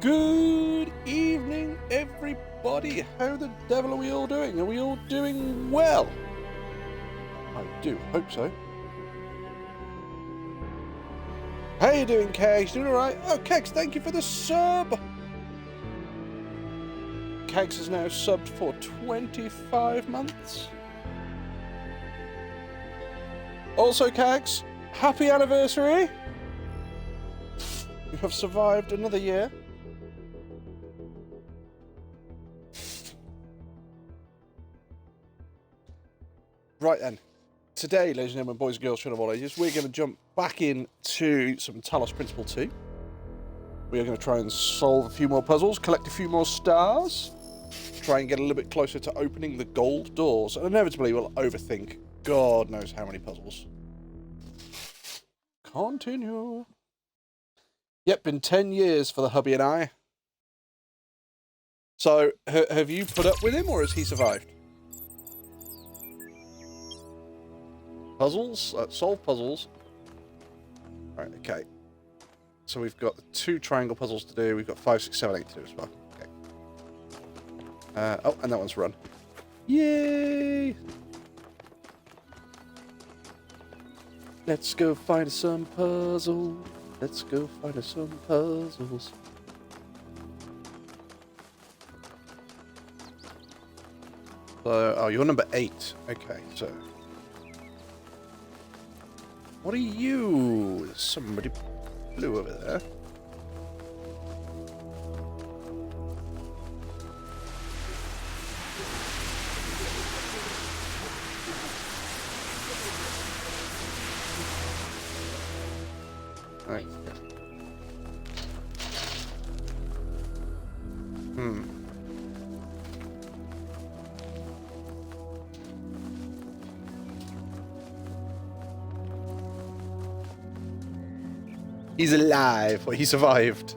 Good evening, everybody. How the devil are we all doing? Are we all doing well? I do hope so. How you doing, Kegs? Doing alright? Oh, Kegs, thank you for the sub. Kegs is now subbed for 25 months. Also, Kegs, happy anniversary. You have survived another year. Right then, today, ladies and gentlemen, boys and girls, children of all ages, we're going to jump back into some Talos Principle 2. We are going to try and solve a few more puzzles, collect a few more stars, try and get a little bit closer to opening the gold doors, and inevitably we'll overthink God knows how many puzzles. Continue. Yep, been 10 years for the hubby and I. So, have you put up with him, or has he survived? Puzzles? Solve puzzles. Alright, okay. So we've got the 2 triangle puzzles to do. We've got 5, 6, 7, 8 to do as well. Okay. Oh, and that one's run. Yay! Let's go find some puzzles. Let's go find some puzzles. So, oh, you're number 8. Okay, so... What are you? There's somebody blue over there. Right. He's alive. Well, he survived.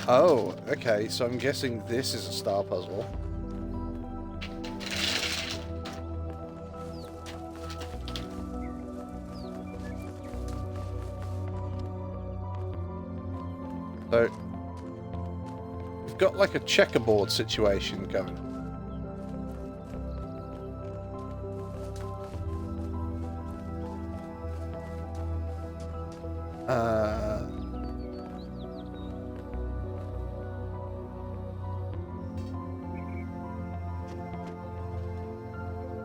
Oh, okay. So I'm guessing this is a star puzzle. So we've got like a checkerboard situation going.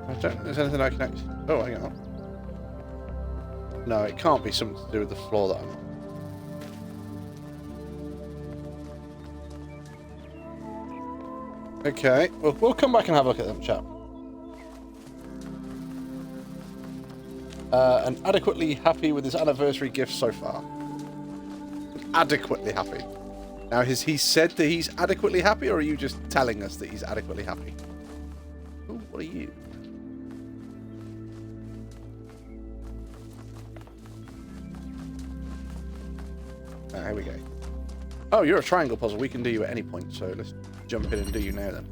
I don't think there's anything I can actually... Oh, hang on. No, it can't be something to do with the floor that I'm on. Okay, we'll come back and have a look at them, chap. And adequately happy with his anniversary gift so far. Adequately happy. Now, has he said that he's adequately happy, or are you just telling us that he's adequately happy? Ooh, what are you? Here we go. Oh, you're a triangle puzzle. We can do you at any point, so let's jump in and do you now then.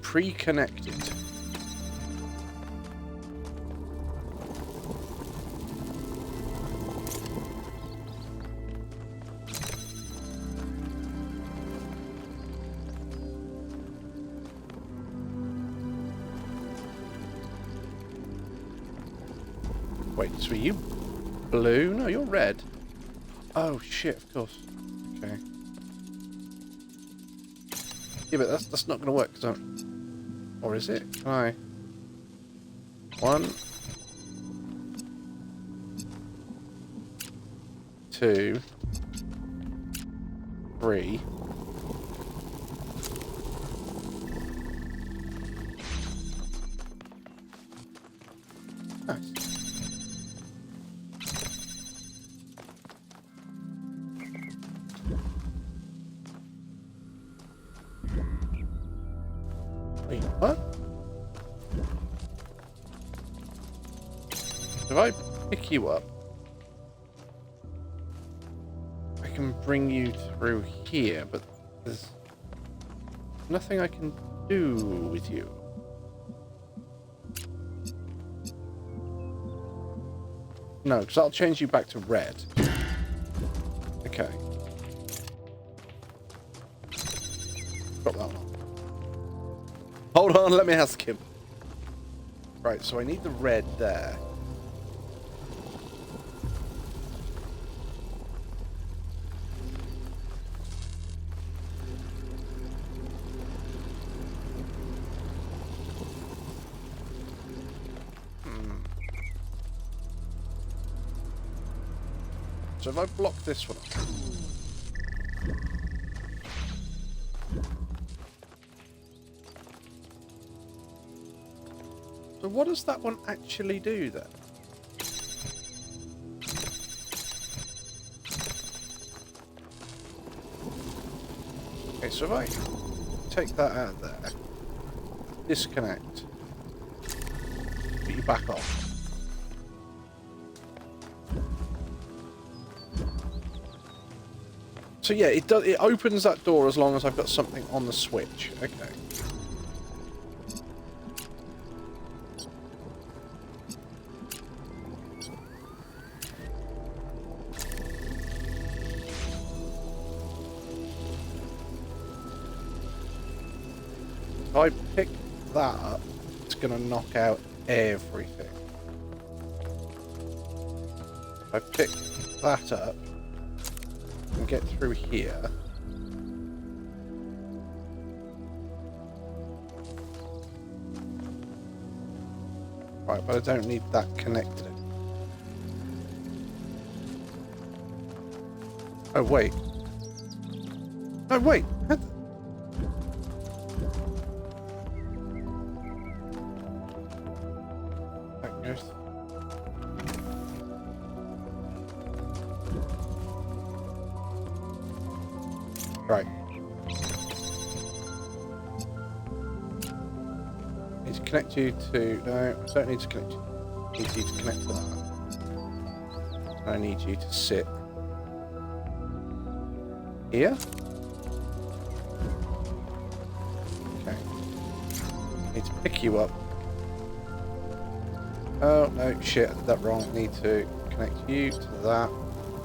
Pre-connected. Wait, so are you blue? No, you're red. Oh shit, of course. Okay. Yeah, but that's not gonna work, or is it? Can I? 1, 2, 3. Nice. Wait, what? If I pick you up, I can bring you through here, but there's nothing I can do with you. No, because I'll change you back to red. Okay. Got that one. Hold on, let me ask him. Right, so I need the red there. So if I block this one up. So what does that one actually do then? Okay, so if I take that out of there, disconnect, put you back off. So yeah, it does. It opens that door as long as I've got something on the switch. Okay. If I pick that up, it's going to knock out everything. If I pick that up and get through here. Right, but I don't need that connected. Oh, wait. Oh, wait. That goes. Right. Need to connect you to... No, I don't need to connect you. I need you to connect to that. I need you to sit here. Okay. Need to pick you up. Oh, no, shit, I did that wrong. Need to connect you to that.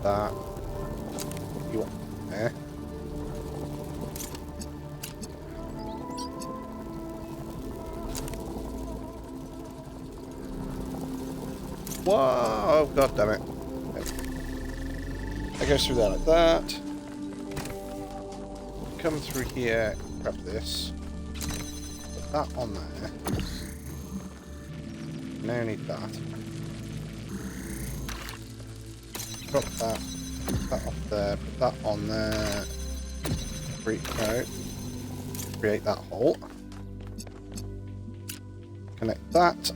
Put you up there. Whoa! God damn it. Okay. That goes through there like that. Come through here, grab this. Put that on there. No need that. Drop that. Put that off there. Put that on there. Create that hole. Connect that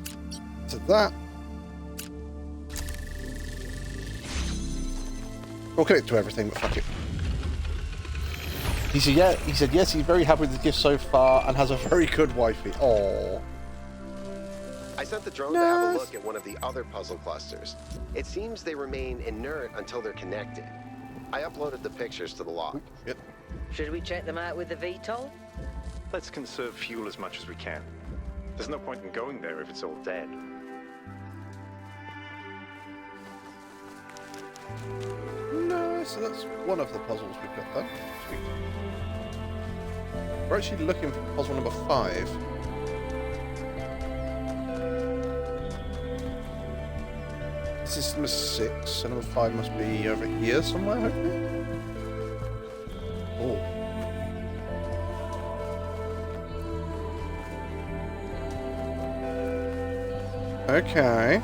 to that. We'll connect to everything, but fuck it. He said, yeah. He said, yes, he's very happy with the gift so far and has a very good wifey. Aww. I sent the drone to have a look at one of the other puzzle clusters. It seems they remain inert until they're connected. I uploaded the pictures to the log. Yep. Should we check them out with the VTOL? Let's conserve fuel as much as we can. There's no point in going there if it's all dead. No, so that's one of the puzzles we've got done. Sweet. We're actually looking for puzzle number 5. This is number 6, so number 5 must be over here somewhere, hopefully. Oh. Okay.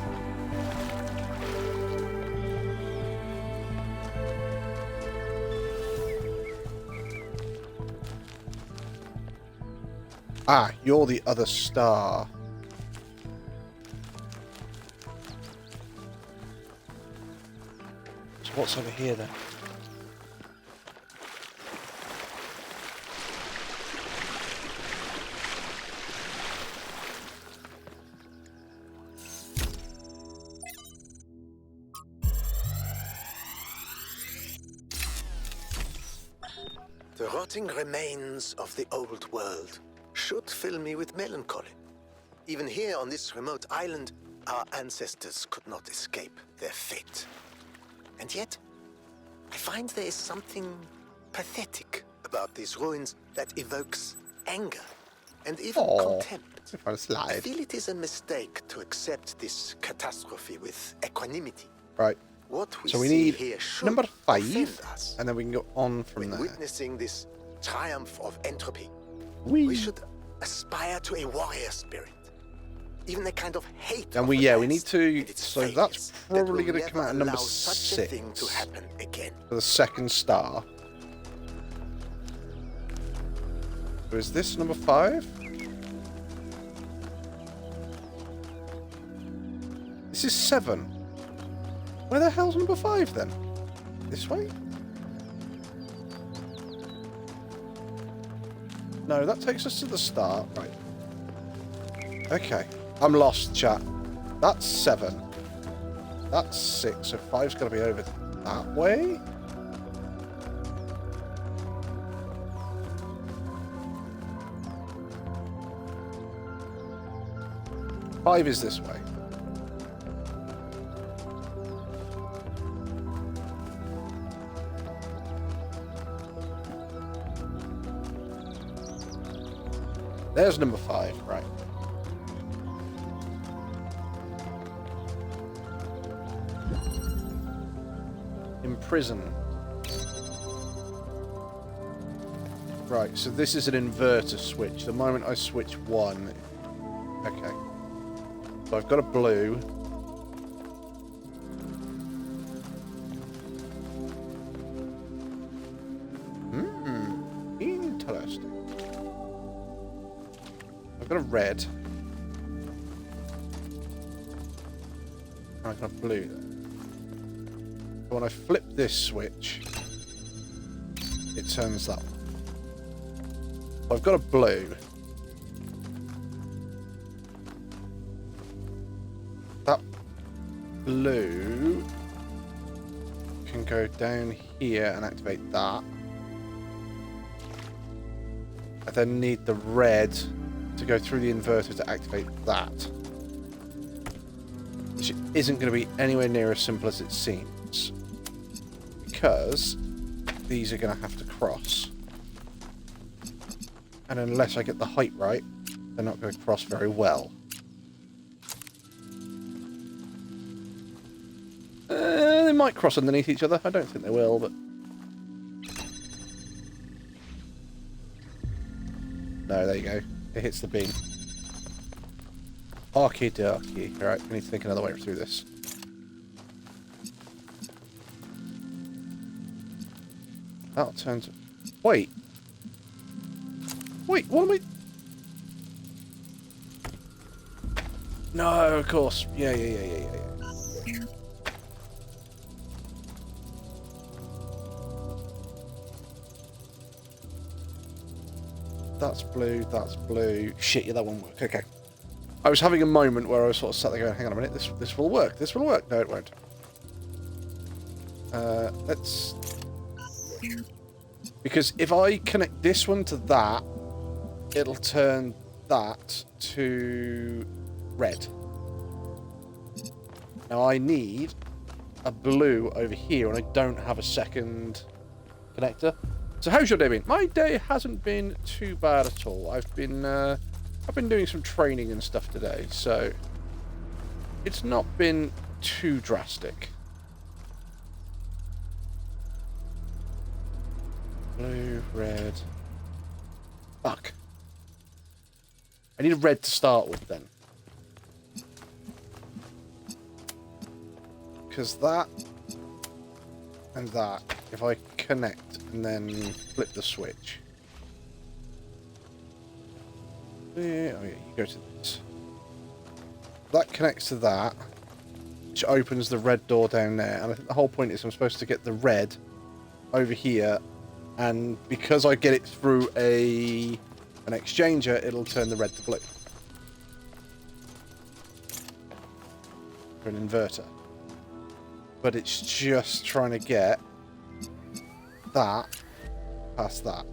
Ah, you're the other star. So what's over here then? The rotting remains of the old world should fill me with melancholy. Even here on this remote island, our ancestors could not escape their fate. And yet, I find there is something pathetic about these ruins that evokes anger and even contempt. If I I slide. feel it is a mistake to accept this catastrophe with equanimity. Right. What we So we see need here should number 5, offend us. and then we can go on from When there. witnessing this triumph of entropy, We we should aspire to a warrior spirit. Even a kind of hate. And of we the yeah we past need to. and its So failures that's that probably will going to come out at never number allow such a thing to 6 happen again. for the second star. So is this number 5? This is 7. Where the hell's number 5 then? This way? No, that takes us to the start. Right. Okay. I'm lost, chat. That's 7. That's 6. So 5's got to be over that way? Five is this way. There's number 5, right. Imprisoned. Right, so this is an inverter switch. The moment I switch 1... Okay. So I've got a blue. Interesting. I've got a red. And I've got a blue there. So when I flip this switch, it turns that one. So I've got a blue. That blue can go down here and activate that. I then need the red to go through the inverter to activate that. Which isn't going to be anywhere near as simple as it seems. Because these are going to have to cross. And unless I get the height right, they're not going to cross very well. They might cross underneath each other. I don't think they will, but... No, there you go. It hits the beam. Okie dokie. Alright, we need to think another way through this. That'll turn to... Wait. Wait, what am I... No, of course. Yeah. That's blue, that's blue. Shit, yeah, that won't work. Okay. I was having a moment where I was sort of sat there going, hang on a minute, this will work, this will work. No, it won't. Let's... Because if I connect this one to that, it'll turn that to red. Now I need a blue over here, and I don't have a second connector. So how's your day been? My day hasn't been too bad at all. I've been doing some training and stuff today, so it's not been too drastic. Blue, red. Fuck. I need a red to start with then. Because that and that, if I connect and then flip the switch. Yeah, oh yeah, you go to this. That connects to that, which opens the red door down there. And I think the whole point is I'm supposed to get the red over here, and because I get it through an exchanger, it'll turn the red to blue. For an inverter. But it's just trying to get that past that.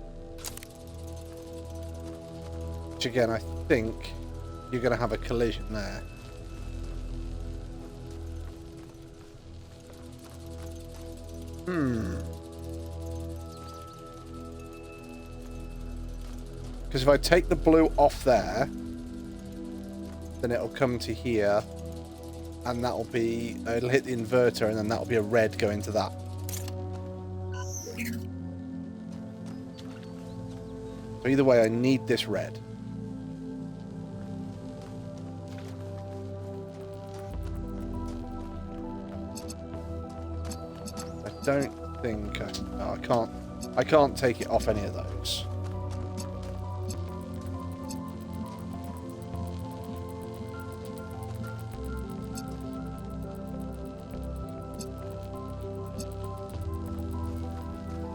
Which again, I think you're going to have a collision there. Because if I take the blue off there, then it'll come to here, and that'll be, it'll hit the inverter, and then that'll be a red going to that. So either way, I need this red. I don't think no, I can't take it off any of those.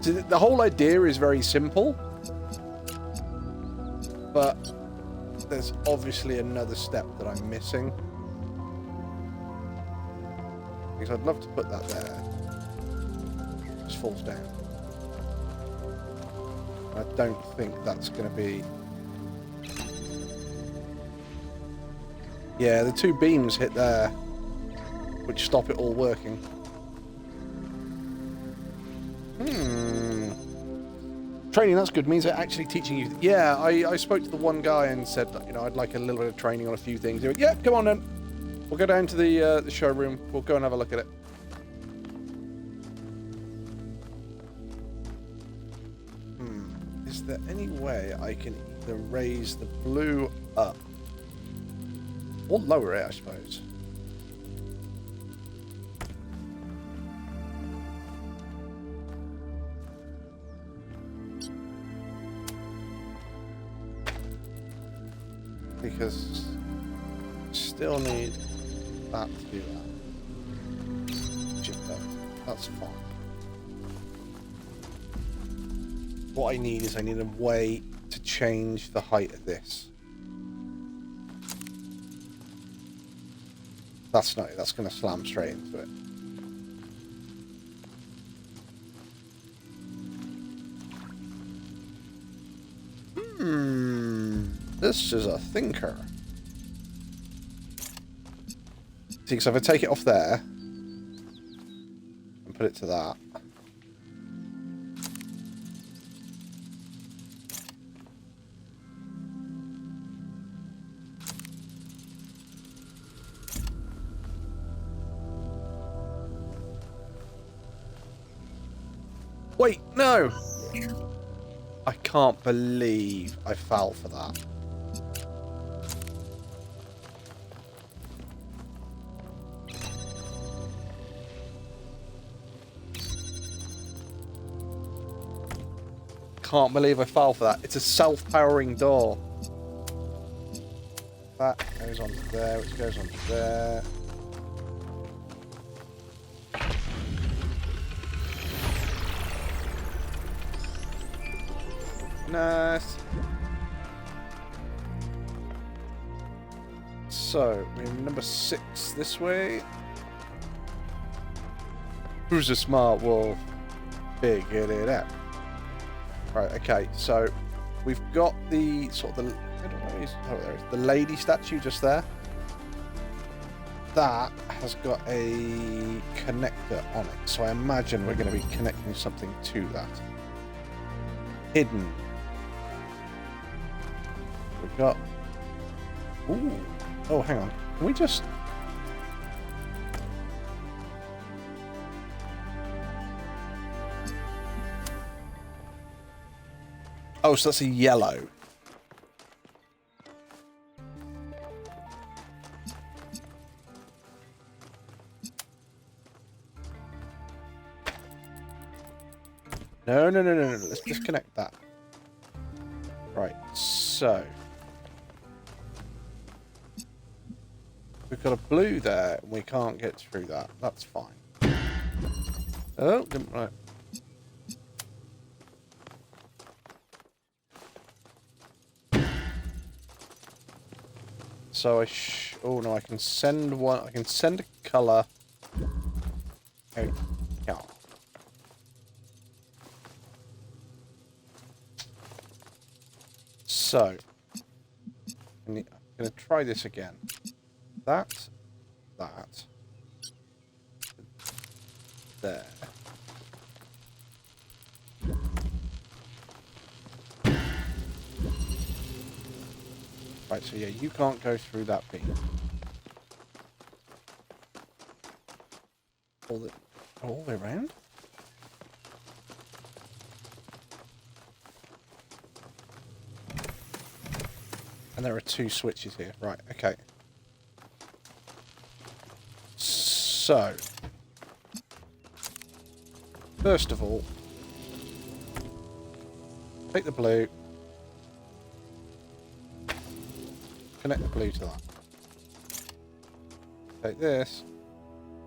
So the whole idea is very simple, but there's obviously another step that I'm missing. Because I'd love to put that there. It just falls down. I don't think that's going to be... Yeah, the two beams hit there, which stop it all working. Training, that's good. Means they're actually teaching you. Yeah, I spoke to the one guy and said, you know, I'd like a little bit of training on a few things. He went, yeah, come on then. We'll go down to the showroom. We'll go and have a look at it. Is there any way I can either raise the blue up or lower it, I suppose? Because I still need that to do that. Chip that. That's fine. What I need is I need a way to change the height of this. That's not it. That's going to slam straight into it. This is a thinker. See, because if I take it off there and put it to that, wait, no! I can't believe I fell for that. Can't believe I fell for that. It's a self-powering door. That goes onto there, which goes onto there. Nice. So, we have number 6 this way. Who's a smart wolf? Figured it out. Right, okay, so we've got the sort of the, I don't know, oh, there it is, the lady statue just there. That has got a connector on it, so I imagine we're going to be connecting something to that. Hidden. We've got, ooh, oh, hang on, can we just, oh, so that's a yellow. No. Let's disconnect that. Right, so we've got a blue there, and we can't get through that. That's fine. Oh, didn't right. So oh no, I can send one. I can send a color. Oh, yeah. So I'm going to try this again. That. There. Right, so yeah, you can't go through that beam. All the way around? And there are 2 switches here. Right, okay. So, first of all, take the blue, connect the blue to that. Take this,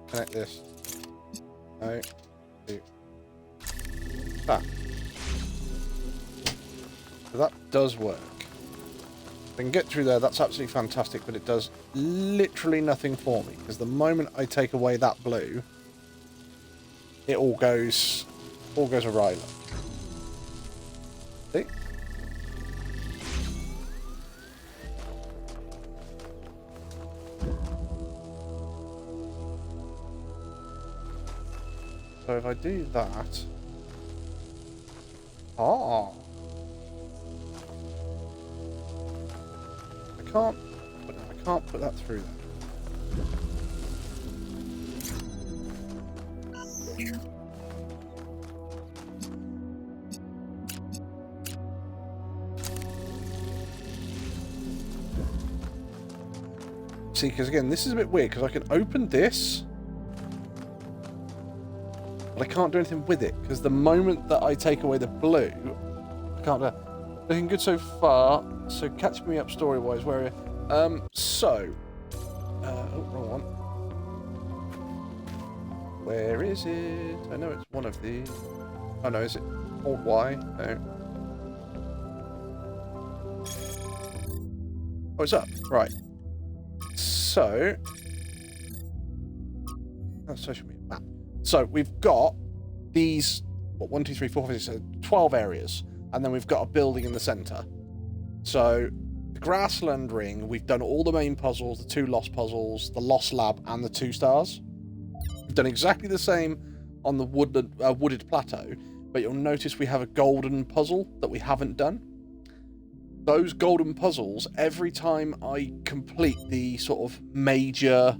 connect this. No, do that. So that does work. If I can get through there, that's absolutely fantastic, but it does literally nothing for me, because the moment I take away that blue, it all goes awry. See? So if I do that... Ah! I can't put that through there. See, because again, this is a bit weird, because I can open this, but I can't do anything with it, because the moment that I take away the blue, I can't do it. Looking good so far, so catch me up story-wise, where are you? Wrong one. Where is it? I know it's one of these. Oh no, is it Hold Y? No. Oh, it's up. Right. So, that's social media map. So we've got these, what, 1, 2, 3, 4, 5, 6, 12 areas, and then we've got a building in the centre. So the grassland ring, we've done all the main puzzles, the 2 lost puzzles, the lost lab, and the 2 stars. We've done exactly the same on the wooded plateau, but you'll notice we have a golden puzzle that we haven't done. Those golden puzzles, every time I complete the sort of major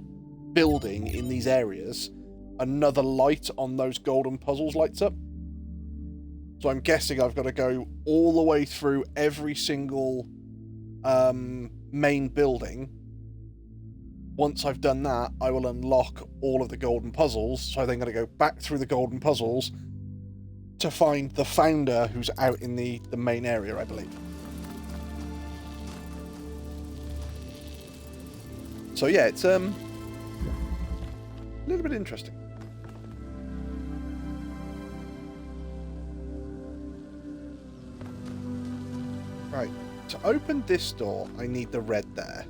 building in these areas, another light on those golden puzzles lights up. So I'm guessing I've got to go all the way through every single main building. Once I've done that, I will unlock all of the golden puzzles. So I'm then going to go back through the golden puzzles to find the founder who's out in the main area, I believe. So yeah, it's a little bit interesting. Right, to open this door, I need the red there.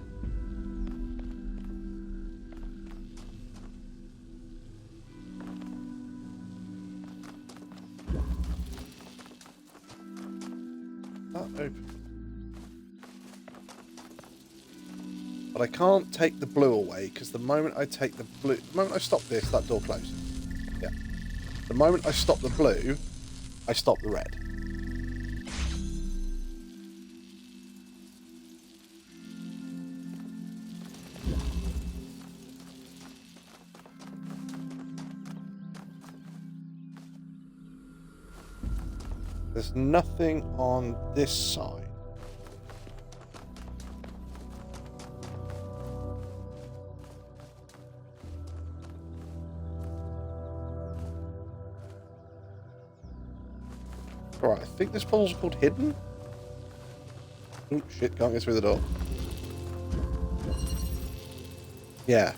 That open. But I can't take the blue away, because the moment I take the blue... The moment I stop this, that door closes. Yeah. The moment I stop the blue, I stop the red. There's nothing on this side. Alright, I think this puzzle's called Hidden. Oh shit, can't get through the door. Yeah.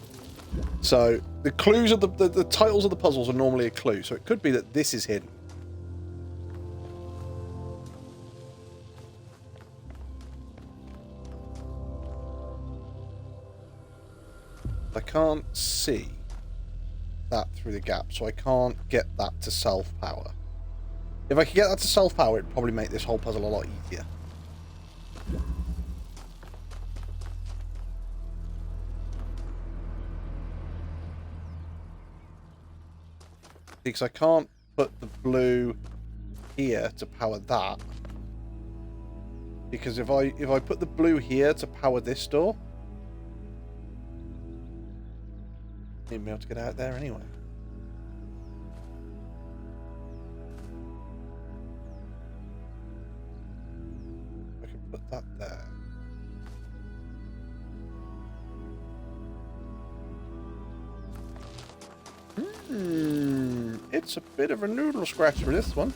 So, the clues of the titles of the puzzles are normally a clue, so it could be that this is hidden. I can't see that through the gap, so I can't get that to self-power. If I could get that to self-power, it'd probably make this whole puzzle a lot easier. Because I can't put the blue here to power that. Because if I put the blue here to power this door, I need to be able to get out there anyway. I can put that there. It's a bit of a noodle scratcher, this one.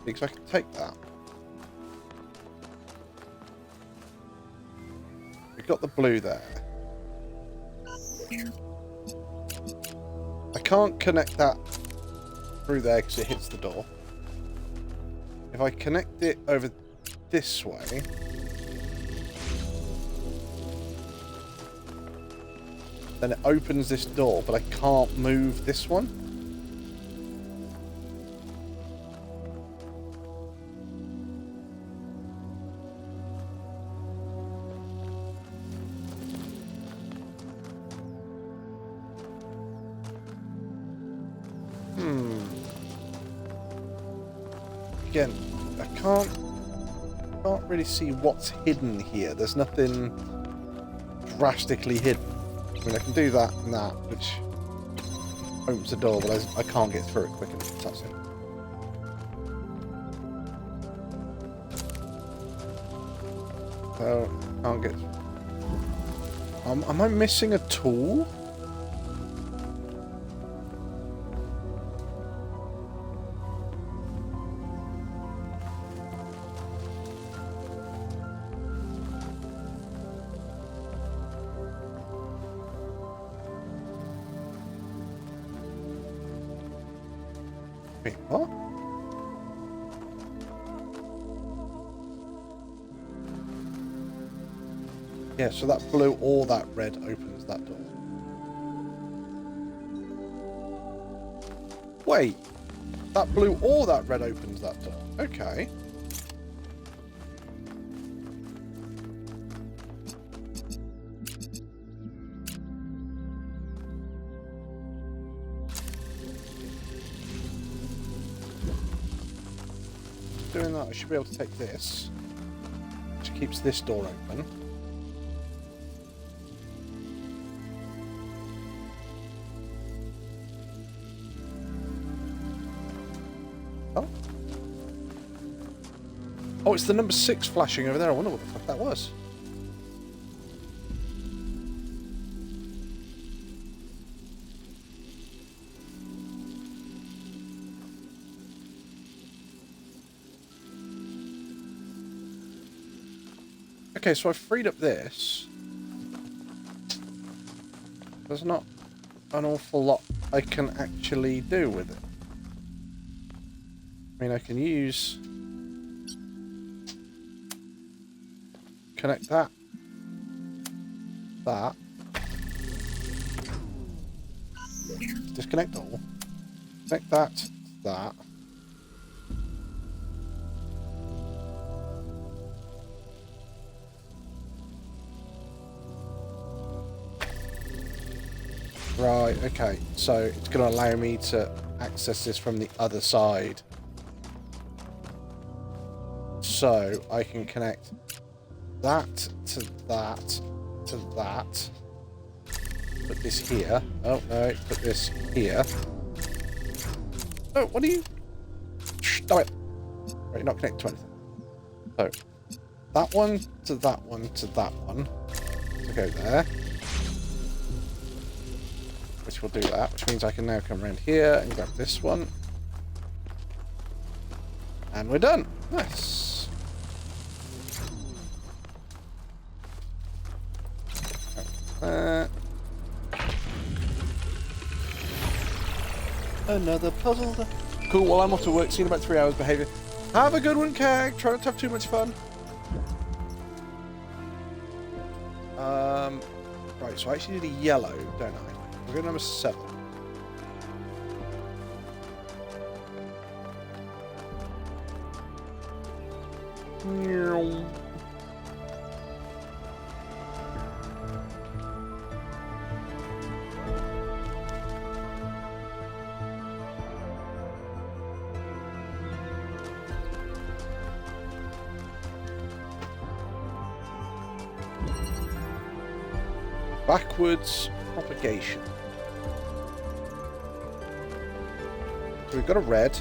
Because I can take that. We've got the blue there. I can't connect that through there because it hits the door. If I connect it over this way, then it opens this door, but I can't move this one. Again, I can't really see what's hidden here. There's nothing drastically hidden. I mean, I can do that and that, which opens the door, but I can't get through it quick enough. That's it. So, can't get through. Am I missing a tool? Wait, what? Yeah, so that blue or that red opens that door. Wait, that blue or that red opens that door. Okay. Doing that, I should be able to take this, which keeps this door open. Oh. Oh, it's the number 6 flashing over there. I wonder what the fuck that was. Okay, so I've freed up this. There's not an awful lot I can actually do with it. I mean, I can use... connect that. That. Disconnect all. Connect that to that. Right, okay, so it's going to allow me to access this from the other side. So I can connect that to that to that. Put this here. Oh, no, put this here. Oh, what are you? Stop it. Right, you're not connected to anything. So, that one to that one to that one. To go there. Which will do that, which means I can now come around here and grab this one. And we're done. Nice. Another puzzle. Cool, well, I'm off to work. See you in about 3 hours behaviour. Have a good one, Kag. Try not to have too much fun. Right, so I actually need a yellow, don't I? We're going to number 7. backwards propagation. So we've got a red.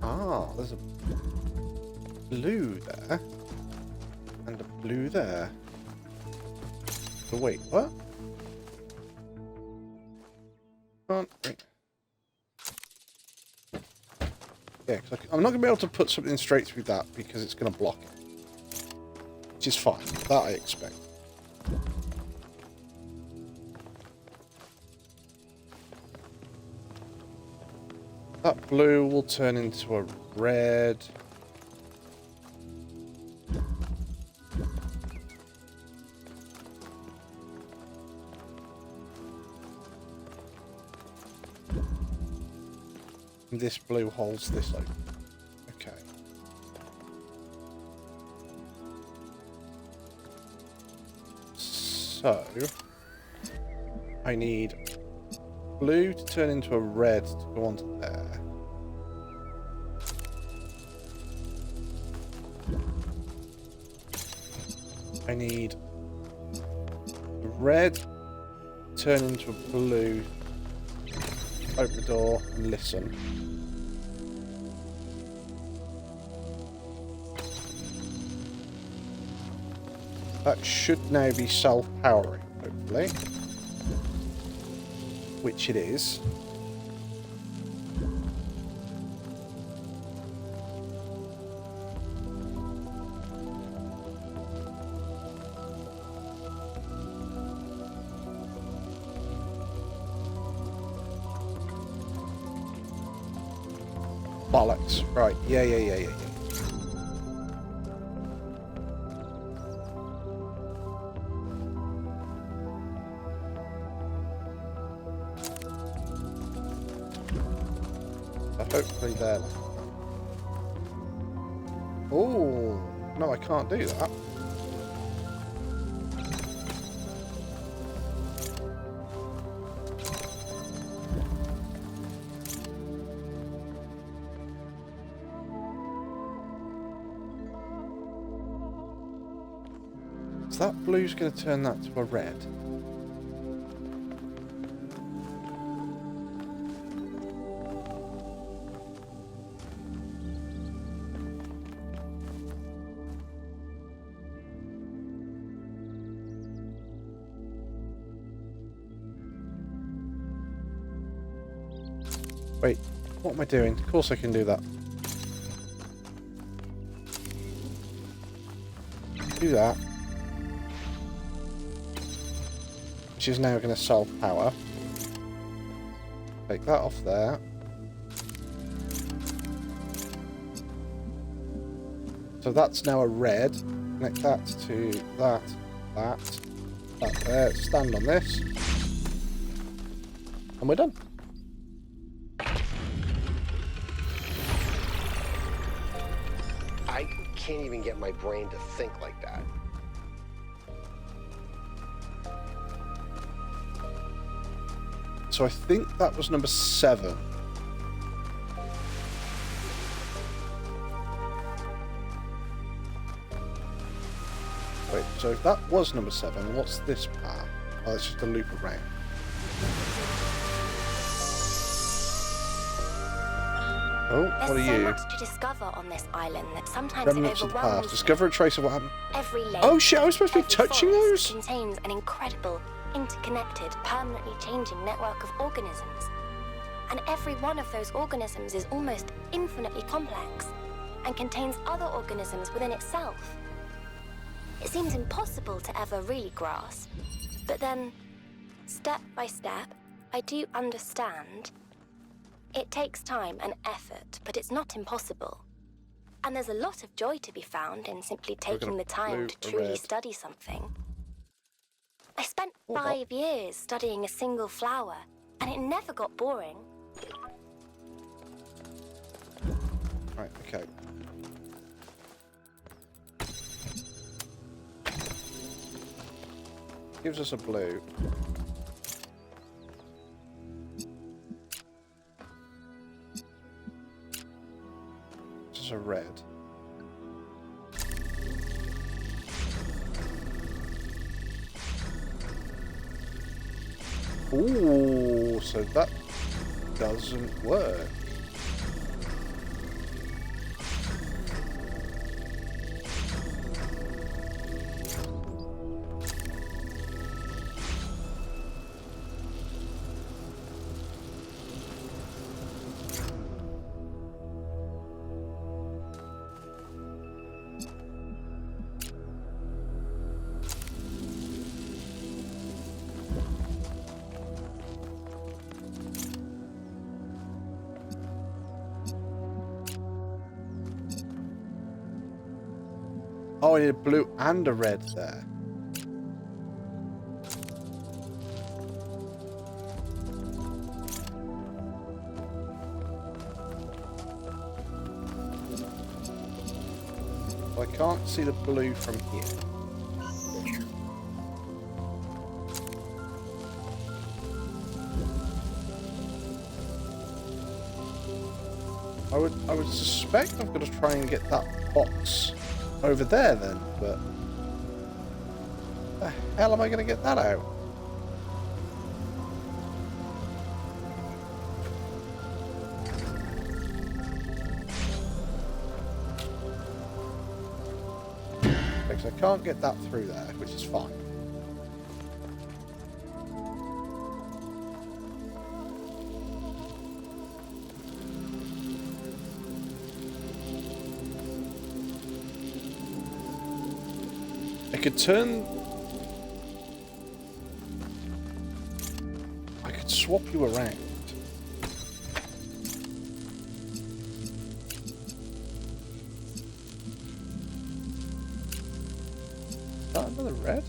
Ah, there's a blue there. And a blue there. So wait, what? Wait. Yeah, cause I'm not going to be able to put something straight through that because it's going to block it. Which is fine. That I expect. That blue will turn into a red. And this blue holds this open. Okay. So I need blue to turn into a red to go onto there. I need red to turn into a blue. Open the door and listen. That should now be self-powering, hopefully. Which it is. Bollocks. Right, yeah. Hopefully there. Oh, no, I can't do that. So that blue's going to turn that to a red. Wait, what am I doing? Of course I can do that. Do that. Which is now going to self-power. Take that off there. So that's now a red. Connect that to that there. Stand on this. And we're done. I can't even get my brain to think like that. So I think that was number 7. Wait, so if that was number 7, what's this path? Oh, it's just a loop around. Oh, what are There's so you? much to discover on this island that sometimes Remnants it of the past. overwhelms Discover a trace of what happened. every lake. Oh shit, I was supposed to be every touching forest those? contains an incredible, interconnected, permanently changing network of organisms. And every one of those organisms is almost infinitely complex and contains other organisms within itself. It seems impossible to ever really grasp. But then, step by step, I do understand. It takes time and effort, but it's not impossible. And there's a lot of joy to be found in simply taking the time to truly study something. I spent 5 years studying a single flower, and it never got boring. Right, okay. gives us a blue. This is a red. Ooh, so that doesn't work. Oh, I need a blue and a red there. I can't see the blue from here. I would suspect I've got to try and get that box over there then, but the hell am I going to get that out? Because I can't get that through there, which is fine. I could swap you around. Is that another red?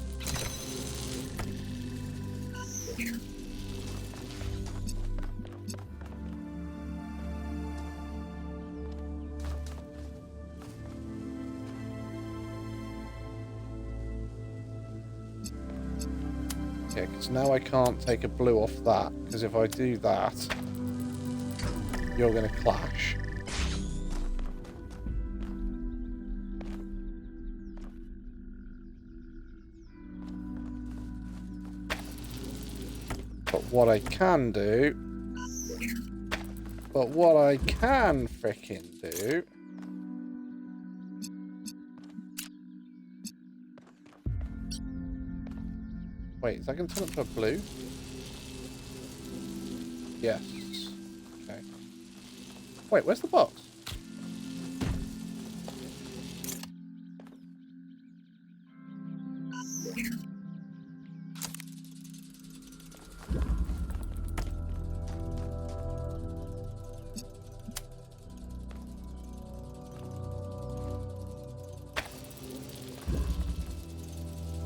Yeah, because now I can't take a blue off that, because if I do that, you're going to clash. But what I can do... But what I can frickin' do... Wait, is that going to turn up to a blue? Yes. Okay. Wait, where's the box?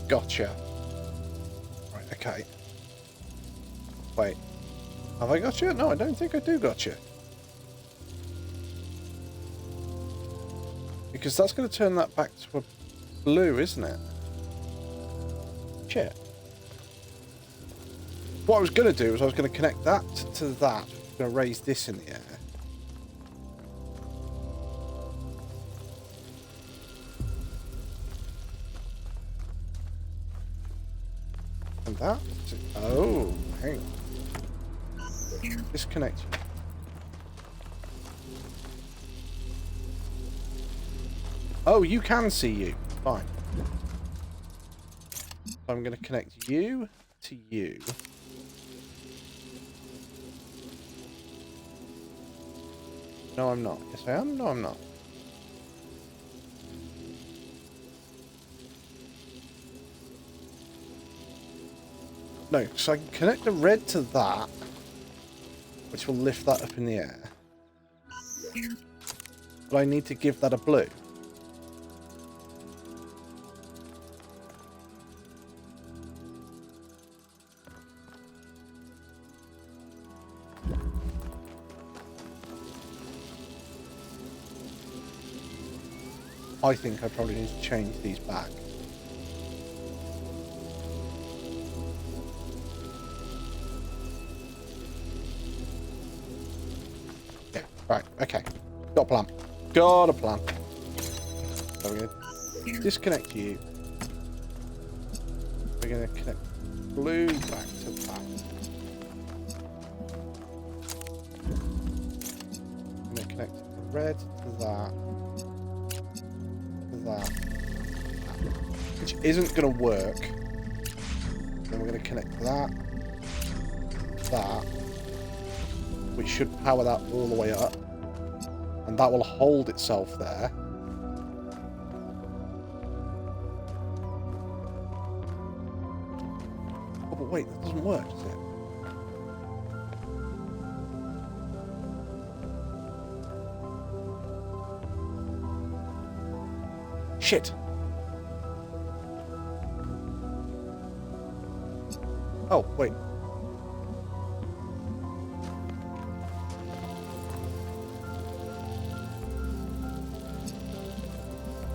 Gotcha. Okay. Wait. Have I got you? No, I don't think I do got you. Because that's going to turn that back to a blue, isn't it? Shit. What I was going to do is I was going to connect that to that. I'm going to raise this in the air. And that. Oh, hang on. Disconnect. Oh, you can see you. Fine. I'm going to connect you to you. No, I'm not. Yes, I am. No, I'm not. No, so I can connect the red to that, which will lift that up in the air. But I need to give that a blue. I think I probably need to change these back. Okay. Got a plan. Got a plan. So we're going to disconnect you. We're going to connect blue back to that. I'm going to connect red to that. To that. Which isn't going to work. Then we're going to connect that. That. Which should power that all the way up. And that will hold itself there. Oh, but wait, that doesn't work, does it? Shit. Oh, wait.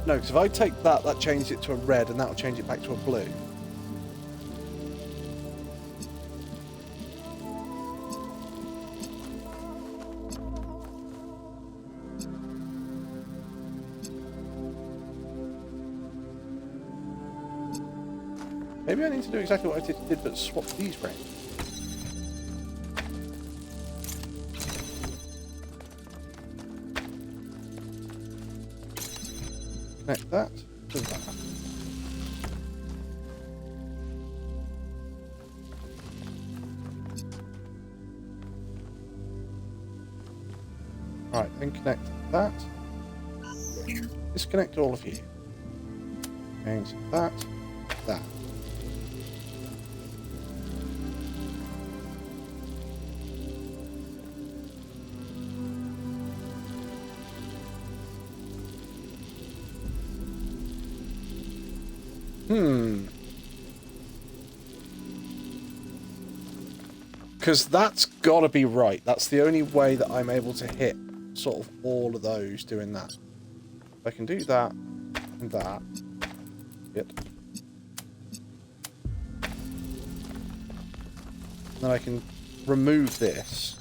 No, because if I take that, that changes it to a red, and that will change it back to a blue. Maybe I need to do exactly what I did but swap these round. Connect that to that. Right, then connect that. Disconnect all of you. Change that, that. Because that's got to be right. That's the only way that I'm able to hit sort of all of those doing that. I can do that and that. Yep. Then I can remove this.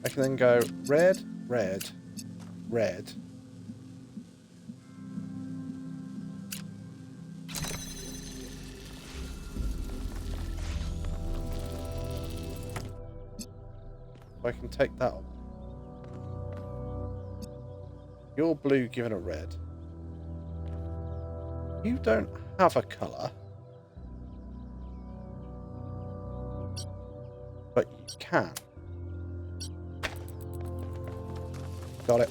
I can then go red, red, red. I can take that on. You're blue given a red. You don't have a colour. But you can. Got it.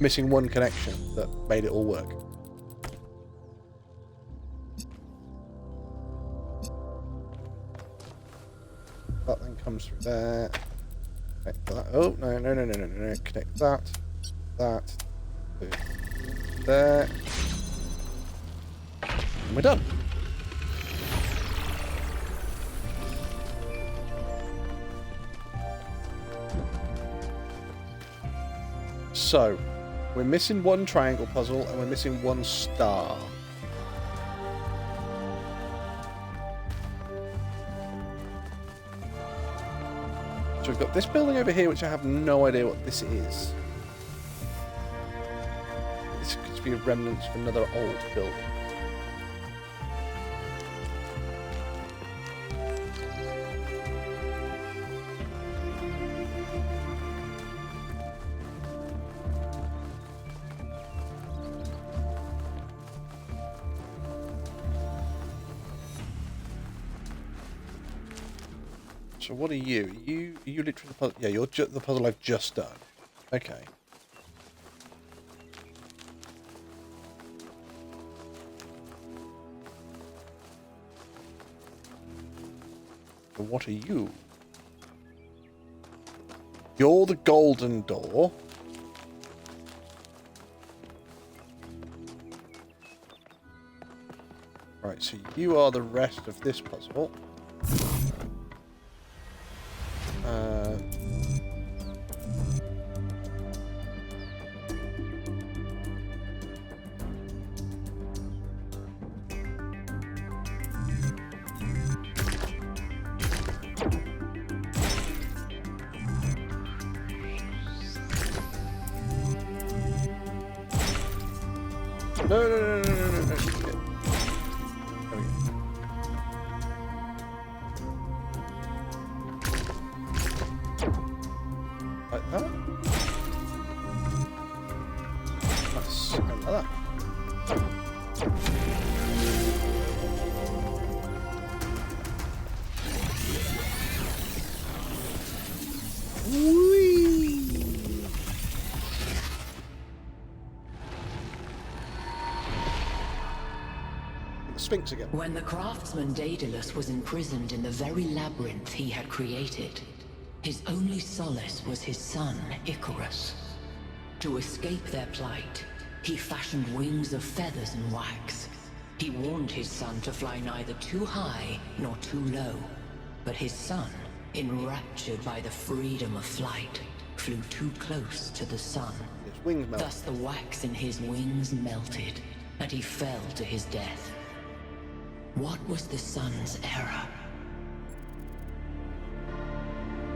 Missing one connection that made it all work. That then comes through there. Connect that. Oh, no. Connect that. That. There. And we're done. So, we're missing one triangle puzzle and we're missing one star. So we've got this building over here, which I have no idea what this is. This could be a remnant of another old building. So what are you? Are you literally the puzzle? Yeah, you're the puzzle I've just done. Okay. So what are you? You're the golden door. Right, so you are the rest of this puzzle. No, no, no, no, no, no, no. Shit. There we go. Like that. Nice. And like that. Sphinx again. When the craftsman Daedalus was imprisoned in the very labyrinth he had created, his only solace was his son, Icarus. To escape their plight, he fashioned wings of feathers and wax. He warned his son to fly neither too high nor too low, but his son, enraptured by the freedom of flight, flew too close to the sun. His wings melt. Thus the wax in his wings melted, and he fell to his death. What was the sun's error?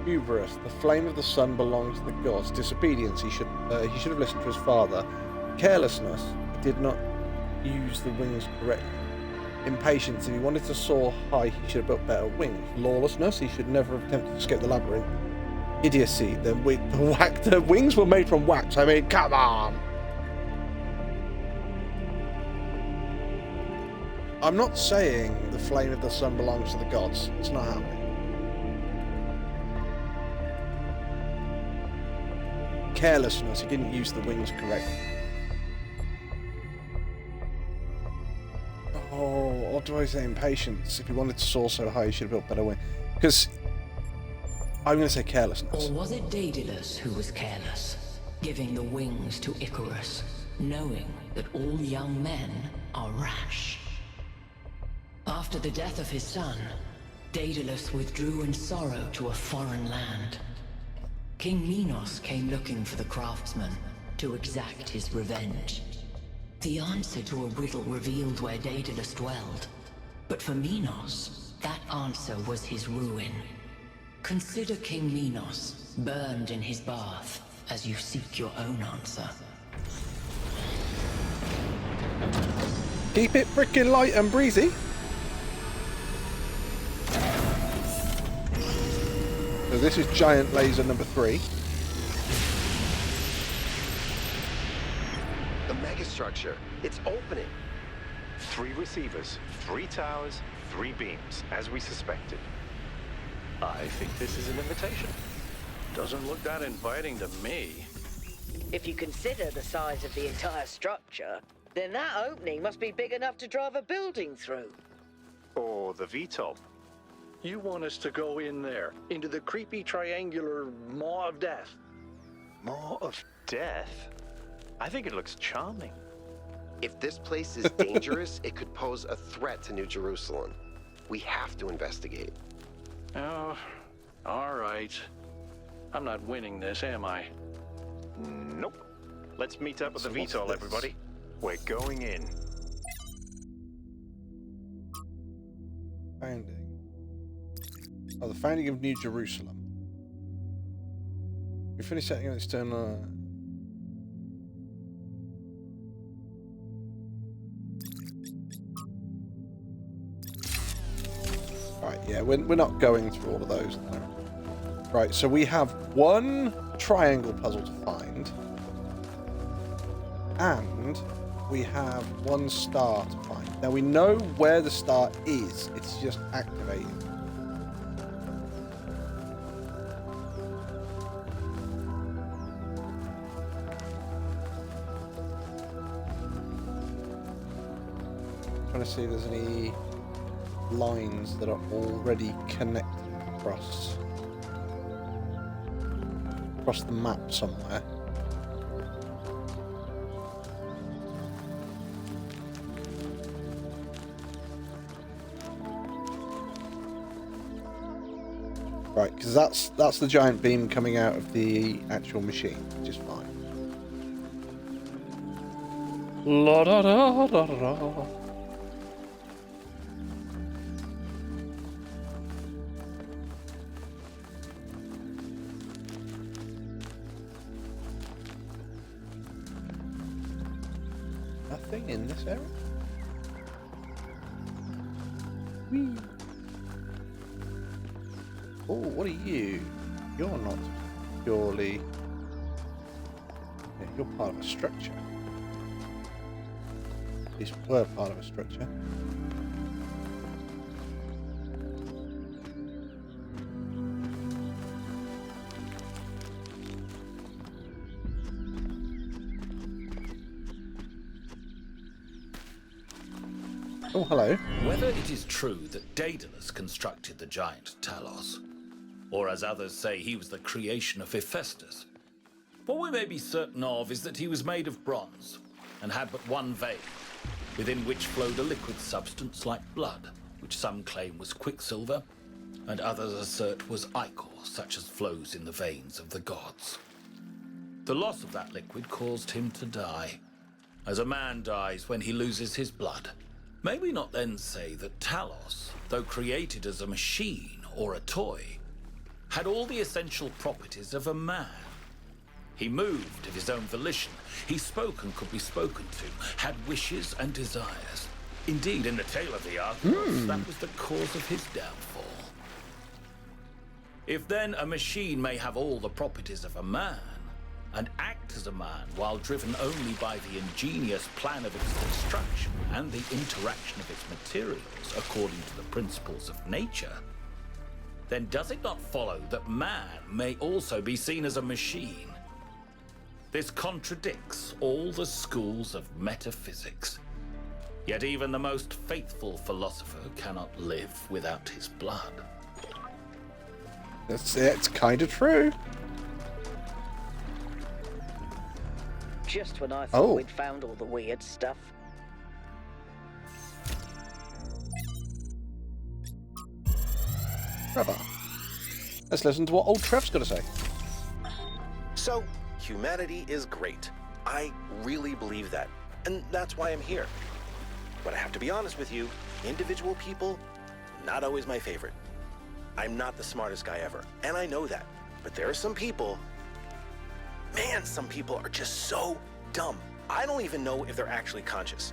Hubris. The flame of the sun belongs to the gods. Disobedience. He should have listened to his father. Carelessness. He did not use the wings correctly. Impatience. If he wanted to soar high, he should have built better wings. Lawlessness. He should never have attempted to escape the labyrinth. Idiocy. The wings were made from wax. I mean, come on. I'm not saying the flame of the sun belongs to the gods. It's not happening. Carelessness. He didn't use the wings correctly. Oh, what do I say? Impatience. If he wanted to soar so high, he should have built better wings. Because I'm going to say carelessness. Or was it Daedalus who was careless, giving the wings to Icarus, knowing that all young men are rash? After the death of his son, Daedalus withdrew in sorrow to a foreign land. King Minos came looking for the craftsman to exact his revenge. The answer to a riddle revealed where Daedalus dwelled, but for Minos, that answer was his ruin. Consider King Minos burned in his bath as you seek your own answer. Keep it freaking light and breezy. So this is giant laser number 3. The megastructure. It's opening. 3 receivers, 3 towers, 3 beams, as we suspected. I think this is an invitation. Doesn't look that inviting to me. If you consider the size of the entire structure, then that opening must be big enough to drive a building through. Or the VTOL. You want us to go in there, into the creepy triangular maw of death? Maw of death? I think it looks charming. If this place is dangerous, it could pose a threat to New Jerusalem. We have to investigate. Oh, all right. I'm not winning this, am I? Nope. Let's meet up with So the what's VTOL, this? everybody. We're going in. Founding. Oh, the founding of New Jerusalem. We finished setting up this turn. Right, yeah, we're not going through all of those now. Right, so we have one triangle puzzle to find. And we have one star to find. Now we know where the star is, it's just activating. Trying to see if there's any lines that are already connected across the map somewhere. Right, because that's the giant beam coming out of the actual machine, which is fine. La da da da da. anything in this area? Whee. Oh, what are you? You're not purely... Yeah, you're part of a structure. At least we're part of a structure. Oh, hello. Whether it is true that Daedalus constructed the giant Talos, or as others say he was the creation of Hephaestus, what we may be certain of is that he was made of bronze and had but one vein, within which flowed a liquid substance like blood, which some claim was quicksilver, and others assert was ichor, such as flows in the veins of the gods. The loss of that liquid caused him to die, as a man dies when he loses his blood. May we not then say that Talos, though created as a machine or a toy, had all the essential properties of a man? He moved of his own volition, he spoke and could be spoken to, had wishes and desires. Indeed, in the tale of the Archons, that was the cause of his downfall. If then a machine may have all the properties of a man, and act as a man while driven only by the ingenious plan of its construction and the interaction of its materials according to the principles of nature, then does it not follow that man may also be seen as a machine? This contradicts all the schools of metaphysics. Yet even the most faithful philosopher cannot live without his blood. It's kind of true. Just when I thought we'd found all the weird stuff. Trevor. Let's listen to what old Trev's got to say. So, humanity is great. I really believe that. And that's why I'm here. But I have to be honest with you, individual people, not always my favorite. I'm not the smartest guy ever, and I know that. But there are some people... Man, some people are just so dumb. I don't even know if they're actually conscious.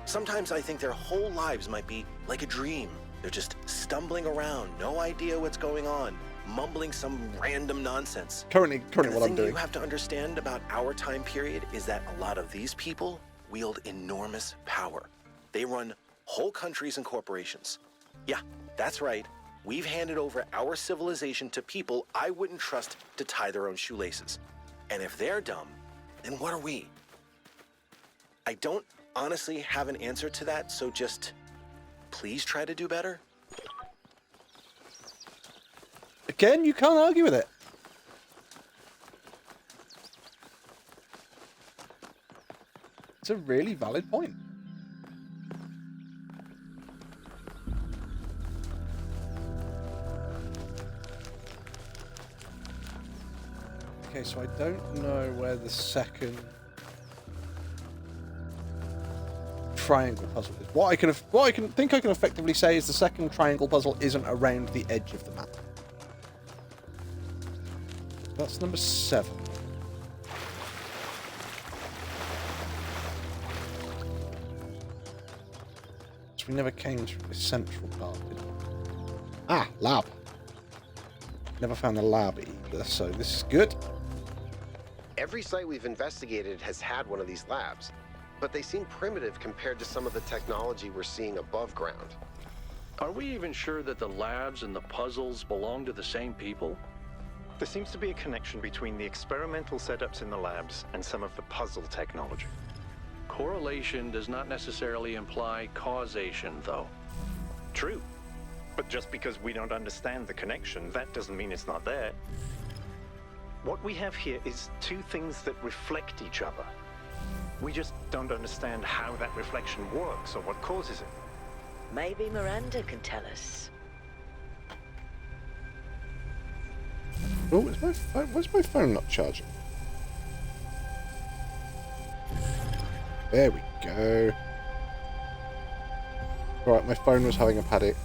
Sometimes I think their whole lives might be like a dream. They're just stumbling around, no idea what's going on, mumbling some random nonsense. Currently And what I'm doing. The thing you have to understand about our time period is that a lot of these people wield enormous power. They run whole countries and corporations. Yeah, that's right. We've handed over our civilization to people I wouldn't trust to tie their own shoelaces. And if they're dumb, then what are we? I don't honestly have an answer to that, so just please try to do better. Again, you can't argue with it. It's a really valid point. Okay, so I don't know where the second triangle puzzle is. What I can effectively say is the second triangle puzzle isn't around the edge of the map. That's number 7. So we never came to the central part, did we? Ah, lab. Never found the lab either, so this is good. Every site we've investigated has had one of these labs, but they seem primitive compared to some of the technology we're seeing above ground. Are we even sure that the labs and the puzzles belong to the same people? There seems to be a connection between the experimental setups in the labs and some of the puzzle technology. Correlation does not necessarily imply causation, though. True. But just because we don't understand the connection, that doesn't mean it's not there. What we have here is two things that reflect each other. We just don't understand how that reflection works or what causes it. Maybe Miranda can tell us. Oh, where's my phone not charging? There we go. Right, my phone was having a paddock.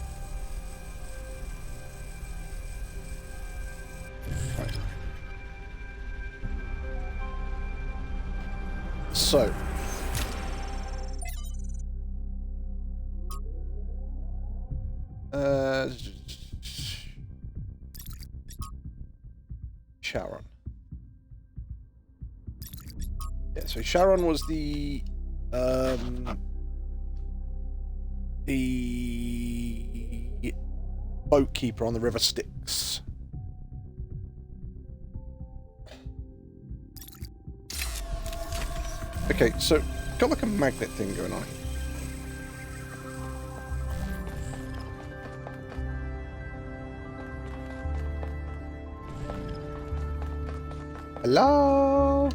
Right. So, Sharon? Yeah, so Sharon was the boat keeper on the River Styx. Okay, so got like a magnet thing going on. Hello?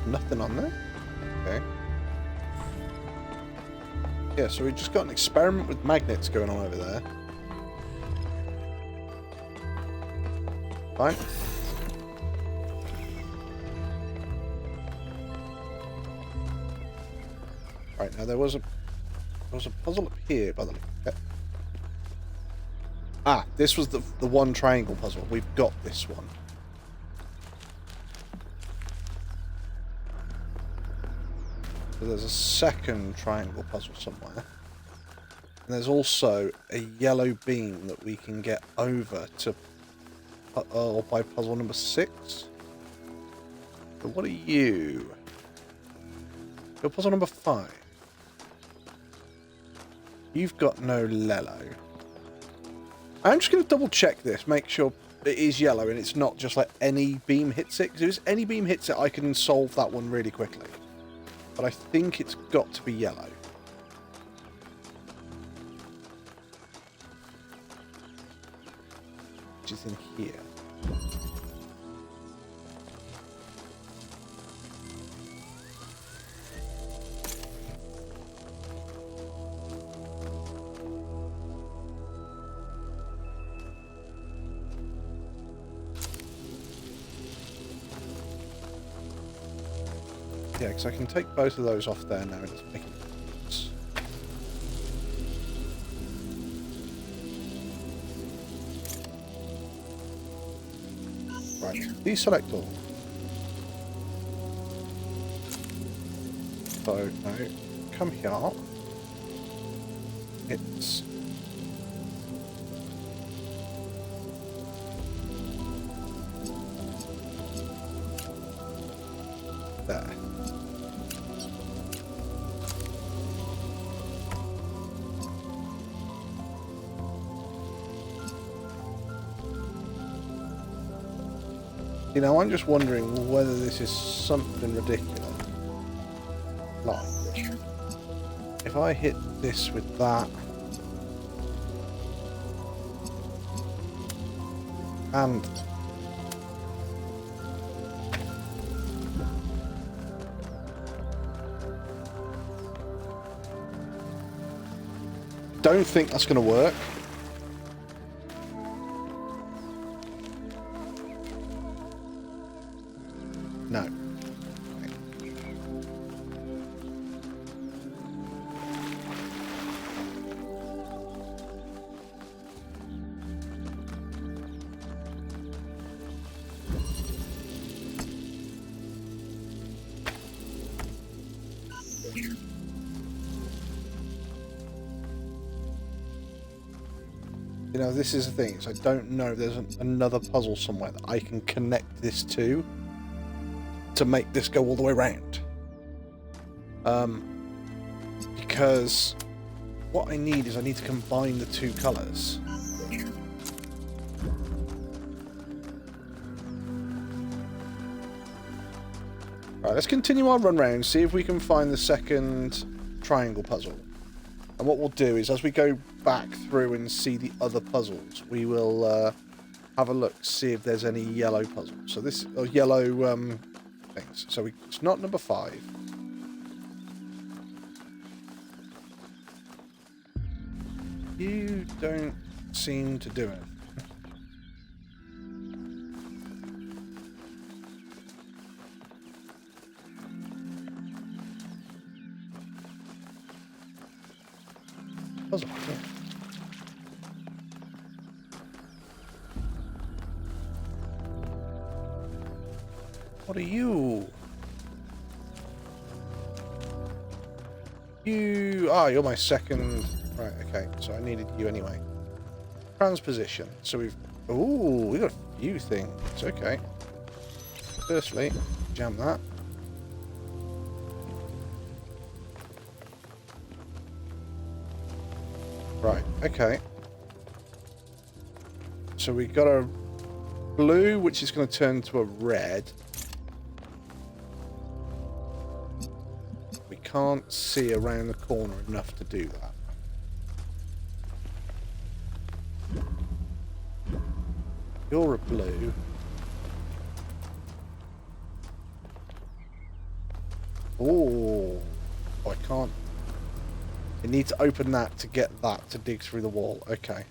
Nothing on there? Okay. Yeah, so we just got an experiment with magnets going on over there. Fine. Right, now there was a puzzle up here by the look of it. Ah, this was the one triangle puzzle. We've got this one. So there's a second triangle puzzle somewhere. And there's also a yellow beam that we can get over to by puzzle number 6. So what are you? You're puzzle number 5. You've got no Lello. I'm just going to double check this, make sure it is yellow and it's not just like any beam hits it. Because if it's any beam hits it, I can solve that one really quickly. But I think it's got to be yellow. Which is in here. Yeah, because I can take both of those off there now. It doesn't make any difference. Right, deselect all. So now, come here. It's there. You know, I'm just wondering whether this is something ridiculous. Like, if I hit this with that, and don't think that's going to work. No. You know, this is the thing, is I don't know if there's another puzzle somewhere that I can connect this to make this go all the way around. Because what I need is I need to combine the two colours. Right, let's continue our run round, see if we can find the second triangle puzzle. And what we'll do is, as we go back through and see the other puzzles, we will have a look, see if there's any yellow puzzles. So this yellow things. So it's not number 5. You don't seem to do it. Puzzle. Yeah. What are you? You're my second. Right, okay. So I needed you anyway. Transposition. So we've got a few things. Okay. Firstly, jam that. Right, okay. So we got a blue, which is going to turn to a red. We can't see around the corner enough to do that. You're a blue. Oh, I can't. I need to open that to get that to dig through the wall. Okay.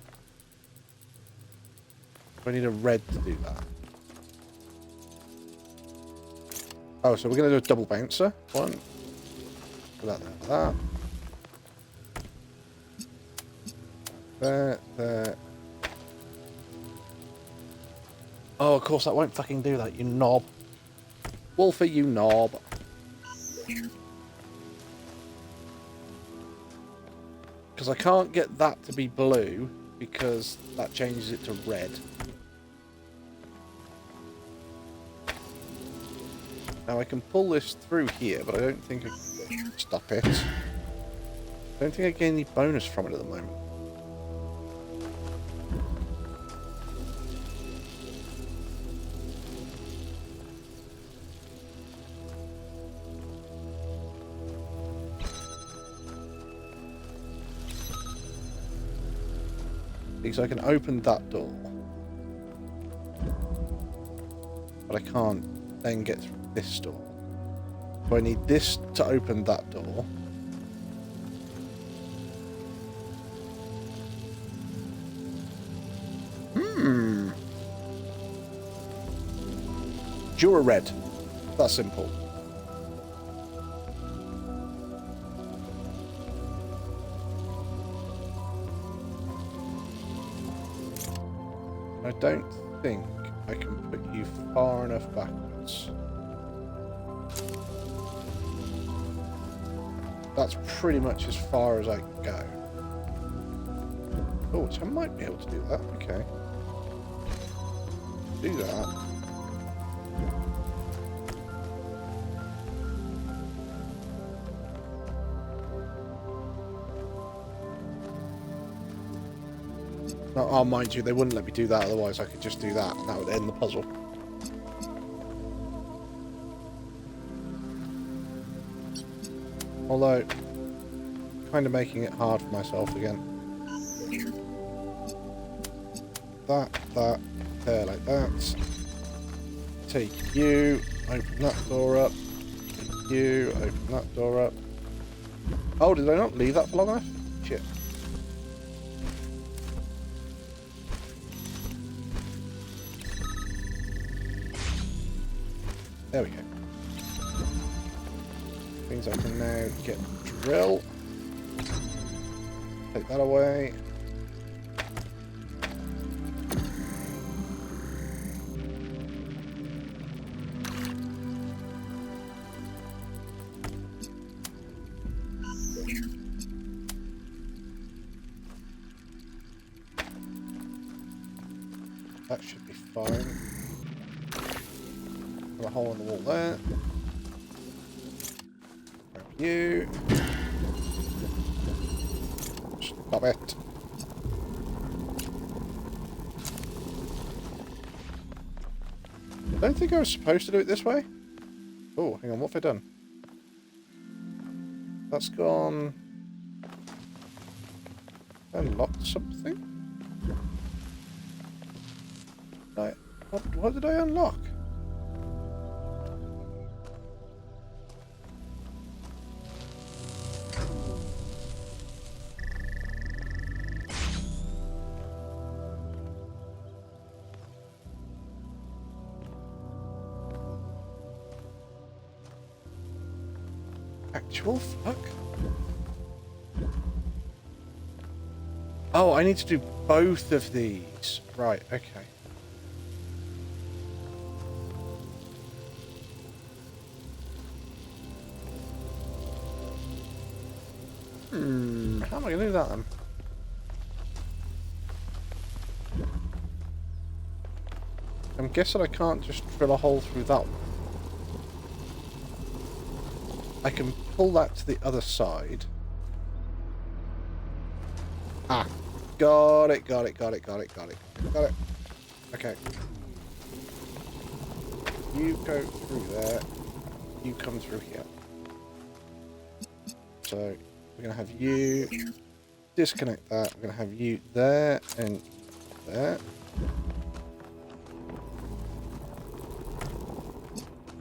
I need a red to do that. Oh, so we're going to do a double bouncer. One. That. There. Oh, of course that won't fucking do that, you knob. Wolfie, you knob. Because I can't get that to be blue, because that changes it to red. Now I can pull this through here, but I don't think I can stop it. I don't think I get any bonus from it at the moment. Because I can open that door, but I can't then get through this door. So I need this to open that door. Jura red. That's simple. I don't think I can put you far enough backwards. That's pretty much as far as I can go. Oh, so I might be able to do that. Okay. Do that. Oh, mind you, they wouldn't let me do that, otherwise I could just do that, and that would end the puzzle. Although, kind of making it hard for myself again. That, there, like that. Take you, open that door up. Take you, open that door up. Oh, did I not leave that for long enough? Shit. There we go. Means I can now get drill. Take that away. That should be fine. Got a hole in the wall there. Grab you. Stop it. I don't think I was supposed to do it this way. Oh, hang on, what have I done? That's gone... Unlocked something? Right. What did I unlock? Actual fuck? Oh, I need to do both of these. Right, okay. How am I going to do that then? I'm guessing I can't just drill a hole through that one. I can pull that to the other side. Ah, got it. Okay. You go through there. You come through here. So we're going to have you disconnect that. We're going to have you there and there.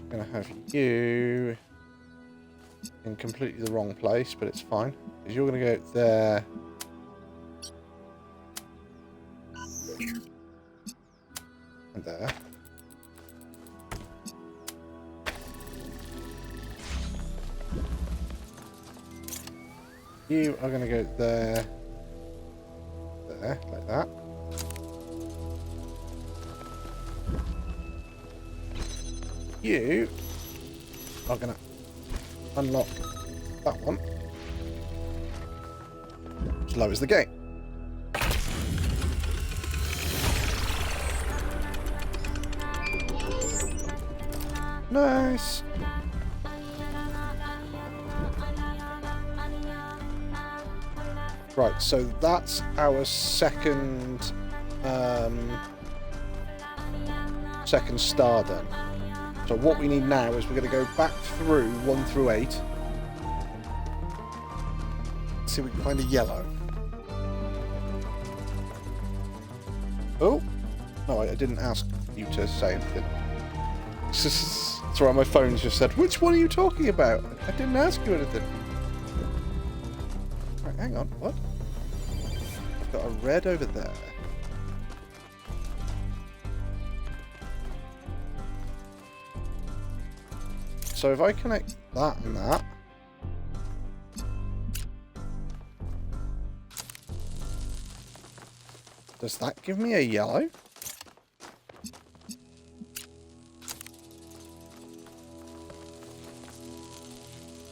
We're going to have you in completely the wrong place, but it's fine. Because you're going to go there. And there. You are going to go there, there, like that. You are going to unlock that one, which lowers the gate. Nice. Right, so that's our second star done. So what we need now is we're going to go back through 1 through 8. See if we can find a yellow. Oh, no, I didn't ask you to say anything. That's why my phone just said, which one are you talking about? I didn't ask you anything. Right, hang on, what? I've got a red over there. So if I connect that and that, does that give me a yellow?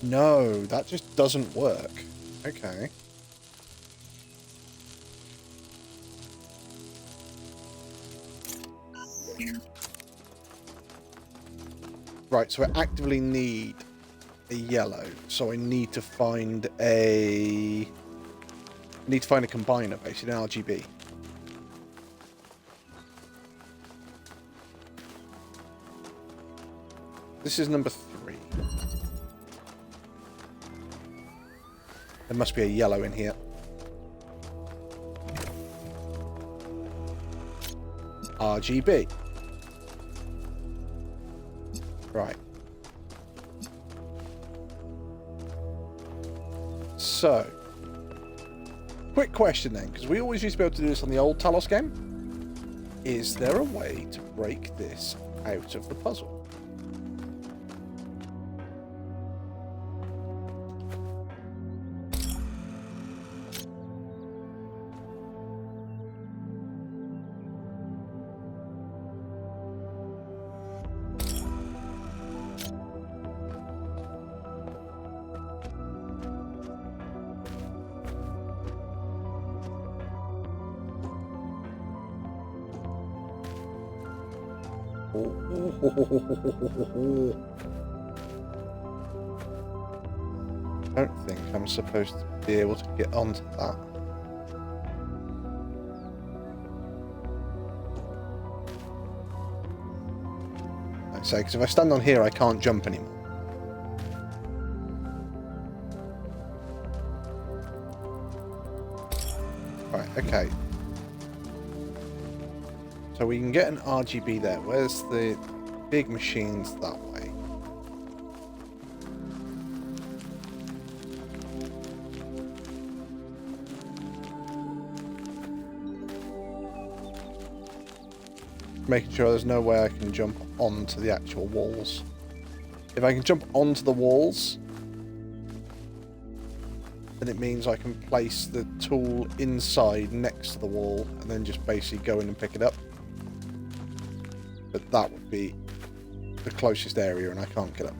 No, that just doesn't work. Okay. Right, so I actively need a yellow. So I need to find a combiner, basically, an RGB. This is number 3. There must be a yellow in here. RGB. Right. So, quick question then, because we always used to be able to do this on the old Talos game. Is there a way to break this out of the puzzle? I don't think I'm supposed to be able to get onto that. Like I say, because if I stand on here, I can't jump anymore. Right, okay. So we can get an RGB there. Where's the big machines that way? Making sure there's no way I can jump onto the actual walls. If I can jump onto the walls, then it means I can place the tool inside next to the wall and then just basically go in and pick it up. But that would be the closest area and I can't get up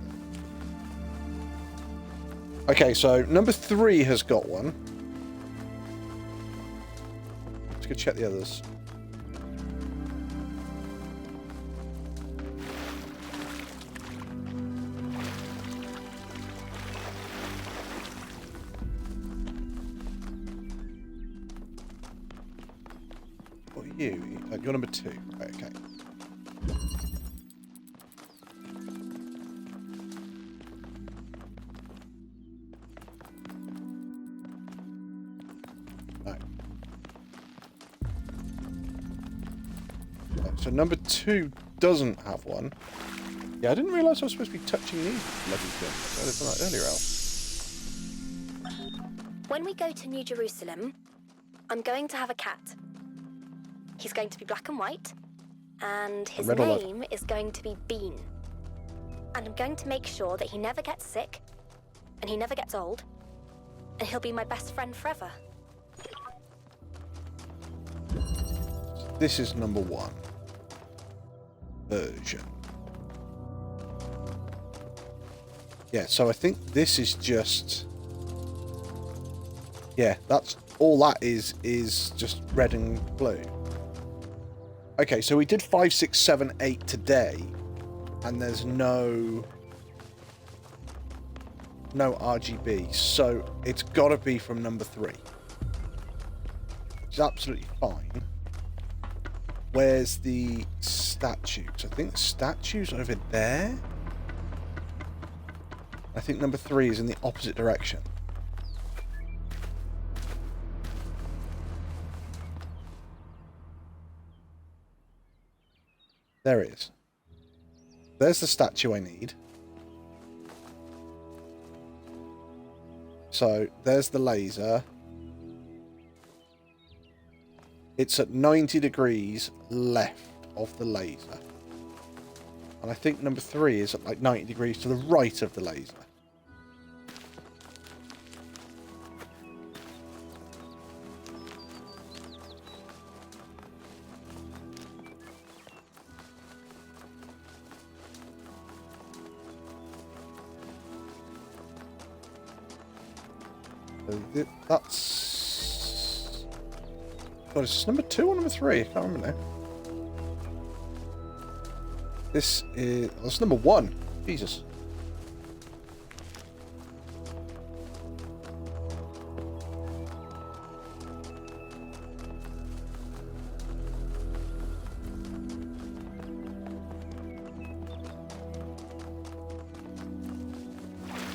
Okay, so number 3 has got one. Let's go check the others. What are you? You're number 2. Right, okay. So number 2 doesn't have one. Yeah, I didn't realise I was supposed to be touching these bloody things. I did that earlier, Al. When we go to New Jerusalem, I'm going to have a cat. He's going to be black and white, and his name is going to be Bean. And I'm going to make sure that he never gets sick, and he never gets old, and he'll be my best friend forever. This is number 1. Version. Yeah, so I think this is just... Yeah, that's all that is just red and blue. Okay, so we did 5, 6, 7, 8 today, and there's no RGB, so it's got to be from number 3. It's absolutely fine. Where's the statues? I think the statue's over there. I think number 3 is in the opposite direction. There it is. There's the statue I need. So, there's the laser. It's at 90 degrees left of the laser. And I think number 3 is at like 90 degrees to the right of the laser. So that's... God, is this number 2 or number 3? I can't remember now. This is... Oh, it's number 1. Jesus.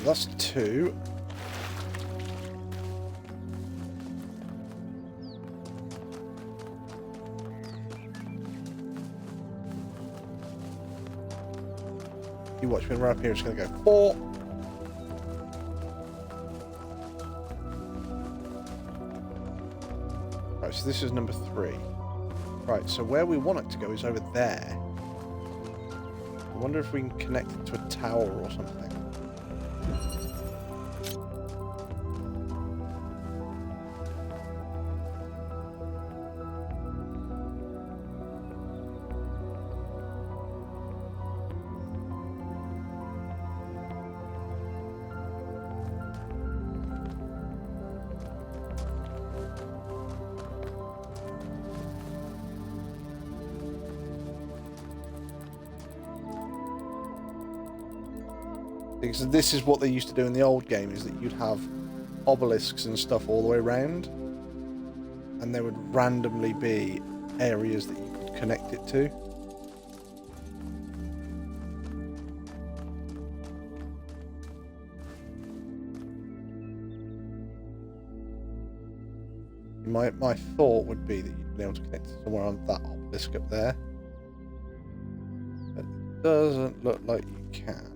That's 2. You watch me run up here, it's going to go 4. Right, so this is number 3. Right, so where we want it to go is over there. I wonder if we can connect it to a tower or something. Because this is what they used to do in the old game, is that you'd have obelisks and stuff all the way around, and there would randomly be areas that you could connect it to. My thought would be that you'd be able to connect it somewhere on that obelisk up there, but it doesn't look like you can.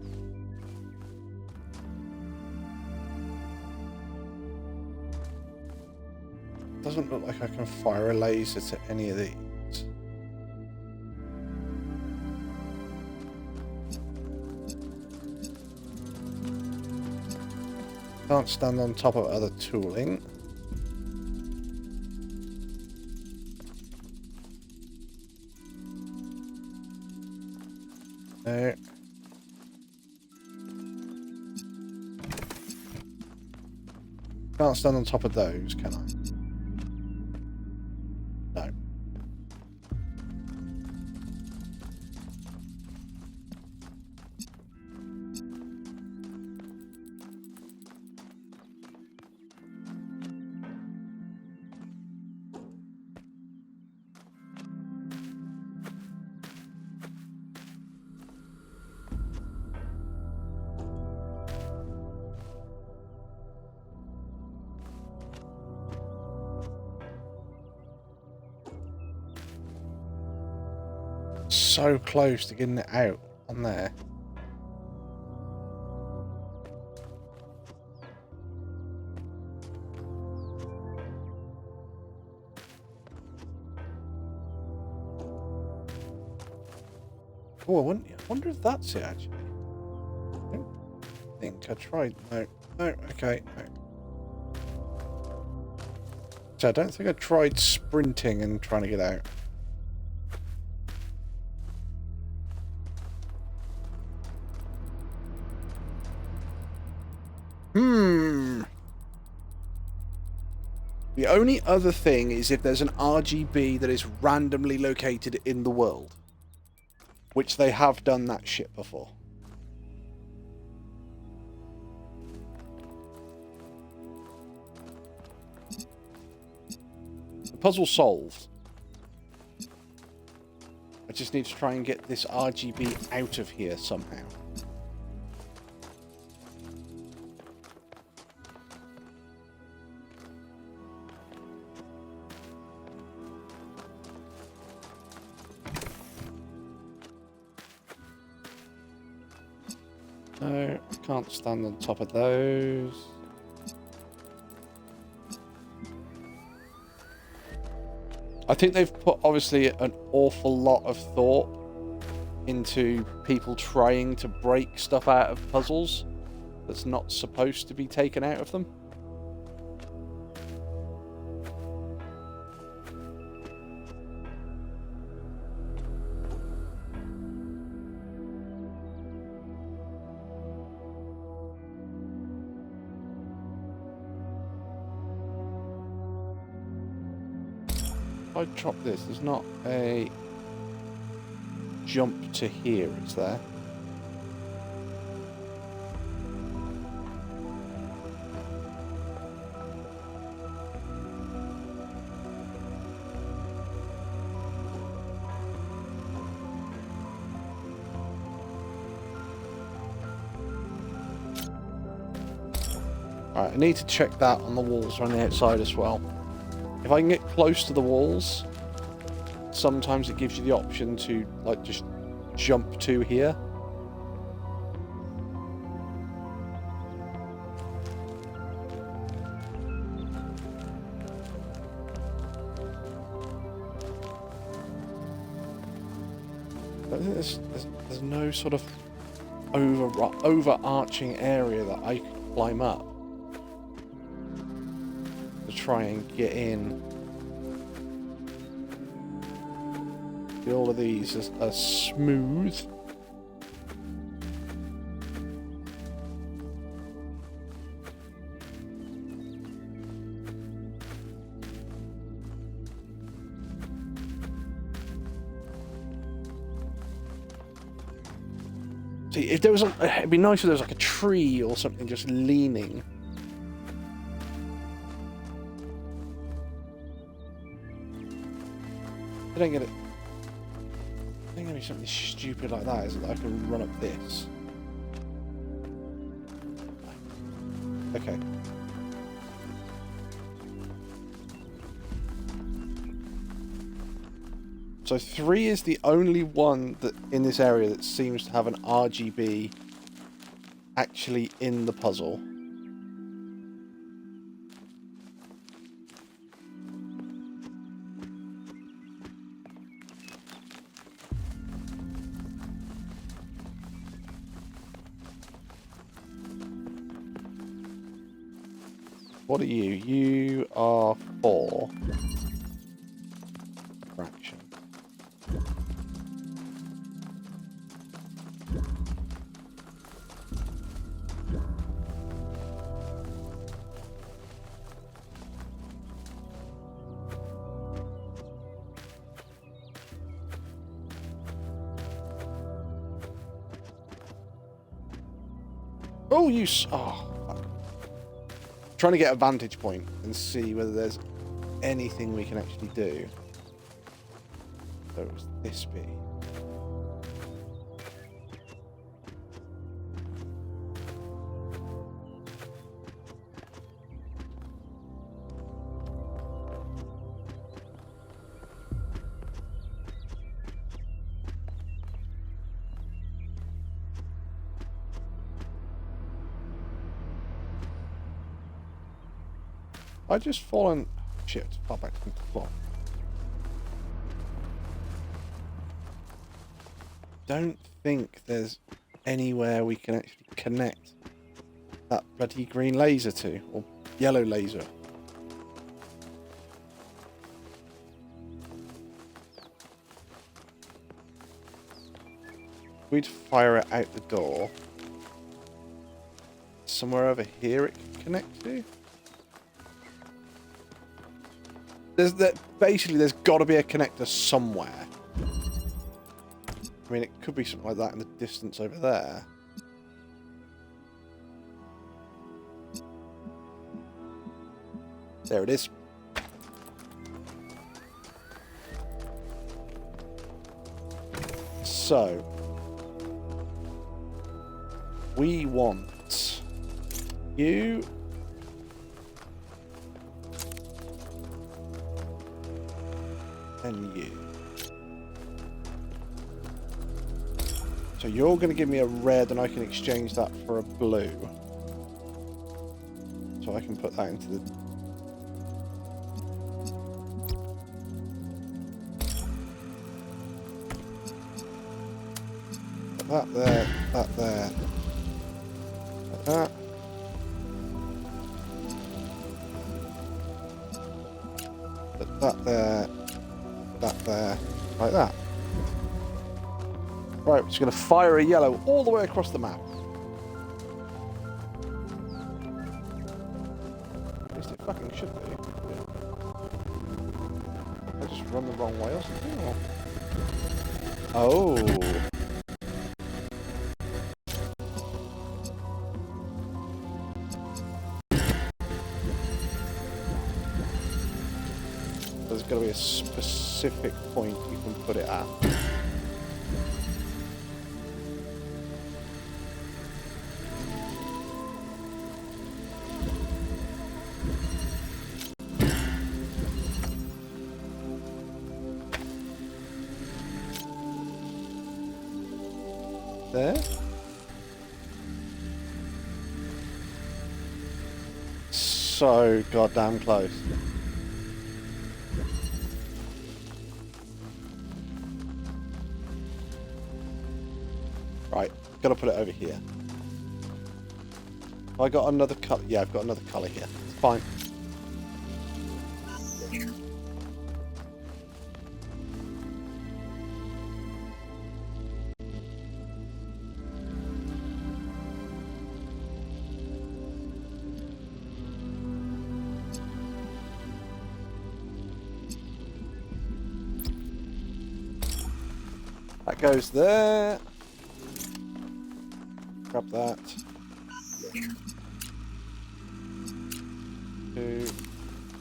Doesn't look like I can fire a laser to any of these. Can't stand on top of other tooling. No. Can't stand on top of those, can I? No. So close to getting it out on there. Oh, I wonder if that's it actually. I don't think I tried. No, okay. No. So I don't think I tried sprinting and trying to get out. The only other thing is if there's an RGB that is randomly located in the world. Which they have done that shit before. The puzzle solved. I just need to try and get this RGB out of here somehow. No, I can't stand on top of those. I think they've put, obviously, an awful lot of thought into people trying to break stuff out of puzzles that's not supposed to be taken out of them. If I drop this, there's not a jump to here, is there? Alright, I need to check that on the walls on the outside as well. If I can get close to the walls, sometimes it gives you the option to, like, just jump to here. I think there's no sort of overarching area that I could climb up to try and get in. All of these are smooth. See, if there was it'd be nice if there was like a tree or something just leaning. I don't get it. I think maybe something stupid like that, is that I can run up this. Okay. So 3 is the only one that in this area that seems to have an RGB actually in the puzzle. What are you? You are 4. Fraction. Oh, fuck. Trying to get a vantage point and see whether there's anything we can actually do. So it was this bit. I just fallen. Shit, far back from the floor. Don't think there's anywhere we can actually connect that bloody green laser to, or yellow laser. We'd fire it out the door. Somewhere over here it can connect to. Basically, there's got to be a connector somewhere. I mean, it could be something like that in the distance over there. There it is. So, we want you. And you. So you're going to give me a red and I can exchange that for a blue. So I can put that into the... Put that there, that there. Like that. Put that there. That there, like that. Right, we're just going to fire a yellow all the way across the map. At least it fucking should be. I just run the wrong way or something? Or... Oh. There's got to be a specific point you can put it at. There. So goddamn close. Right, gotta put it over here. Have I got another colour? Yeah, I've got another colour here. It's fine. That goes there. Grab that. 2.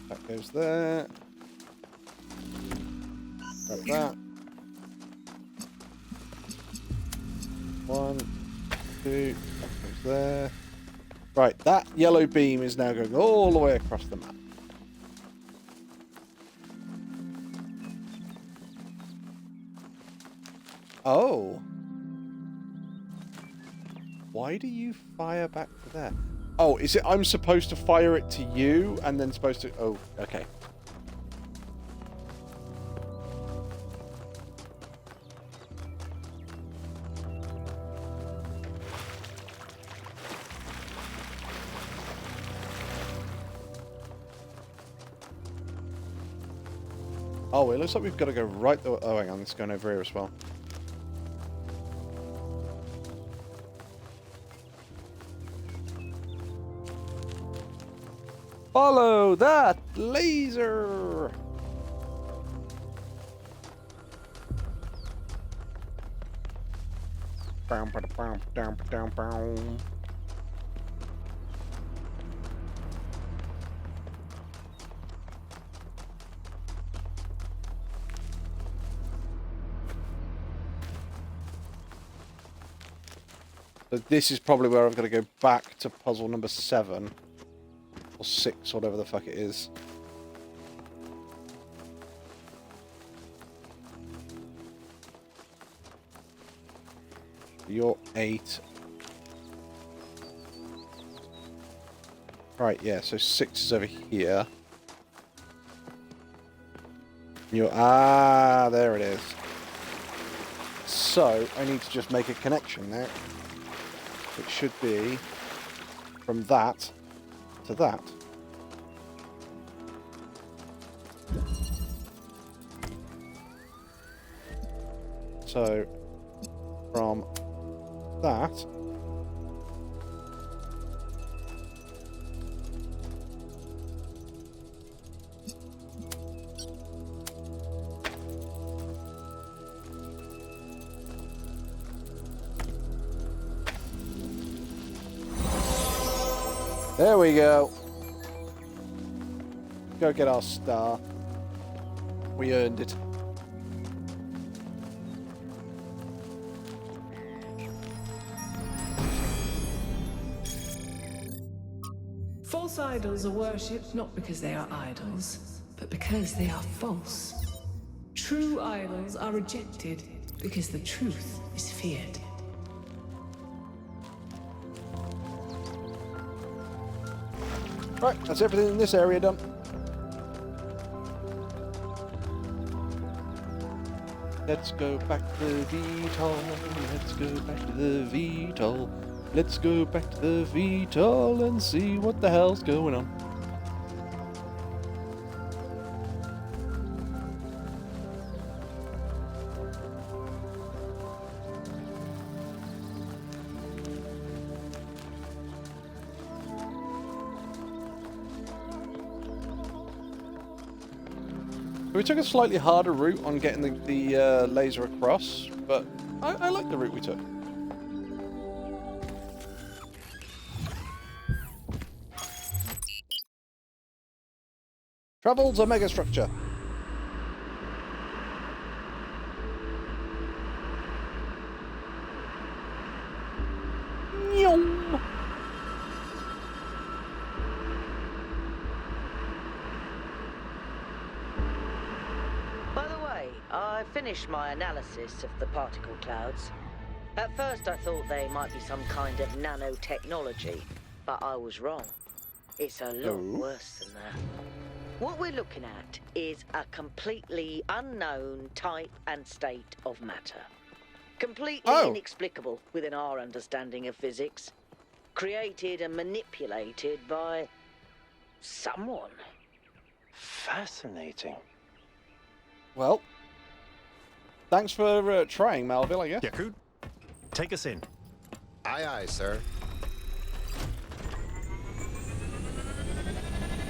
That goes there. Grab that. 1, 2. That goes there. Right, that yellow beam is now going all the way across the map. Oh. Why do you fire back to there? Oh, is it I'm supposed to fire it to you and then supposed to... Oh, okay. Oh, it looks like we've got to go right the... Oh, hang on, it's going over here as well. Follow that laser! So this is probably where I've got to go back to puzzle number 7. Or 6, whatever the fuck it is. You're 8. Right, yeah, so 6 is over here. You're... Ah, there it is. So, I need to just make a connection now. It should be from that to that. So, from that there we go. Go get our star. We earned it. False idols are worshipped not because they are idols, but because they are false. True idols are rejected because the truth is feared. Right, that's everything in this area done. Let's go back to the VTOL. Let's go back to the VTOL. Let's go back to the VTOL and see what the hell's going on. We took a slightly harder route on getting the laser across, but I like the route we took. Travels a megastructure. Nyom. By the way, I finished my analysis of the particle clouds. At first I thought they might be some kind of nanotechnology, but I was wrong. It's a lot worse than that. What we're looking at is a completely unknown type and state of matter. Completely inexplicable within our understanding of physics. Created and manipulated by someone. Fascinating. Well, thanks for trying, Melville, I guess. Yakut, take us in. Aye, aye, sir.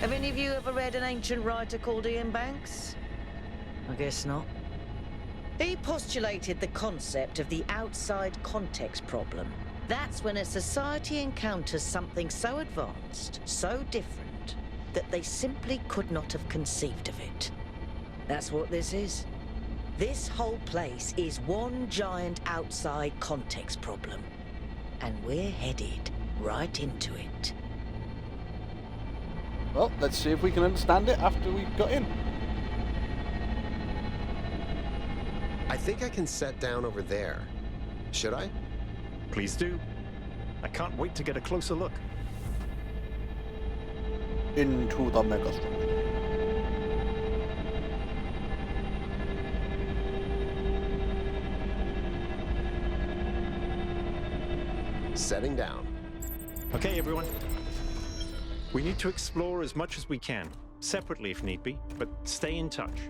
Have any of you ever read an ancient writer called Ian Banks? I guess not. He postulated the concept of the outside context problem. That's when a society encounters something so advanced, so different, that they simply could not have conceived of it. That's what this is. This whole place is one giant outside context problem. And we're headed right into it. Well, let's see if we can understand it after we've got in. I think I can set down over there. Should I? Please do. I can't wait to get a closer look. Into the megastructure. Setting down. Okay, everyone. We need to explore as much as we can, separately if need be, but stay in touch.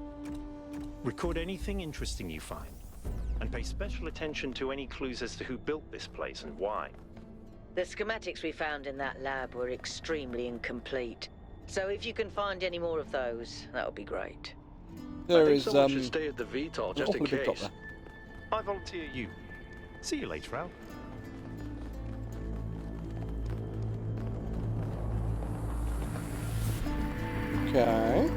Record anything interesting you find, and pay special attention to any clues as to who built this place and why. The schematics we found in that lab were extremely incomplete. So if you can find any more of those, that would be great. I think someone should stay at the VTOL just in case. I volunteer you. See you later, Al. Okay.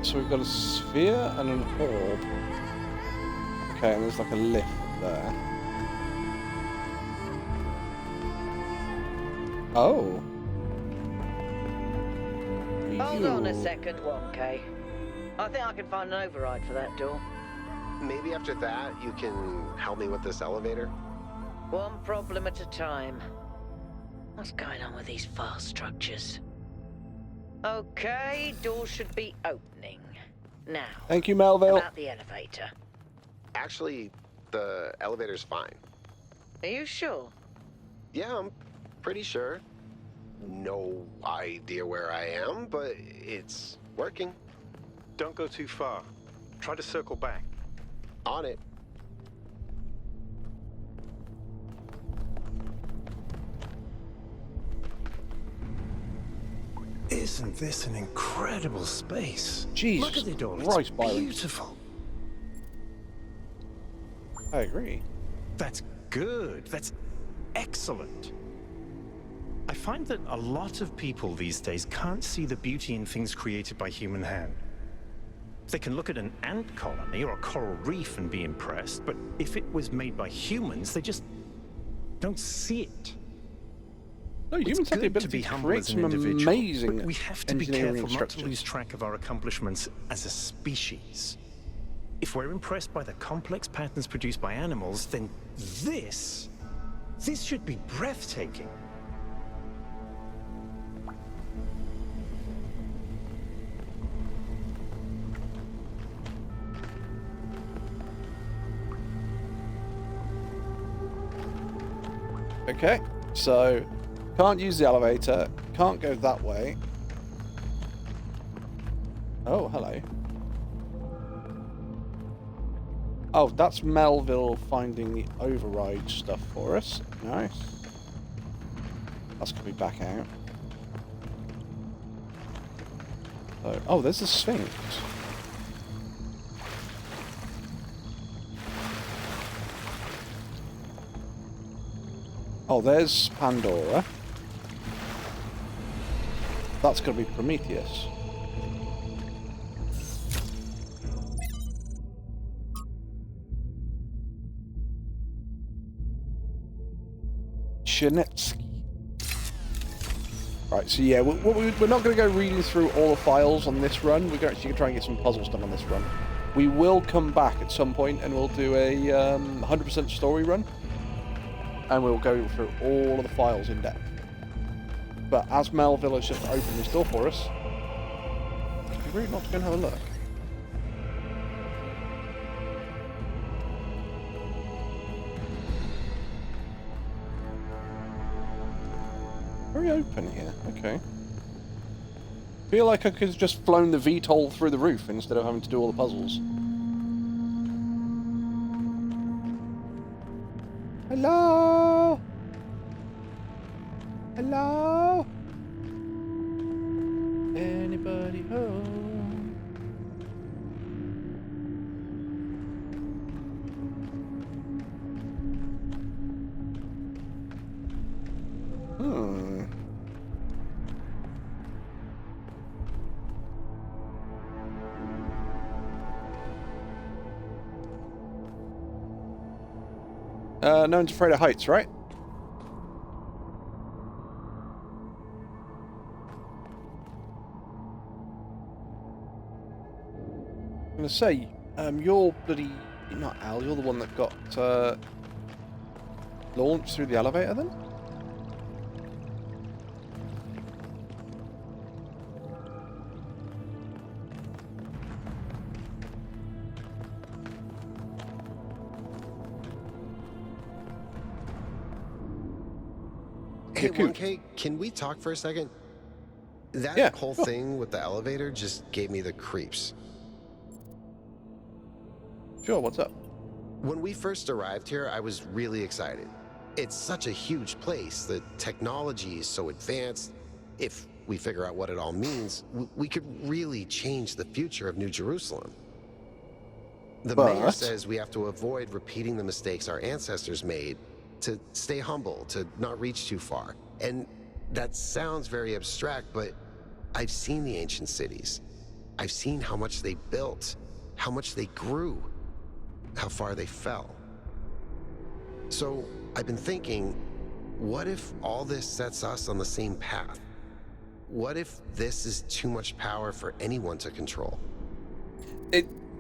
So we've got a sphere and an orb. Okay, and there's like a lift there. Oh. Hold on a second, 1K. I think I can find an override for that door. Maybe after that, you can help me with this elevator? One problem at a time. What's going on with these file structures? Okay, door should be opening. Now, Thank you, Melville. about the elevator. Actually, the elevator's fine. Are you sure? Yeah, I'm pretty sure. No idea where I am, but it's working. Don't go too far. Try to circle back. On it. Isn't this an incredible space? Jesus Look at it all. Christ, It's Byron. beautiful. I agree. That's good. That's excellent. I find that a lot of people these days can't see the beauty in things created by human hand. They can look at an ant colony or a coral reef and be impressed, but if it was made by humans, they just don't see it. No, humans It's have the good to ability be to humble create as an some individual, amazing but we have to be engineering careful not to structures. lose track of our accomplishments as a species. If we're impressed by the complex patterns produced by animals, then this should be breathtaking. Okay, so can't use the elevator, can't go that way. Oh, hello. Oh, that's Melville finding the override stuff for us. Nice. That's gonna be back out. Oh, there's the Sphinx. Oh, there's Pandora. That's going to be Prometheus. Chinetsky. Right, so yeah, we're not going to go reading through all the files on this run. We're actually going to try and get some puzzles done on this run. We will come back at some point and we'll do a 100% story run. And we'll go through all of the files in depth. But as Melville has just opened this door for us, it'd be rude not to go and have a look. Very open here, okay. Feel like I could have just flown the VTOL through the roof instead of having to do all the puzzles. Hello? Hello? Anybody home? No one's afraid of heights, right? I'm gonna say, you're bloody... Not Al, you're the one that got launched through the elevator then? Hey, 1K, can we talk for a second? That whole thing with the elevator just gave me the creeps. Sure, what's up? When we first arrived here, I was really excited. It's such a huge place. The technology is so advanced. If we figure out what it all means, we could really change the future of New Jerusalem. The mayor says we have to avoid repeating the mistakes our ancestors made, to stay humble, to not reach too far. And that sounds very abstract, but I've seen the ancient cities. I've seen how much they built, how much they grew, how far they fell. So I've been thinking, what if all this sets us on the same path? What if this is too much power for anyone to control?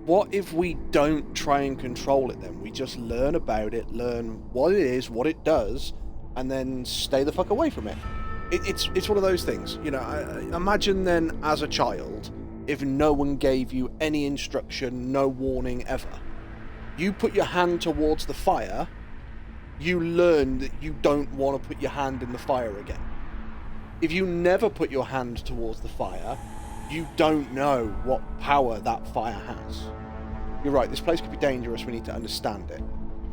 What if we don't try and control it then? We just learn about it, learn what it is, what it does, and then stay the fuck away from it. It's one of those things, you know. Imagine then as a child, if no one gave you any instruction, no warning ever. You put your hand towards the fire, you learn that you don't want to put your hand in the fire again. If you never put your hand towards the fire, you don't know what power that fire has. You're right, this place could be dangerous, we need to understand it.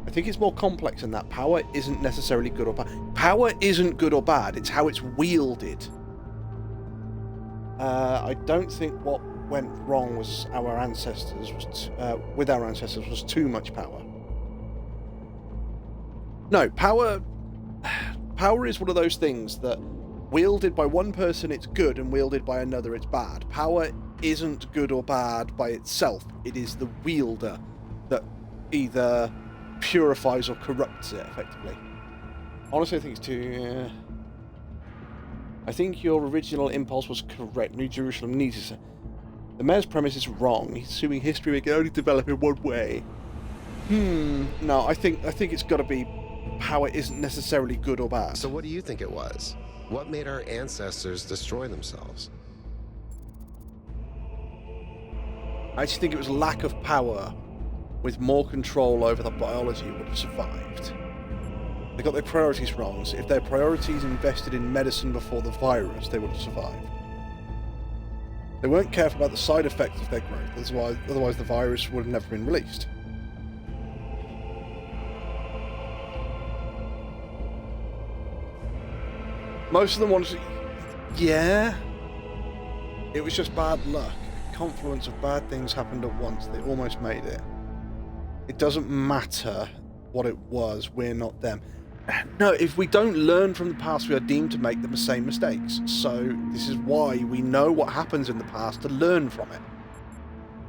I think it's more complex than that. Power isn't necessarily good or bad. Power isn't good or bad, it's how it's wielded. I don't think what went wrong was our ancestors was too much power. No, power is one of those things that wielded by one person it's good and wielded by another it's bad. Power isn't good or bad by itself. It is the wielder that either purifies or corrupts it, effectively. Honestly, I think it's too... I think your original impulse was correct. New Jerusalem needs it. The mayor's premise is wrong. He's assuming history can only develop in one way. No, I think it's got to be power isn't necessarily good or bad. So what do you think it was? What made our ancestors destroy themselves? I actually think it was lack of power with more control over the biology would have survived. They got their priorities wrong, so if their priorities invested in medicine before the virus, they would have survived. They weren't careful about the side effects of their growth, otherwise the virus would have never been released. Most of them wanted to... Yeah. It was just bad luck. A confluence of bad things happened at once. They almost made it. It doesn't matter what it was. We're not them. No, if we don't learn from the past, we are deemed to make the same mistakes. So this is why we know what happens in the past to learn from it.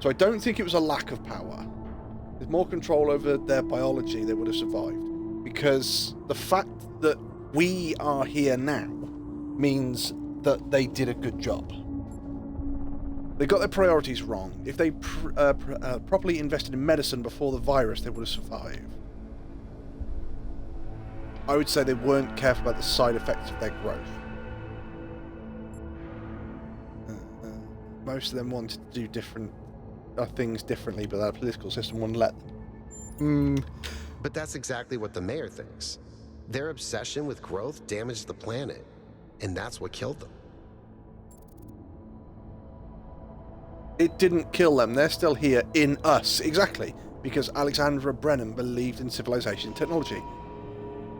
So I don't think it was a lack of power. With more control over their biology, they would have survived. Because the fact that we are here now means that they did a good job. They got their priorities wrong. If they properly invested in medicine before the virus, they would have survived. I would say they weren't careful about the side effects of their growth. Most of them wanted to do different things differently, but their political system wouldn't let them. But that's exactly what the mayor thinks. Their obsession with growth damaged the planet, and that's what killed them. It didn't kill them. They're still here in us. Exactly. Because Alexandra Brennan believed in civilization and technology.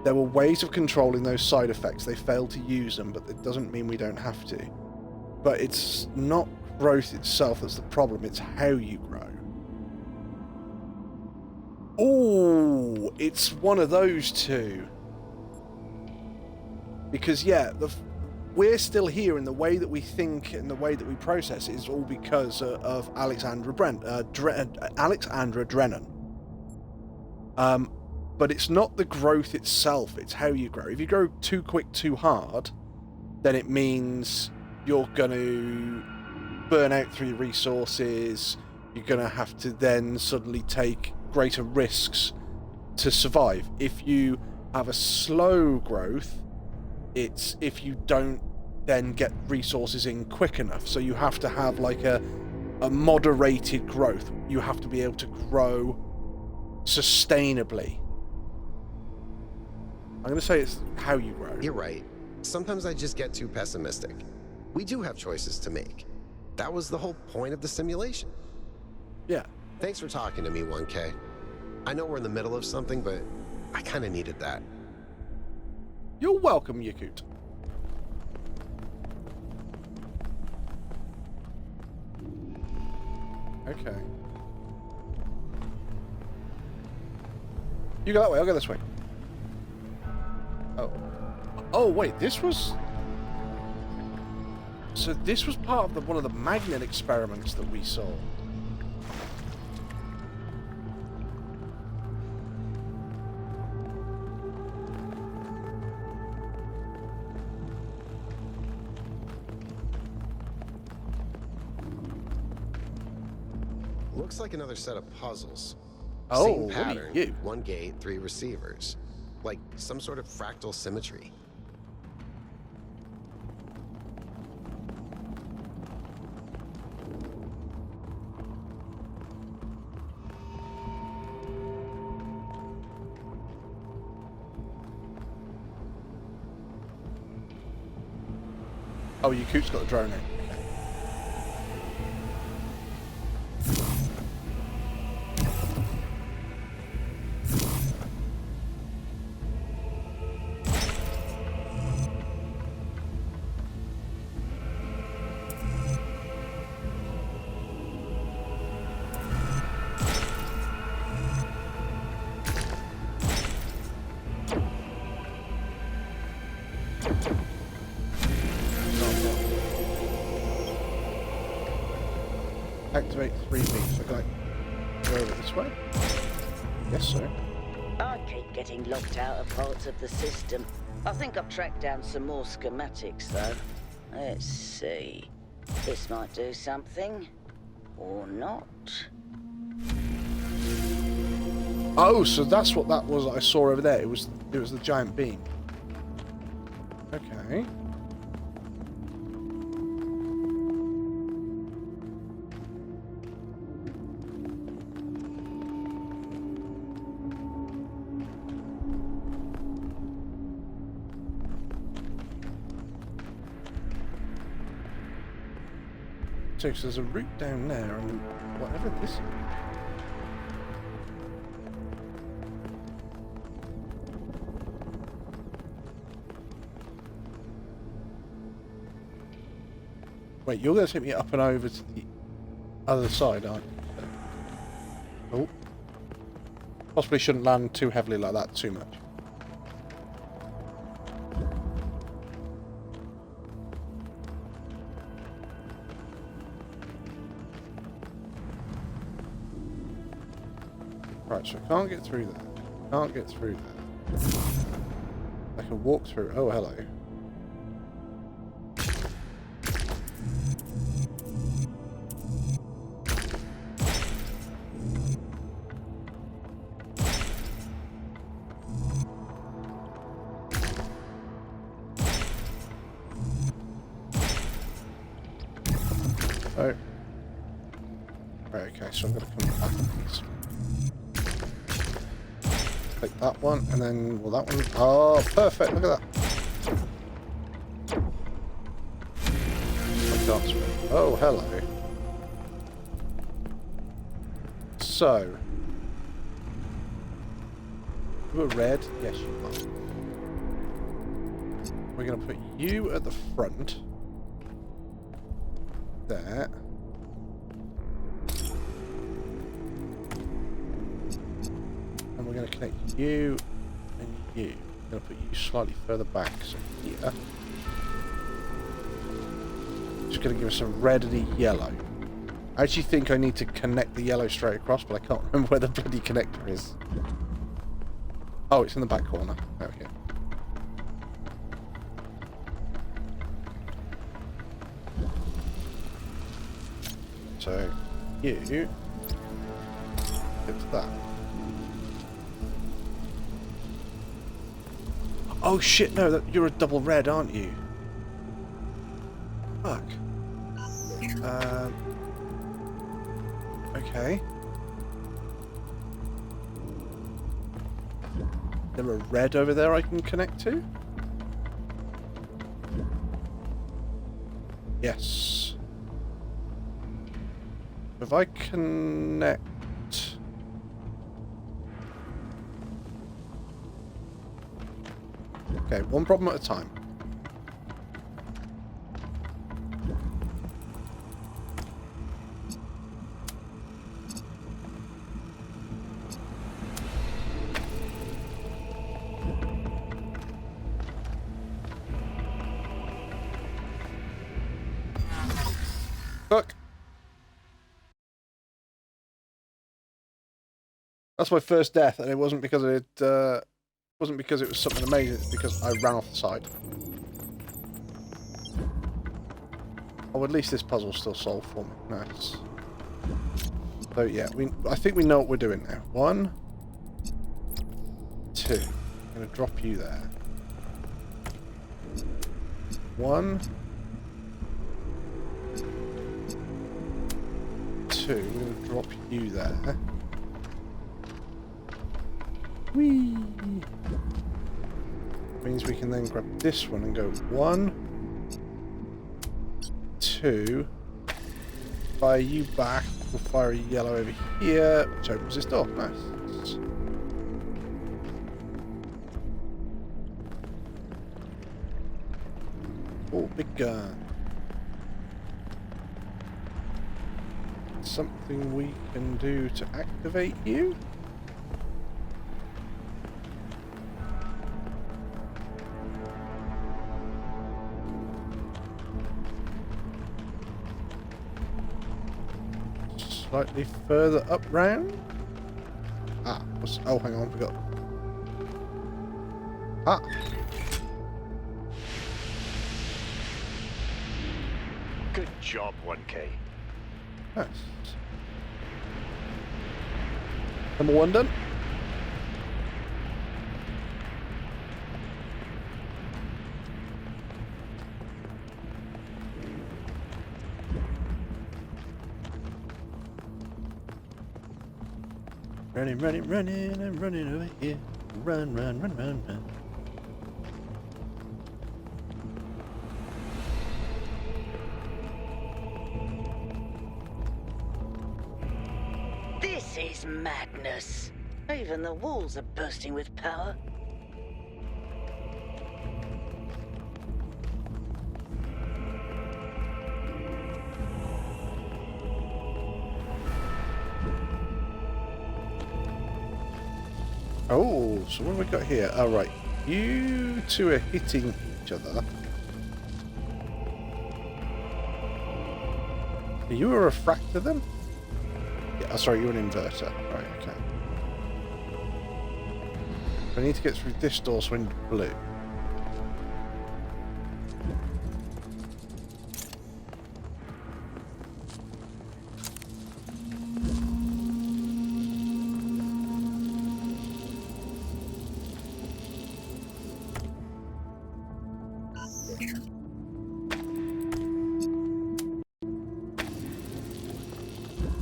There were ways of controlling those side effects. They failed to use them, but it doesn't mean we don't have to. But it's not growth itself that's the problem. It's how you grow. Ooh, it's one of those two. Because, yeah, we're still here, and the way that we think and the way that we process it is all because of Alexandra Drennan. But it's not the growth itself, it's how you grow. If you grow too quick, too hard, then it means you're going to burn out through your resources. You're going to have to then suddenly take greater risks to survive. If you have a slow growth, it's if you don't then get resources in quick enough. So you have to have like a moderated growth. You have to be able to grow sustainably. I'm going to say it's how you grow. You're right. Sometimes I just get too pessimistic. We do have choices to make. That was the whole point of the simulation. Yeah. Thanks for talking to me, 1K. I know we're in the middle of something, but I kind of needed that. You're welcome, Yakut. Okay. You go that way, I'll go this way. Oh. Oh, wait, this was... So this was part of one of the magnet experiments that we saw. Looks like another set of puzzles. Oh, Same what are pattern. you? 1 gate, 3 receivers. Like some sort of fractal symmetry. Oh, your coot's got a drone in. Activate 3 beams. So can I go over this way? Yes, sir. I keep getting locked out of parts of the system. I think I've tracked down some more schematics, though. Let's see. This might do something. Or not. Oh, so that's what that was that I saw over there. It was the giant beam. Okay. So there's a route down there, and whatever this is. Wait, you're going to take me up and over to the other side, aren't you? Oh. Possibly shouldn't land too heavily like that too much. Right, so I can't get through that. Can't get through that. I can walk through. Oh, hello. Oh. Right, okay, so I'm going to come back this way. Click that one, and then, well, that one. Oh, perfect, look at that. I can't swim. Oh, hello. So. You are red? Yes, you are. We're going to put you at the front. There. And we're going to connect you and you. I'm going to put you slightly further back, so here. Just going to give us a red and a yellow. I actually think I need to connect the yellow straight across, but I can't remember where the bloody connector is. Oh, it's in the back corner. There we go. So, you get to that. Oh shit, no, you're a double red, aren't you? Fuck. Okay. There a red over there I can connect to? Yes. If I connect... Okay, one problem at a time. Fuck. That's my first death, and it wasn't because it wasn't because it was something amazing. It's because I ran off the side. Oh, at least this puzzle's still solved for me. Nice. So yeah, I think we know what we're doing now. 1, 2. I'm gonna drop you there. 1, 2. We're gonna drop you there. Whee! Means we can then grab this one and go 1, 2. Fire you back. We'll fire a yellow over here, which opens this door. Nice. Oh, big gun. Something we can do to activate you? Slightly further up round. Ah, oh, hang on, forgot. Ah. Good job, 1K. Nice. Number 1 done. Running, I'm running over here. Run. This is madness. Even the walls are bursting with power. Oh, so what have we got here? Oh, right. You two are hitting each other. Are you a refractor then? Yeah, oh, sorry, you're an inverter. Right, okay. I need to get through this door so in blue.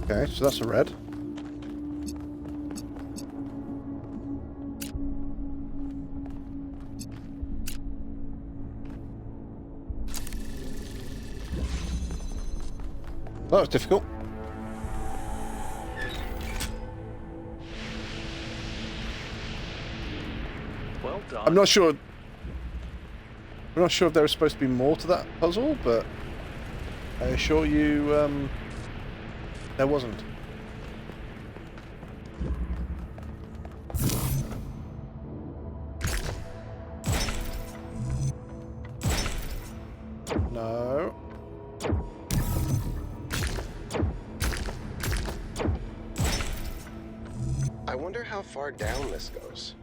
Okay, so that's a red. That was difficult. Well done. I'm not sure if there was supposed to be more to that puzzle, but I assure you, there wasn't. No. I wonder how far down this goes.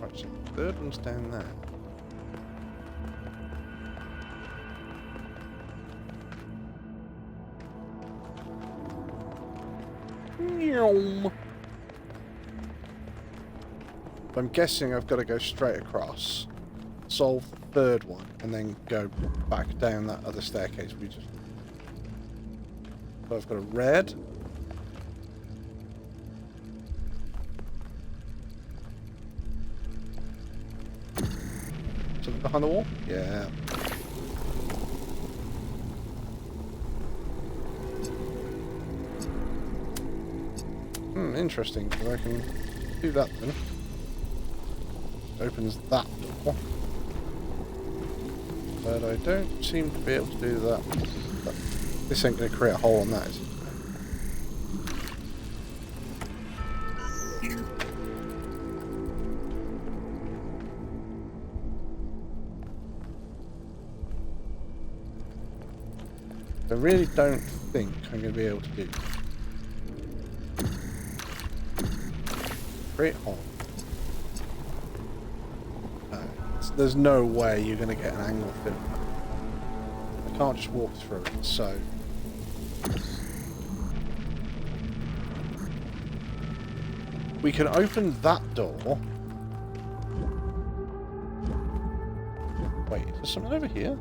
Right, so the third one's down there. I'm guessing I've got to go straight across, solve the third one, and then go back down that other staircase we just... So I've got a red. Something behind the wall? Yeah. Interesting. So I can do that then. Opens that door. But I don't seem to be able to do that. But this ain't going to create a hole on that, is it? I really don't think I'm going to be able to do. Create hole. No, there's no way you're going to get an angle through that. I can't just walk through it, so... We can open that door. Wait, is there something over here?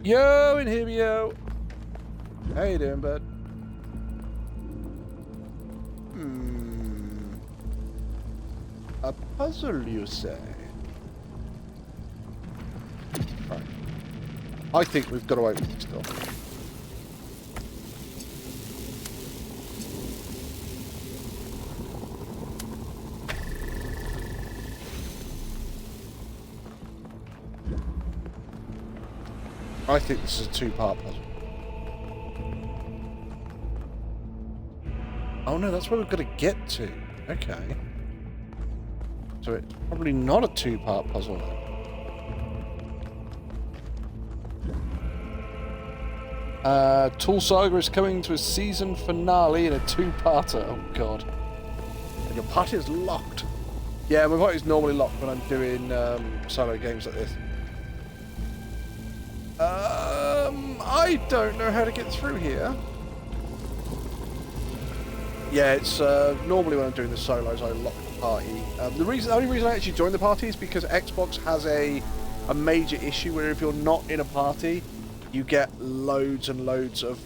Yo, in here, yo. How you doing, bud? A puzzle, you say? Right. I think we've got to open this door. I think this is a two-part puzzle. Oh no, that's where we've got to get to. Okay. So it's probably not a two-part puzzle then. Tool Saga is coming to a season finale in a two-parter. Oh god. And your party is locked. Yeah, my party is normally locked when I'm doing solo games like this. I don't know how to get through here. Yeah, it's normally when I'm doing the solos, I lock the party. The only reason I actually joined the party is because Xbox has a major issue where if you're not in a party, you get loads and loads of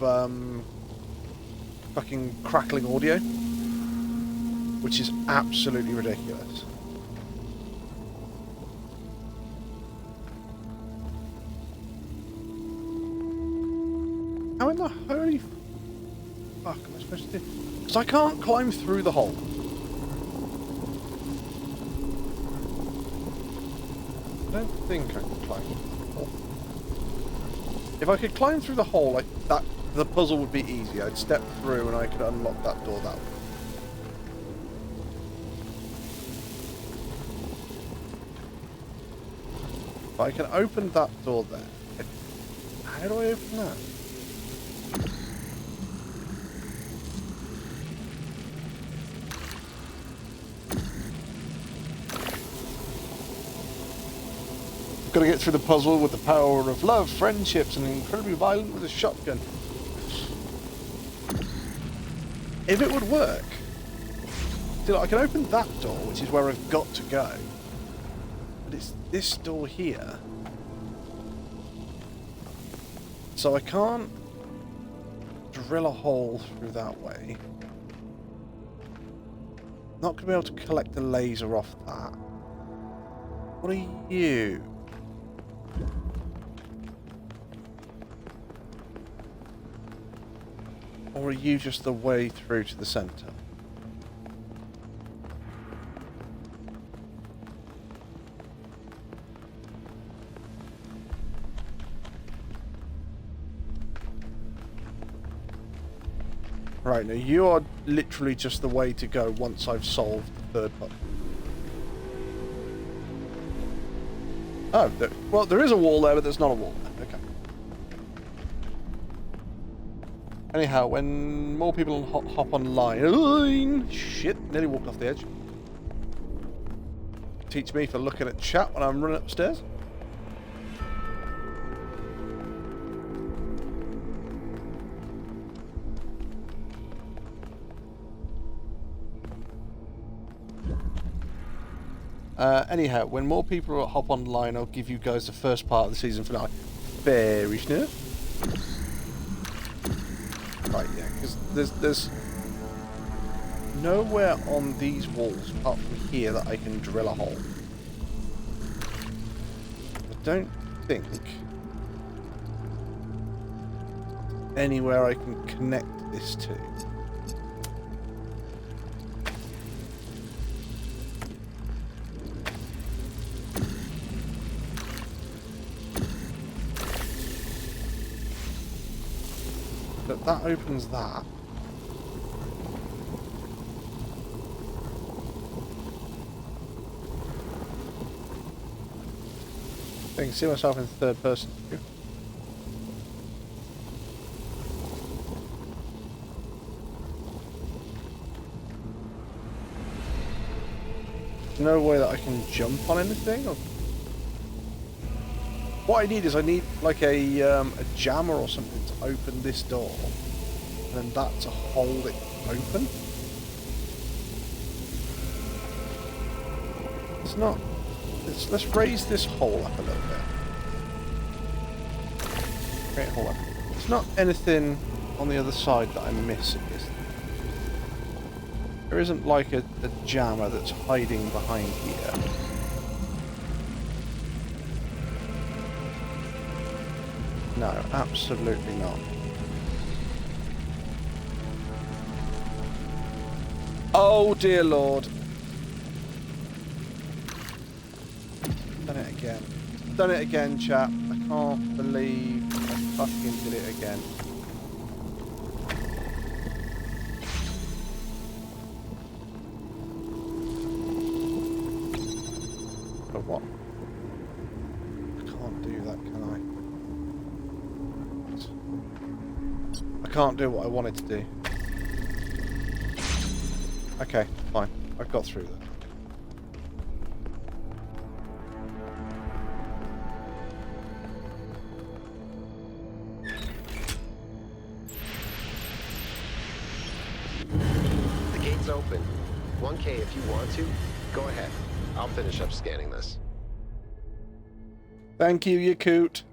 fucking crackling audio, which is absolutely ridiculous. How in the holy fuck am I supposed to do? Because I can't climb through the hole. I don't think I can climb through the hole. If I could climb through the hole, like that, the puzzle would be easy. I'd step through and I could unlock that door that way. If I can open that door there. How do I open that? Got to get through the puzzle with the power of love, friendships, and incredibly violent with a shotgun. If it would work. See, I can open that door, which is where I've got to go. But it's this door here. So I can't drill a hole through that way. Not going to be able to collect the laser off that. What are you? Or are you just the way through to the centre? Right, now you are literally just the way to go once I've solved the third puzzle. Oh, well, there is a wall there, but there's not a wall there. Okay. Anyhow, when more people hop online... Shit, nearly walked off the edge. Teach me for looking at chat when I'm running upstairs. Anyhow, when more people hop online, I'll give you guys the first part of the season finale. Very sniff. Right, yeah, because there's nowhere on these walls apart from here that I can drill a hole. I don't think anywhere I can connect this to. But that opens that. I can see myself in third person view. no way that I can jump on anything? Or... What I need is like a jammer or something to open this door, and then that to hold it open. It's not. Let's raise this hole up a little bit. Create a hole up. There's not anything on the other side that I'm missing, is there? There isn't like a jammer that's hiding behind here. No, absolutely not. Oh dear Lord. Done it again. Done it again, chap. I can't believe I fucking did it again. But what? I can't do that, can I? I can't do what I wanted to do. Okay, fine. I've got through that. The gate's open. 1K if you want to. Go ahead. I'll finish up scanning this. Thank you, Yakut.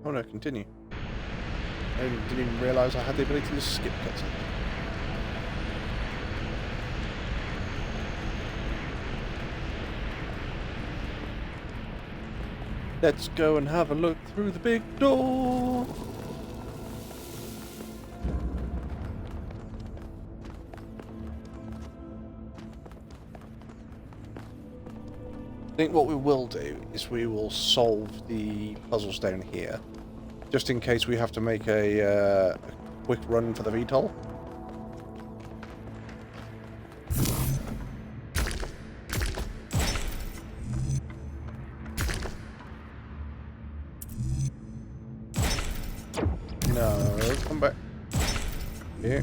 Oh no, continue. I didn't even realise I had the ability to skip cutscenes. Let's go and have a look through the big door. I think what we will do is we will solve the puzzles down here, just in case we have to make a quick run for the VTOL. No, come back. Here.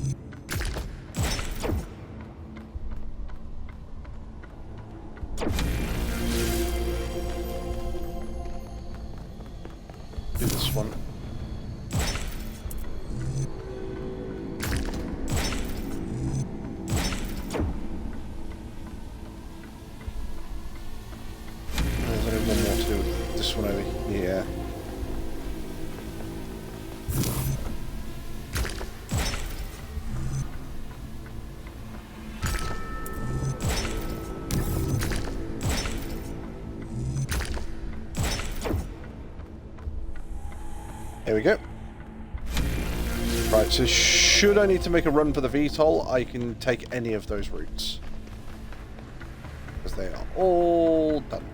Do this one. There's only one more to do with this one over here. There we go. Right, so should I need to make a run for the VTOL, I can take any of those routes. Because they are all done.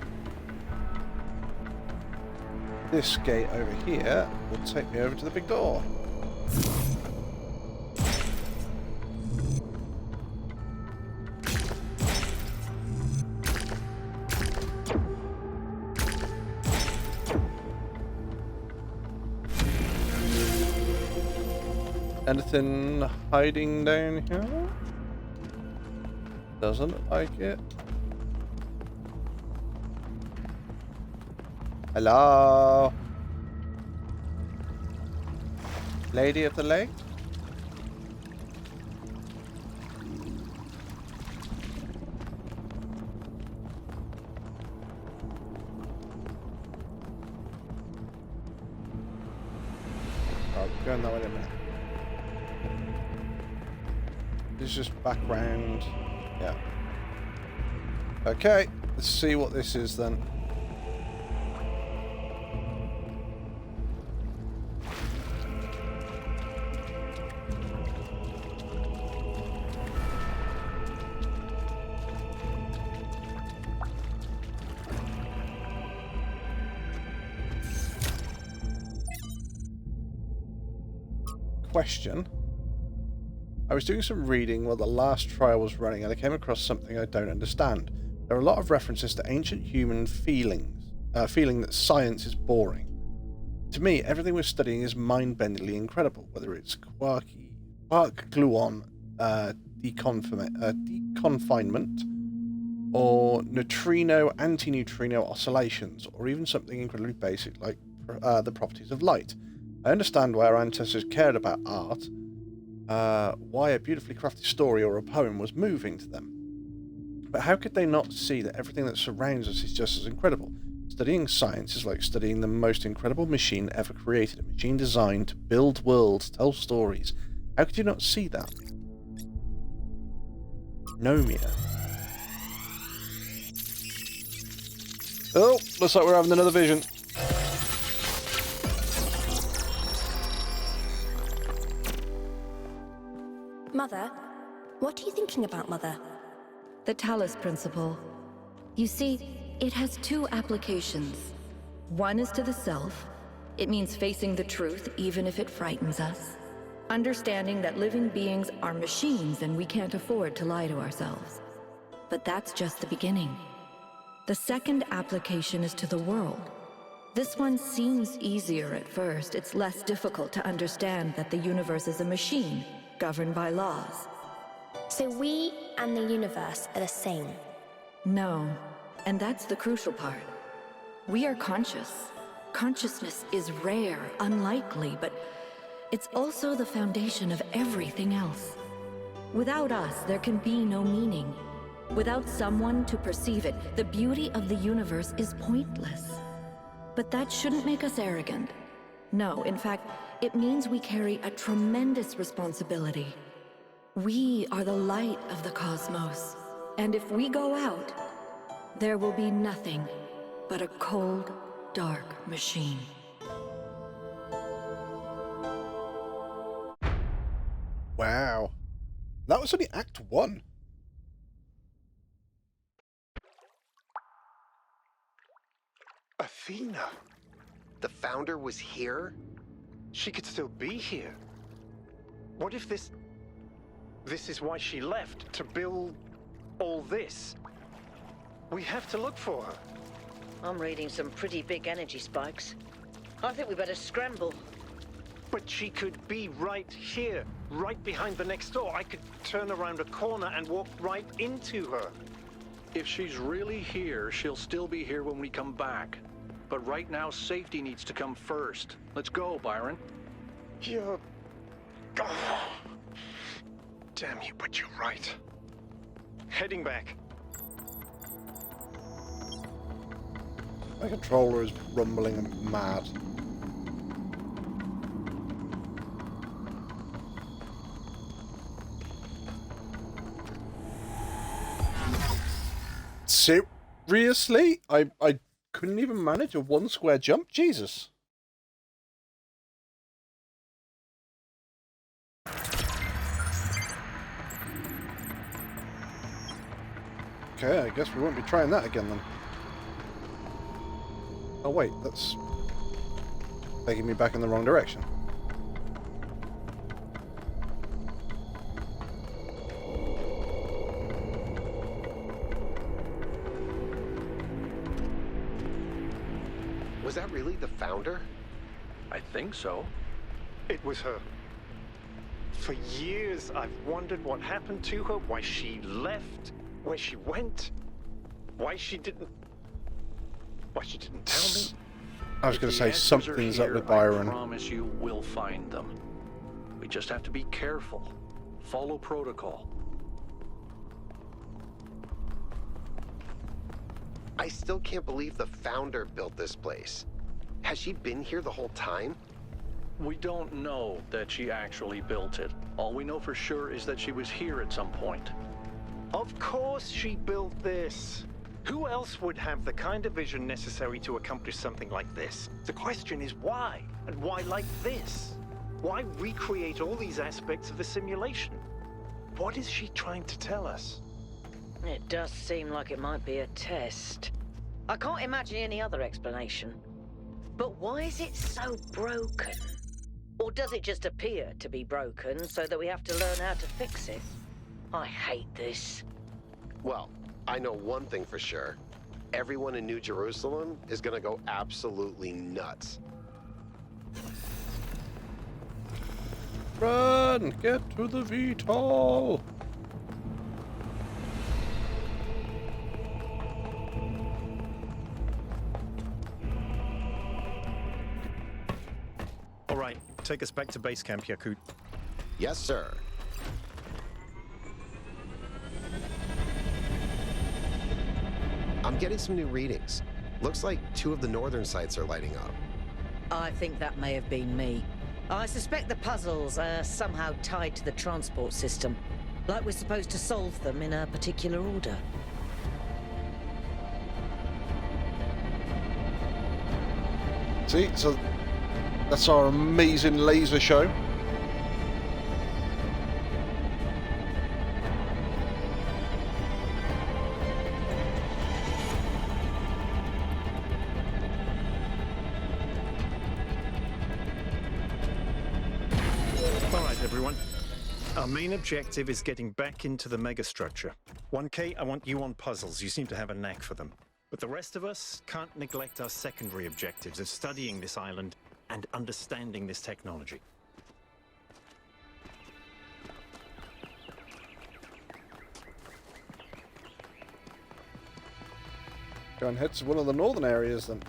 This gate over here will take me over to the big door. Anything hiding down here? Doesn't look like it. Hello? Lady of the Lake? Oh, going that way in a minute. This is just background. Yeah. Okay, let's see what this is then. Question. I was doing some reading while the last trial was running and I came across something I don't understand. There are a lot of references to ancient human feeling that science is boring. To me, everything we're studying is mind-bendingly incredible, whether it's quark gluon, deconfinement, or neutrino antineutrino oscillations, or even something incredibly basic like the properties of light. I understand why our ancestors cared about art, why a beautifully crafted story or a poem was moving to them. But how could they not see that everything that surrounds us is just as incredible? Studying science is like studying the most incredible machine ever created, a machine designed to build worlds, tell stories. How could you not see that? Nomia. Oh, looks like we're having another vision. Mother? What are you thinking about, Mother? The Talus Principle. You see, it has two applications. One is to the self. It means facing the truth even if it frightens us. Understanding that living beings are machines and we can't afford to lie to ourselves. But that's just the beginning. The second application is to the world. This one seems easier at first. It's less difficult to understand that the universe is a machine, governed by laws. So we and the universe are the same? No, and that's the crucial part. We are conscious. Consciousness is rare, unlikely, but it's also the foundation of everything else. Without us, there can be no meaning. Without someone to perceive it, the beauty of the universe is pointless. But that shouldn't make us arrogant. No, in fact, it means we carry a tremendous responsibility. We are the light of the cosmos. And if we go out, there will be nothing but a cold, dark machine. Wow. That was only Act 1. Athena. The founder was here? She could still be here. What if this is why she left, to build all this? We have to look for her. I'm reading some pretty big energy spikes. I think we better scramble. But she could be right here, right behind the next door. I could turn around a corner and walk right into her. If she's really here, she'll still be here when we come back. But right now, safety needs to come first. Let's go, Byron. You're... Oh. Damn you, but you're right. Heading back. My controller is rumbling and mad. Seriously? I couldn't even manage a one square jump? Jesus. Okay, I guess we won't be trying that again then. Oh wait, that's taking me back in the wrong direction. Was that really the founder? I think so. It was her. For years, I've wondered what happened to her, why she left, where she went, why she didn't tell me. I was going to say something's up with Byron. I promise you we'll find them. We just have to be careful. Follow protocol. I still can't believe the founder built this place. Has she been here the whole time? We don't know that she actually built it. All we know for sure is that she was here at some point. Of course she built this. Who else would have the kind of vision necessary to accomplish something like this? The question is why? And why like this? Why recreate all these aspects of the simulation? What is she trying to tell us? It does seem like it might be a test. I can't imagine any other explanation. But why is it so broken? Or does it just appear to be broken so that we have to learn how to fix it? I hate this. Well, I know one thing for sure. Everyone in New Jerusalem is gonna go absolutely nuts. Run! Get to the VTOL! right, take us back to base camp, Yakut. Yes, sir. I'm getting some new readings. Looks like 2 of the northern sites are lighting up. I think that may have been me. I suspect the puzzles are somehow tied to the transport system, like we're supposed to solve them in a particular order. See, so that's our amazing laser show. All right, everyone. Our main objective is getting back into the megastructure. 1K, I want you on puzzles. You seem to have a knack for them. But the rest of us can't neglect our secondary objectives of studying this island and understanding this technology. Go and head to one of the northern areas then.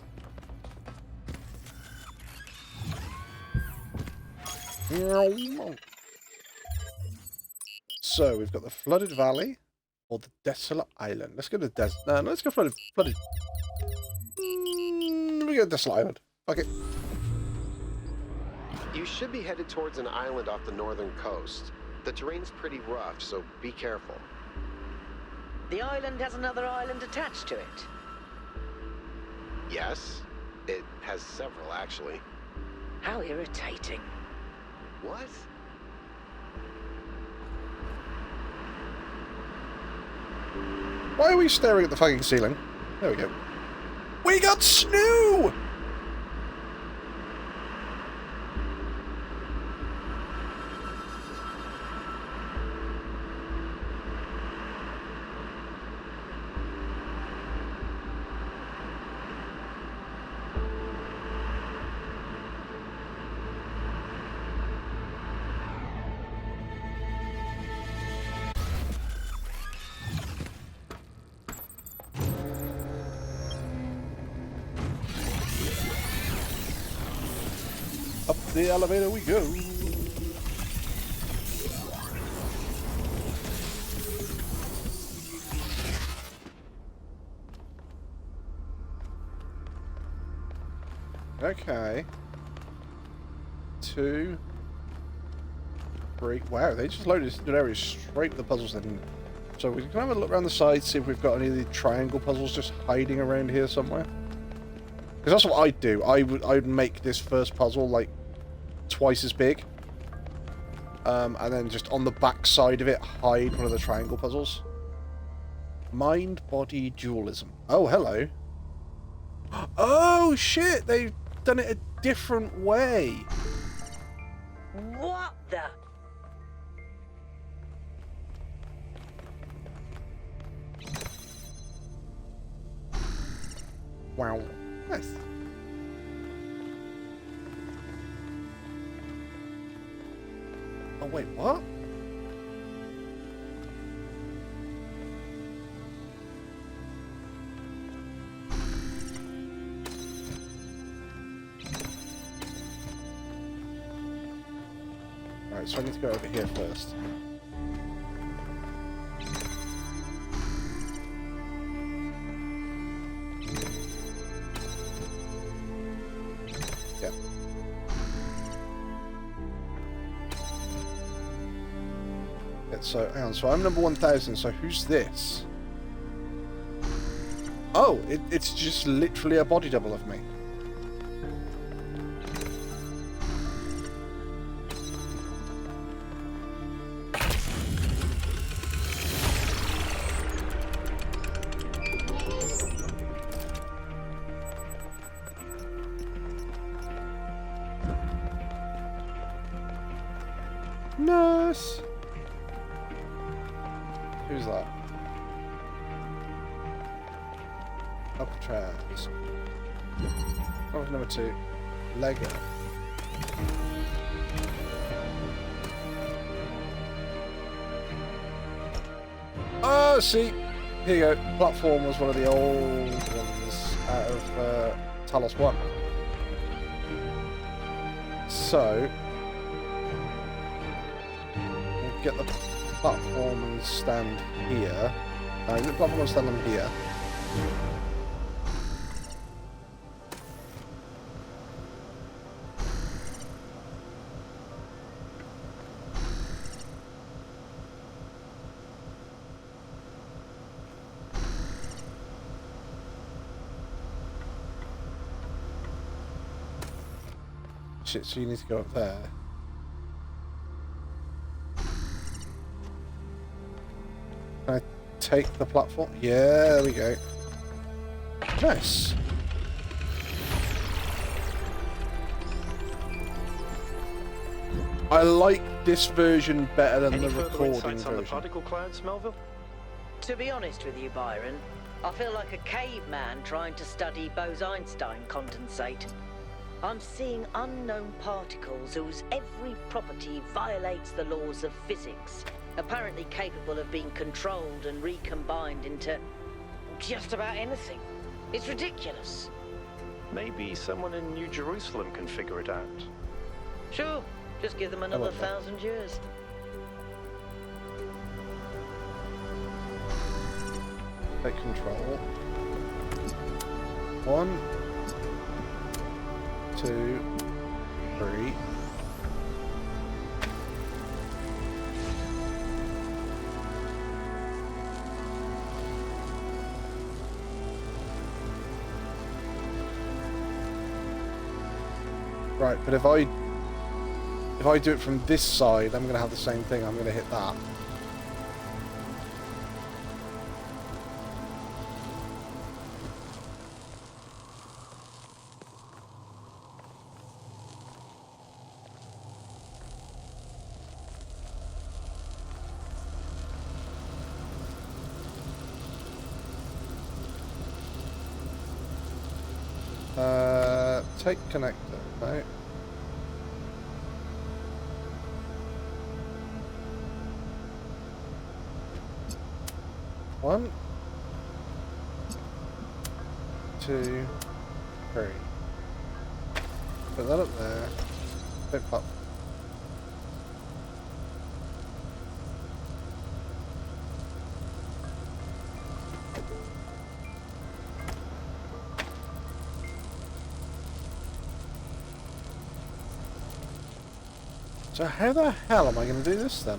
So we've got the flooded valley or the desolate island. Let's go to no, let's go flooded. We go to desolate island. Okay. You should be headed towards an island off the northern coast. The terrain's pretty rough, so be careful. The island has another island attached to it. Yes, it has several, actually. How irritating. What? Why are we staring at the fucking ceiling? There we go. We got Snoo! Up the elevator we go. Okay. 2, 3. Wow, they just loaded this area straight with the puzzles then. So we can have a look around the side, see if we've got any of the triangle puzzles just hiding around here somewhere. Because that's what I'd do. I would make this first puzzle like twice as big. And then just on the back side of it, hide one of the triangle puzzles. Mind-body dualism. Oh, hello. Oh, shit! They've done it a different way. What the? Wow. Nice. Oh, wait, what? Alright, so I need to go over here first. Yeah. So, hang on, so I'm number 1000, so who's this? Oh, it's just literally a body double of me. Nurse! Who's that? Alcatraz. Oh, number 2. Lego. Oh, see! Here you go. Platform was one of the old ones out of Talos 1. So we'll get the platform and stand here. No, the platform and stand on here. Shit, so you need to go up there. Can I take the platform? Yeah, there we go. Nice. I like this version better than Any the further recording insights on the version. particle clouds, Melville? To be honest with you, Byron, I feel like a caveman trying to study Bose-Einstein condensate. I'm seeing unknown particles whose every property violates the laws of physics, apparently capable of being controlled and recombined into just about anything. It's ridiculous. Maybe someone in New Jerusalem can figure it out. Sure, just give them another 1,000 years. Take control. 1, 2, 3. Right, but if I do it from this side, I'm going to have the same thing. I'm going to hit that. Take connector, right? One, 2, 3. Put that up there. Pick up. So how the hell am I going to do this then?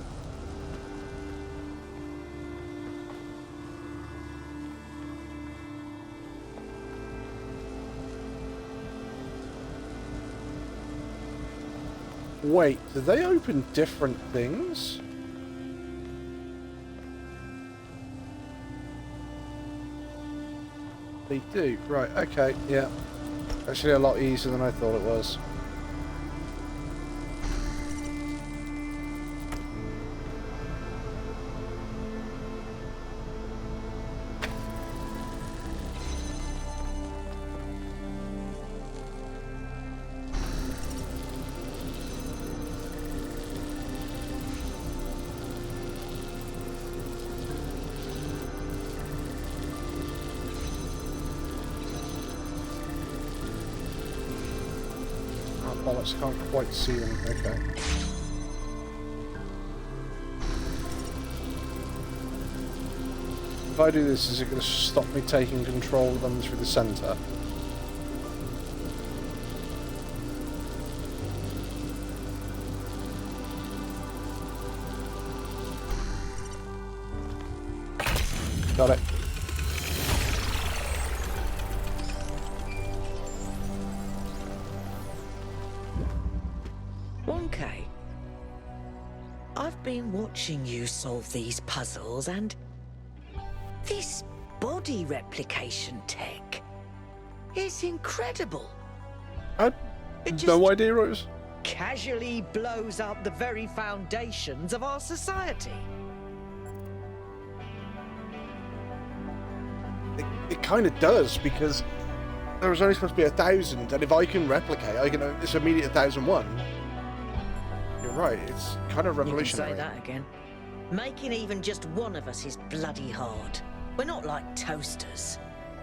Wait, do they open different things? They do, right, okay, yeah. Actually a lot easier than I thought it was. Bollocks, can't quite see them. Okay. If I do this, is it going to stop me taking control of them through the centre? Got it. I've been watching you solve these puzzles, and this body replication tech is incredible. I had no idea it was. Casually blows up the very foundations of our society. It kind of does, because there was only supposed to be 1,000, and if I can replicate, I can. It's immediate 1,001. You're right. It's kind of revolutionary. You can say that again. Making even just one of us is bloody hard. We're not like toasters.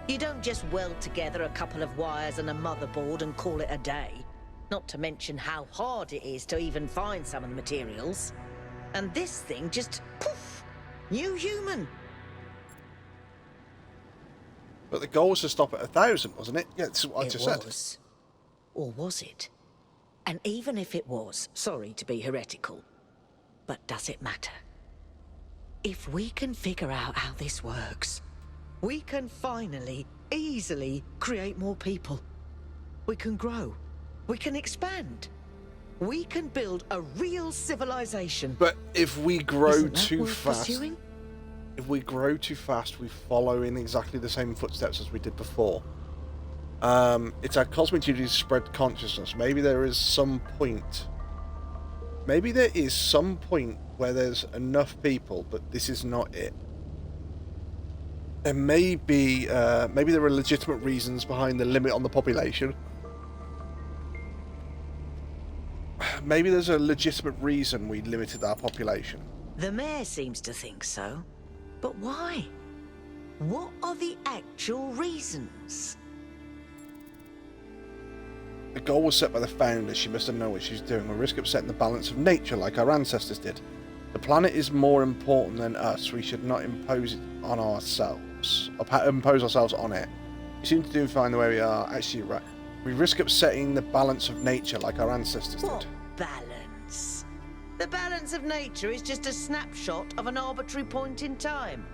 You don't just weld together a couple of wires and a motherboard and call it a day. Not to mention how hard it is to even find some of the materials. And this thing just, poof, new human. But the goal was to stop at 1,000, wasn't it? Yeah, that's what I just said. It was. Or was it? And even if it was, sorry to be heretical, but does it matter? If we can figure out how this works, we can finally, easily create more people. We can grow. We can expand. We can build a real civilization. But if we grow Isn't that too worth fast, pursuing? if we grow too fast, we follow in exactly the same footsteps as we did before. It's our cosmic duty to spread consciousness. Maybe there is some point. Maybe there is some point where there's enough people, but this is not it. There may be, maybe there are legitimate reasons behind the limit on the population. Maybe there's a legitimate reason we limited our population. The mayor seems to think so. But why? What are the actual reasons? The goal was set by the founder. She must have known what she's doing. We risk upsetting the balance of nature like our ancestors did. The planet is more important than us. We should not impose it on ourselves. Impose ourselves on it. We seem to do fine the way we are. Actually, right. We risk upsetting the balance of nature like our ancestors What did. balance? The balance of nature is just a snapshot of an arbitrary point in time.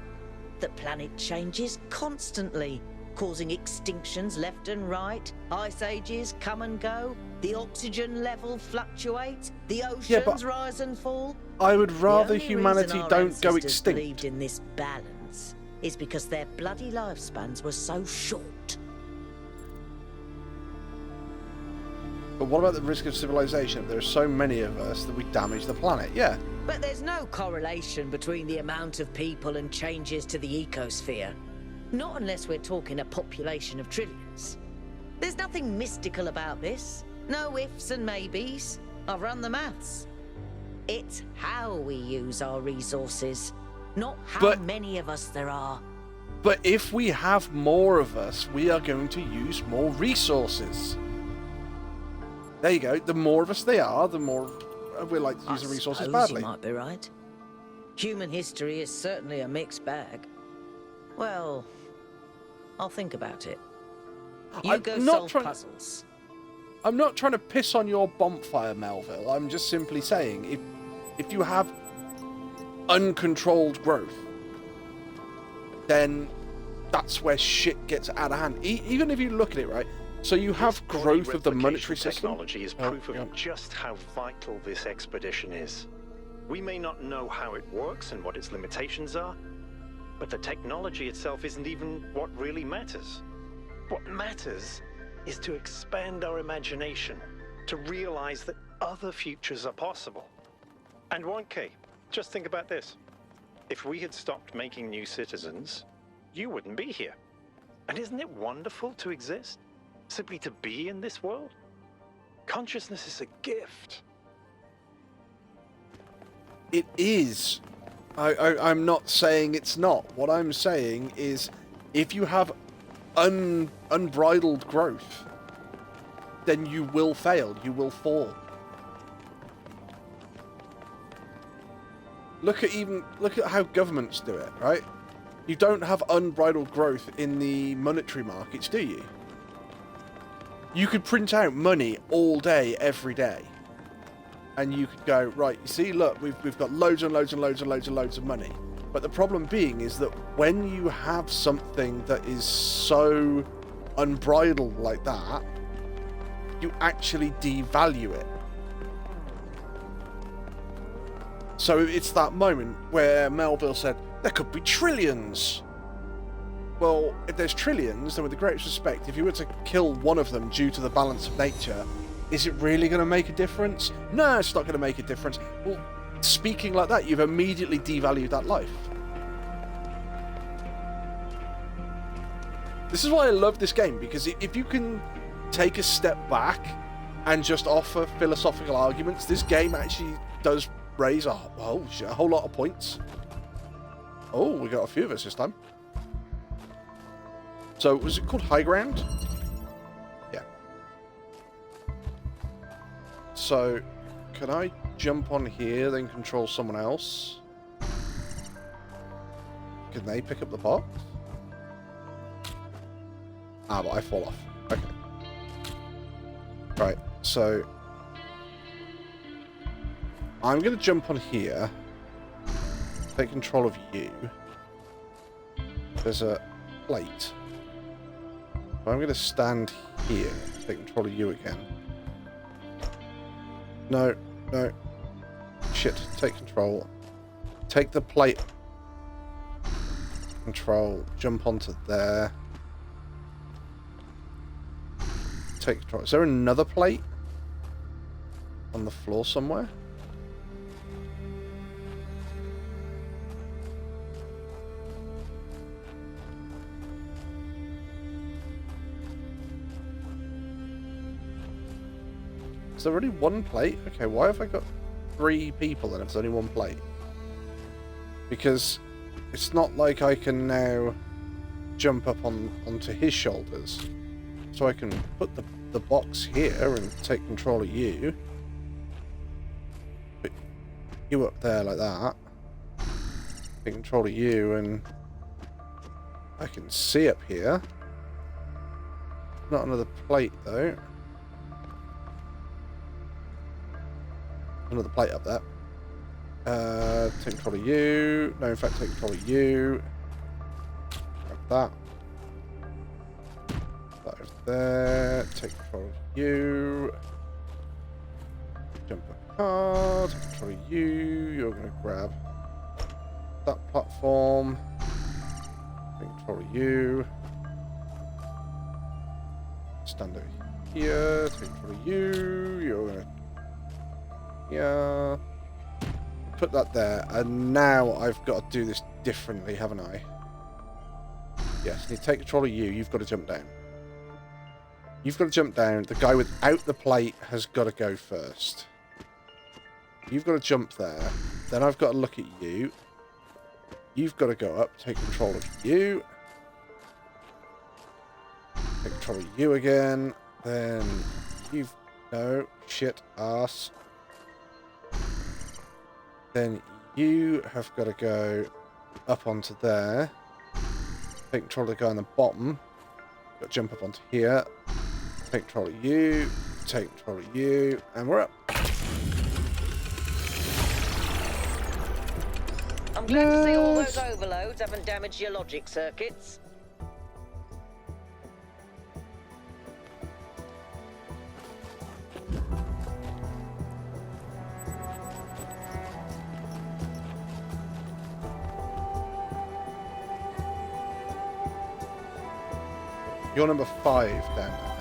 The planet changes constantly, causing extinctions left and right. Ice ages come and go. The oxygen level fluctuates. The oceans rise and fall. I would rather The only humanity reason our don't go ancestors extinct. believed in this balance is because their bloody lifespans were so short. But what about the risk of civilization? There are so many of us that we damage the planet. Yeah. But there's no correlation between the amount of people and changes to the ecosphere. Not unless we're talking a population of trillions. There's nothing mystical about this. No ifs and maybes. I've run the maths. It's how we use our resources, not how many of us there are. But if we have more of us, we are going to use more resources. There you go. The more of us they are, the more we like to use the resources badly. You might be right. Human history is certainly a mixed bag. Well, I'll think about it. You go solve puzzles. I'm not trying to piss on your bonfire, Melville. I'm just simply saying, if you have uncontrolled growth, then that's where shit gets out of hand. Even if you look at it, right? So you have growth of the monetary system. Technology is proof of just how vital this expedition is. We may not know how it works and what its limitations are, but the technology itself isn't even what really matters. What matters is to expand our imagination, to realize that other futures are possible. And 1K, just think about this. If we had stopped making new citizens, you wouldn't be here. And isn't it wonderful to exist? Simply to be in this world? Consciousness is a gift. It is. I'm not saying it's not. What I'm saying is, if you have unbridled growth, then you will fail. You will fall. Look at how governments do it, right? You don't have unbridled growth in the monetary markets, do you? You could print out money all day, every day. And you could go, right, you see, look, we've got loads and loads and loads and loads and loads of money. But the problem being is that when you have something that is so unbridled like that, you actually devalue it. So it's that moment where Melville said, there could be trillions. Well, if there's trillions, then with the greatest respect, if you were to kill one of them due to the balance of nature, is it really going to make a difference? No, it's not going to make a difference. Well, speaking like that, you've immediately devalued that life. This is why I love this game, because if you can take a step back and just offer philosophical arguments, this game actually does raise a whole lot of points. Oh, we got a few of us this time. So, was it called High Ground? Yeah. So, can I jump on here, then control someone else? Can they pick up the box? Ah, but I fall off. Okay. Right, so... I'm going to jump on here. Take control of you. There's a plate. I'm going to stand here. Take control of you again. No, no. Shit, take control. Take the plate. Control. Jump onto there. Take control. Is there another plate? On the floor somewhere? Is there only one plate? Okay, why have I got 3 people then if there's only one plate? Because it's not like I can now jump up onto his shoulders. So I can put the box here and take control of you. Put you up there like that. Take control of you and I can see up here. Not another plate though. Another plate up there. Take control of you. No, in fact, take control of you. Grab that. That over there. Take control of you. Jump up car. Take control of you. You're going to grab that platform. Take control of you. Stand over here. Take control of you. You're going to... Yeah. Put that there, and now I've got to do this differently, haven't I? Yes, you take control of you, you've got to jump down. You've got to jump down. The guy without the plate has got to go first. You've got to jump there. Then I've got to look at you. You've got to go up, take control of you. Take control of you again. Then you've... No, shit, ass. Then you have got to go up onto there. Take control of the guy on the bottom. Got to jump up onto here. Take control of you. Take control of you. And we're up. I'm glad to see all those overloads haven't damaged your logic circuits. You're number 5 down there.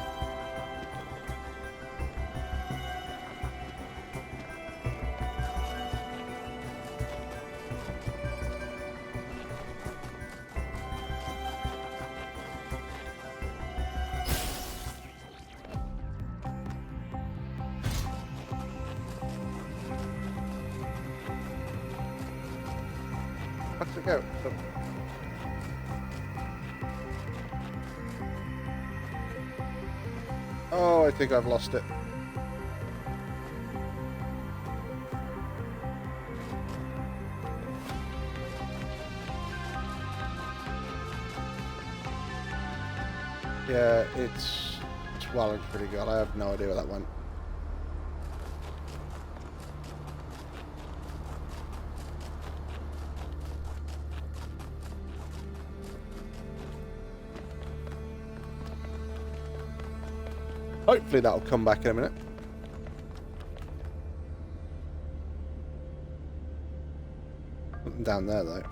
Let's go. Oh, I think I've lost it. Yeah, it's well and pretty good. I have no idea where that went. Hopefully that'll come back in a minute. Something down there though.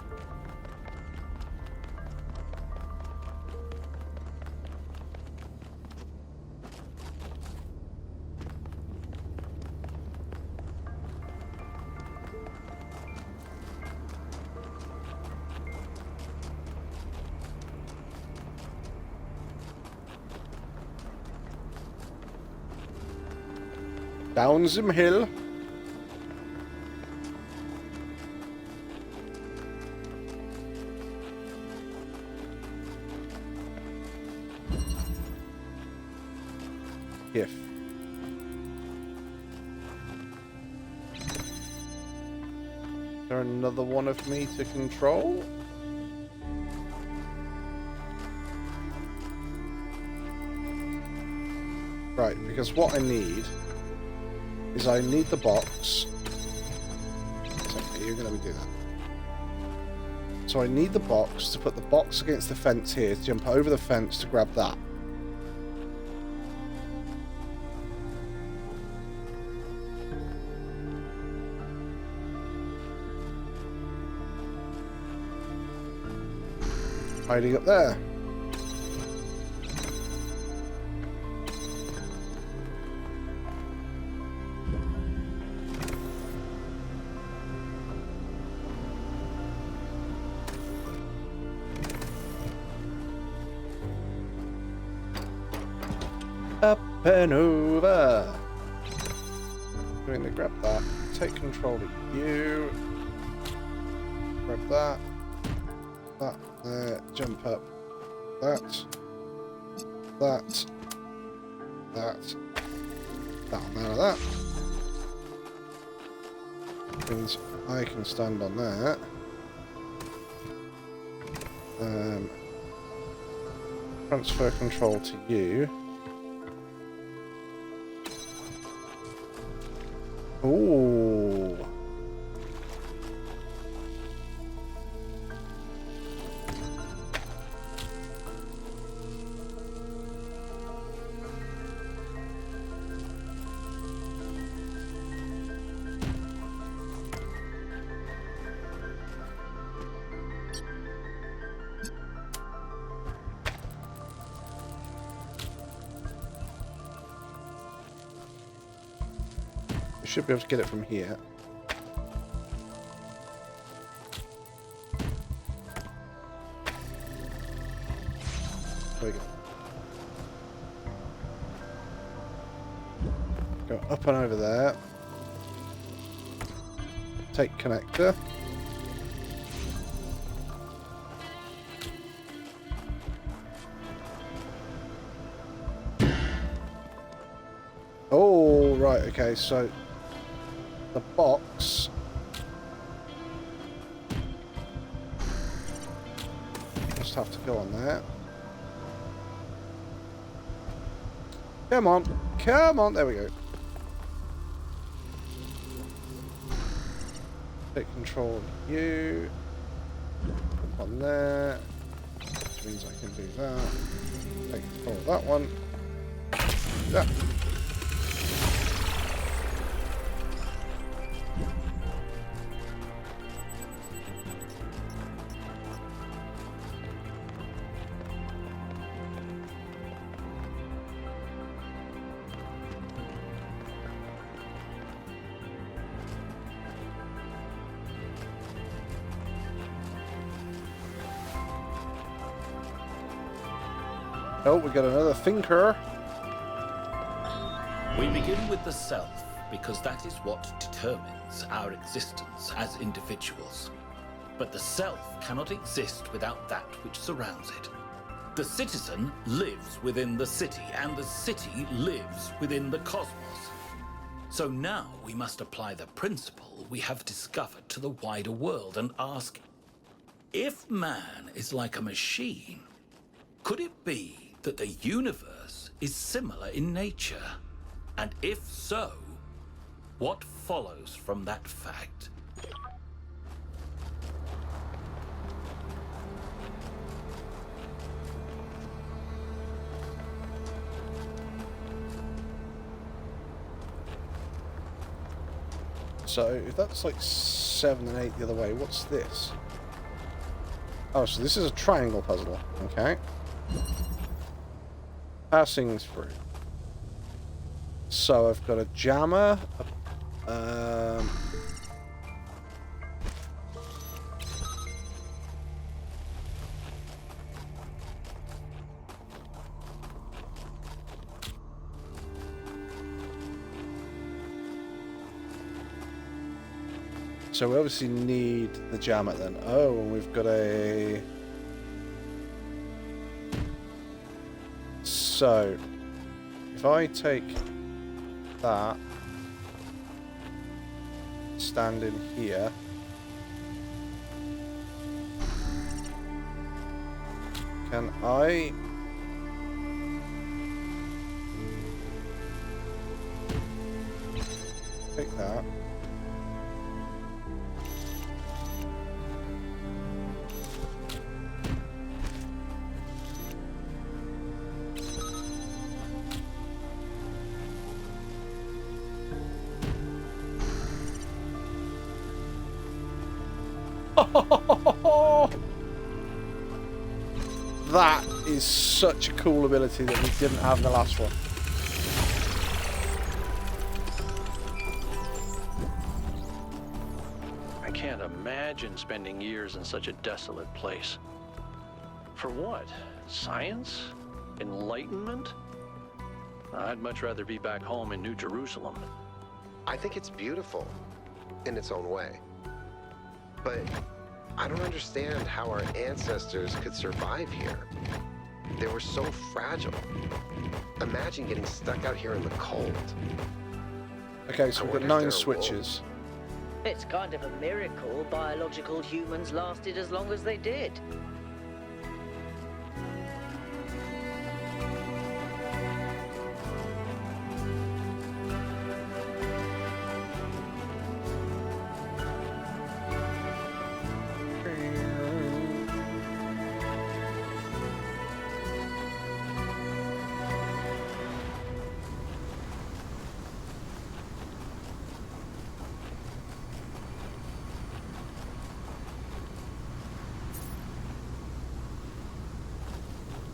Down some hill. If. there another one of me to control? Right, because what I need is I need the box. So you're going to be doing that. So I need the box to put the box against the fence here, to jump over the fence to grab that. Hiding up there. Up and over. Going to grab that. Take control of you. Grab that. That there. Jump up. That. That. That. That. There. That. Means I can stand on that. Transfer control to you. Ooh. Should be able to get it from here. There we go. Go up and over there. Take connector. Oh, right, okay, so the box just have to go on there. Come on, come on, there we go. Take control of you. Up on there, which means I can do that. Take control of that one. Yeah. Oh, we got another thinker. We begin with the self, because that is what determines our existence as individuals. But the self cannot exist without that which surrounds it. The citizen lives within the city, and the city lives within the cosmos. So now we must apply the principle we have discovered to the wider world and ask, if man is like a machine, could it be that the universe is similar in nature? And if so, what follows from that fact? So if that's like 7 and 8 the other way, what's this? Oh, so this is a triangle puzzle, okay. Passing through. So I've got a jammer. So we obviously need the jammer then. Oh, and we've got a... So, if I take that, stand in here, Can I... take that? That is such a cool ability that we didn't have in the last one. I can't imagine spending years in such a desolate place. For what? Science? Enlightenment? I'd much rather be back home in New Jerusalem. I think it's beautiful in its own way. But I don't understand how our ancestors could survive here. They were so fragile. Imagine getting stuck out here in the cold. Okay, so we've got 9 switches. It's kind of a miracle biological humans lasted as long as they did.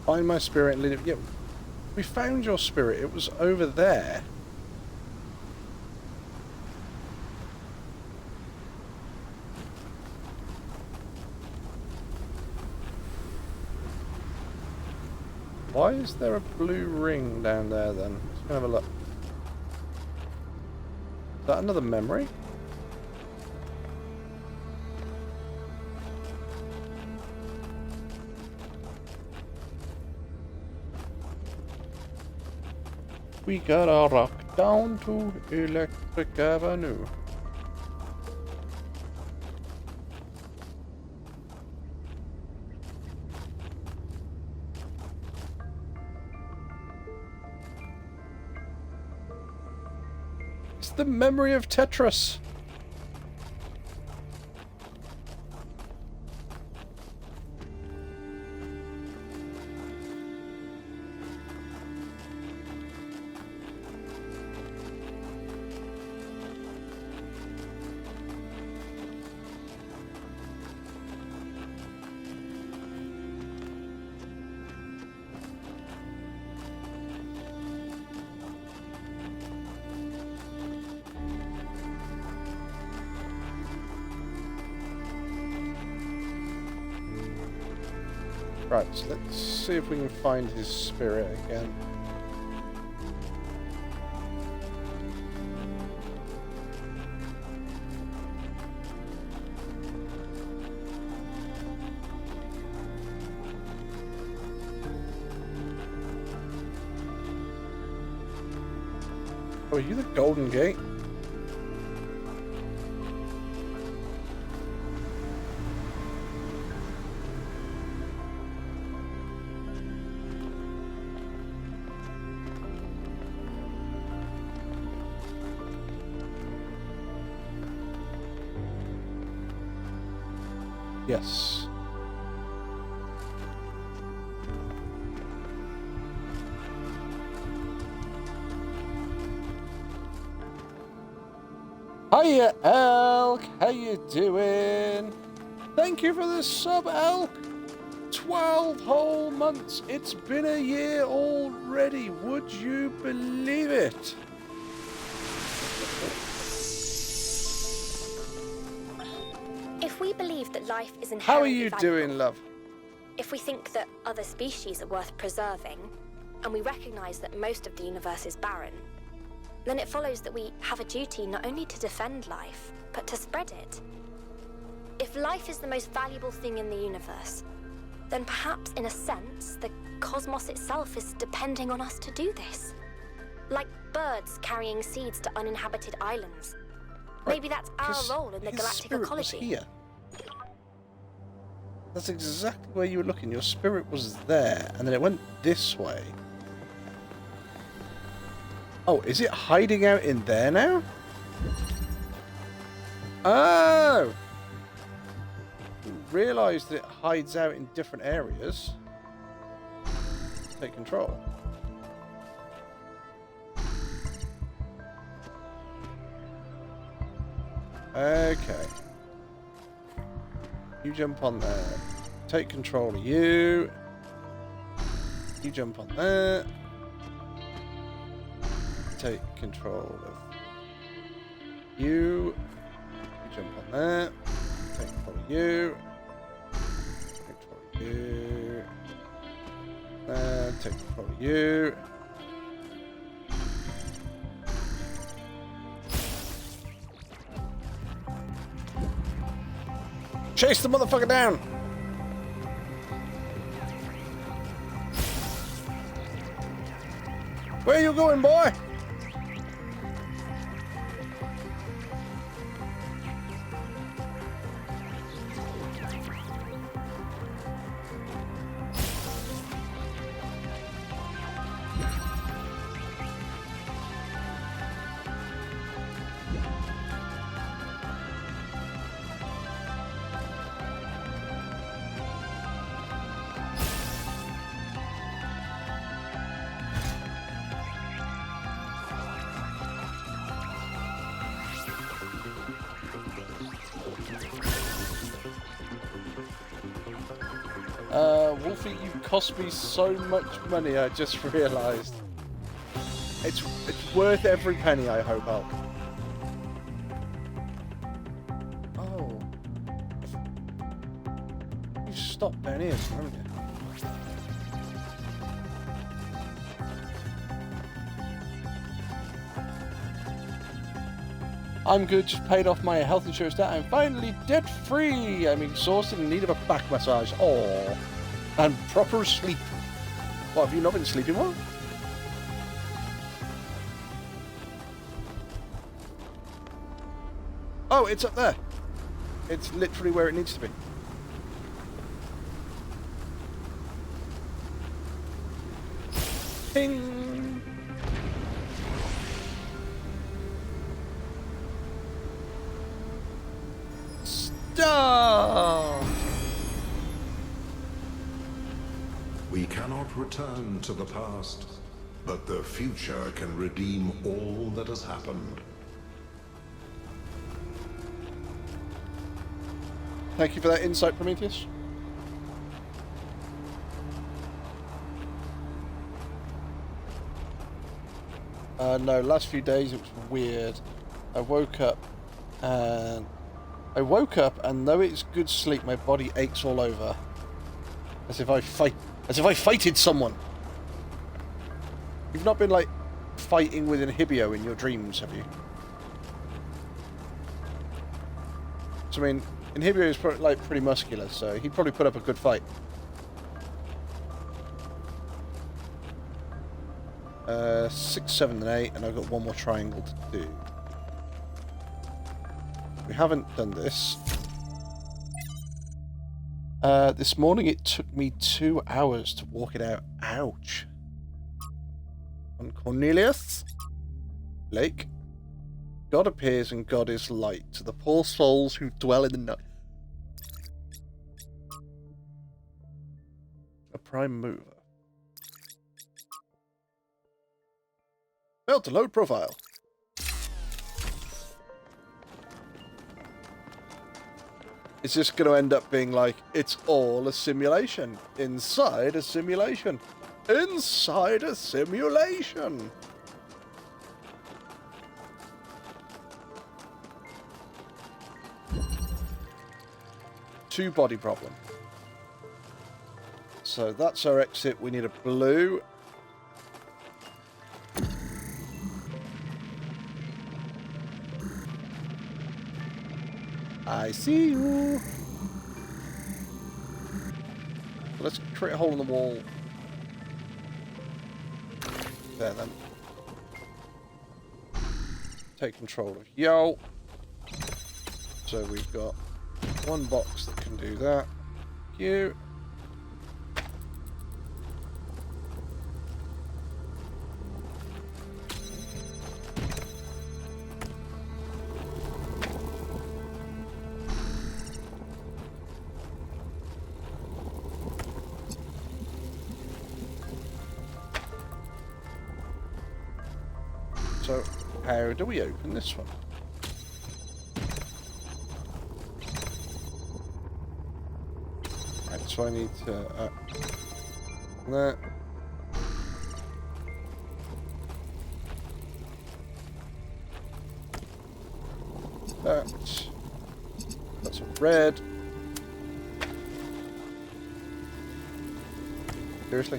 Find my spirit and lead it. Yeah, we found your spirit. It was over there. Why is there a blue ring down there then? Let's have a look. Is that another memory? We gotta rock down to Electric Avenue. It's the memory of Tetris. Right, so let's see if we can find his spirit again. Oh, are you the Golden Gate? Yes. Hiya, Elk. How you doing? Thank you for the sub, Elk. 12 whole months. It's been a year already. Would you believe it? If we believe that life is inherently How are you valuable, doing, love? if we think that other species are worth preserving, and we recognize that most of the universe is barren, then it follows that we have a duty not only to defend life, but to spread it. If life is the most valuable thing in the universe, then perhaps in a sense, the cosmos itself is depending on us to do this. Like birds carrying seeds to uninhabited islands. Maybe that's our role in the galactic ecology. Here. That's exactly where you were looking. Your spirit was there, and then it went this way. Oh, is it hiding out in there now? Oh! Realised that it hides out in different areas. Take control. Okay. You jump on there. Take control of you. You jump on there. Take control of you. You jump on there. Take control of you. Take control of you. Take control of you. Chase the motherfucker down! Where you going, boy? Wolfie, you cost me so much money, I just realised. It's worth every penny, I hope, Al. Oh. You stopped down here, haven't you? I'm good, just paid off my health insurance debt. I'm finally debt-free. I'm exhausted and in need of a back massage. Oh, and proper sleep. What, have you not been sleeping well? Oh, it's up there. It's literally where it needs to be. Ping! Stop! We cannot return to the past, but the future can redeem all that has happened. Thank you for that insight, Prometheus. No, last few days it was weird. I woke up and though it's good sleep, my body aches all over. As if I fighted someone. You've not been like fighting with Inhibio in your dreams, have you? So I mean, Inhibio is like pretty muscular, so he'd probably put up a good fight. 6, 7, and 8, and I've got one more triangle to do. We haven't done this. This morning it took me 2 hours to walk it out. Ouch. On Cornelius Lake, God appears and God is light to the poor souls who dwell in the night. A prime mover. Failed to load profile. Is this going to end up being like, it's all a simulation? Inside a simulation. Inside a simulation. Two body problem. So that's our exit. We need a blue. I see you. Let's create a hole in the wall. There then. Take control of Yo. So we've got one box that can do that. you. So, how do we open this one? Right, so I need to... that. That's a red. Seriously?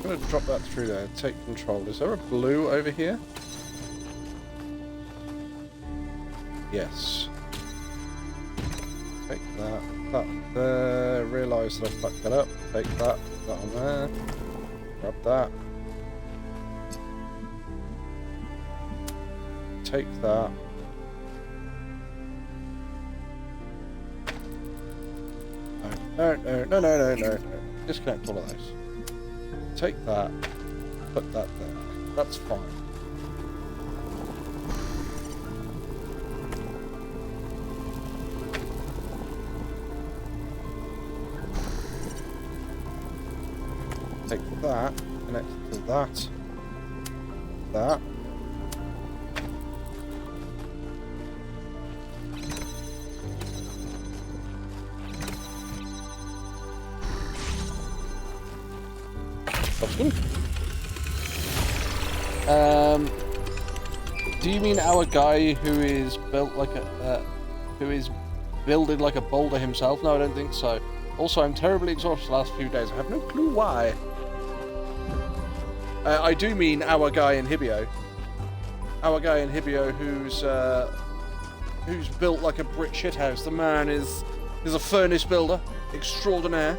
I'm going to drop that through there. Take control. Is there a blue over here? Yes. Take that. That there. Realise that I fucked that up. Take that. That on there. Grab that. Take that. No. Disconnect all of those. Take that. Put that there. That's fine. Take that. Connect it to that. That. Do you mean our guy who is built like a, who is building like a boulder himself? No, I don't think so. Also, I'm terribly exhausted the last few days. I have no clue why. I do mean our guy in Hibio. Our guy in Hibio who's built like a brick shithouse. The man is a furnace builder extraordinaire.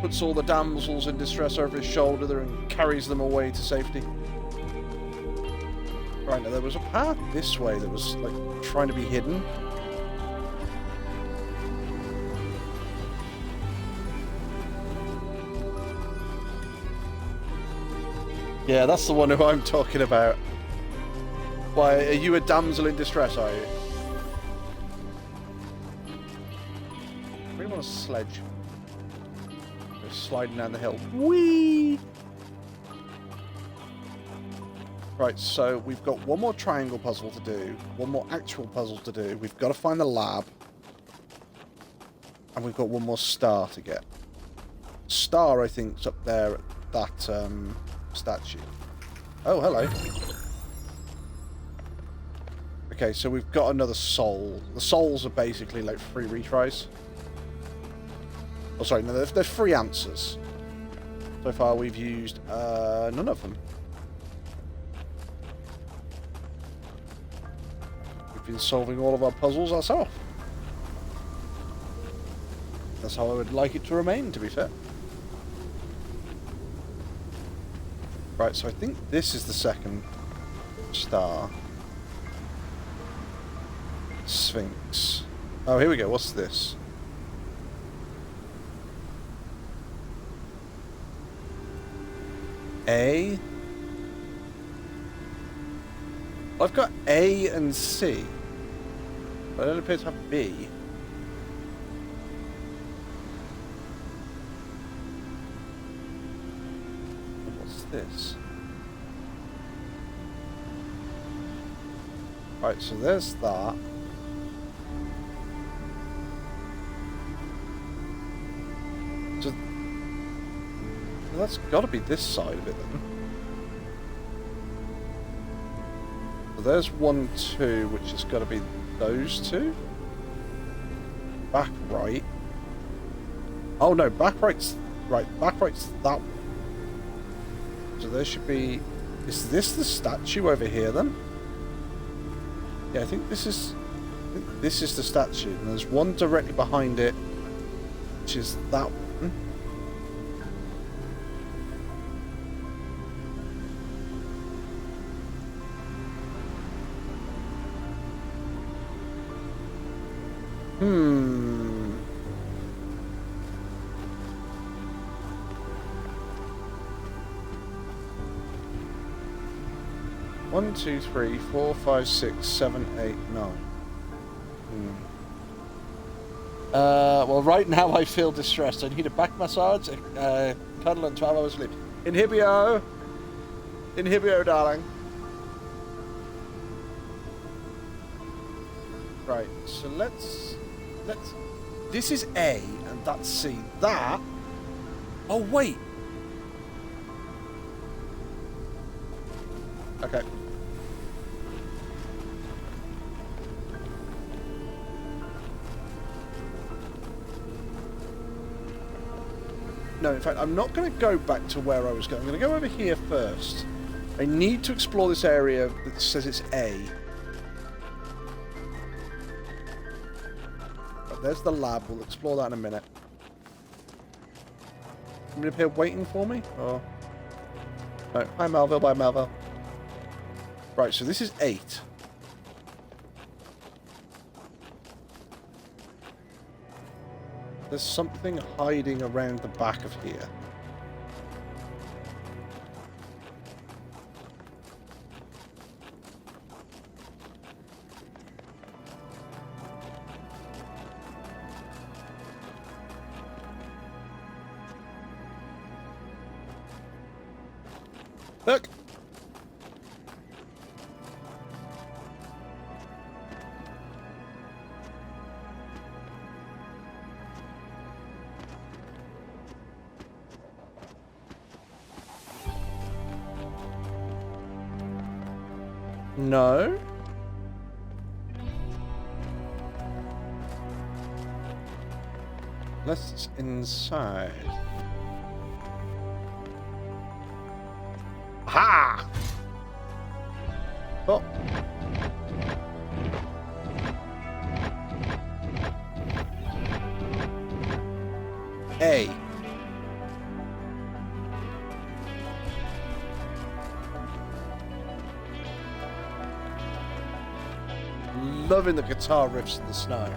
Puts all the damsels in distress over his shoulder and carries them away to safety. Right, now there was a path this way that was like trying to be hidden. Yeah, that's the one who I'm talking about. Why, are you a damsel in distress, are you? We want a sledge. Sliding down the hill. Whee! Right, so we've got one more triangle puzzle to do, one more actual puzzle to do. We've got to find the lab. And we've got one more star to get. Star, I think, is up there at that statue. Oh, hello. Okay, so we've got another soul. The souls are basically like free retries. Oh, sorry, no, they're free answers. So far, we've used none of them. We've been solving all of our puzzles ourselves. That's how I would like it to remain, to be fair. Right, so I think this is the second star. Sphinx. Oh, here we go. What's this? A. I've got A and C, but I don't appear to have B. What's this? Right, so there's that. So that's got to be this side of it then. So there's 1, 2, which has got to be those two. Back right. Oh no, back right's right. Back right's that one. So there should be. Is this the statue over here then? Yeah, I think this is. The statue, and there's one directly behind it which is that one. One, two, 3, 4, 5, 6, 7, 8, 9. Well, right now I feel distressed. I need a back massage, cuddle, and 12 hours sleep. Inhibio, darling. Right, so let's. This is A, and that's C. That. Oh wait. Okay. No, in fact, I'm not going to go back to where I was going. I'm going to go over here first. I need to explore this area that says it's A. But there's the lab. We'll explore that in a minute. Somebody up here waiting for me? Or... No. Hi, Melville. Bye, Melville. Right, so this is 8. There's something hiding around the back of here. Look! No. Let's inside. Ha! Oh. A. Loving the guitar riffs in the snow.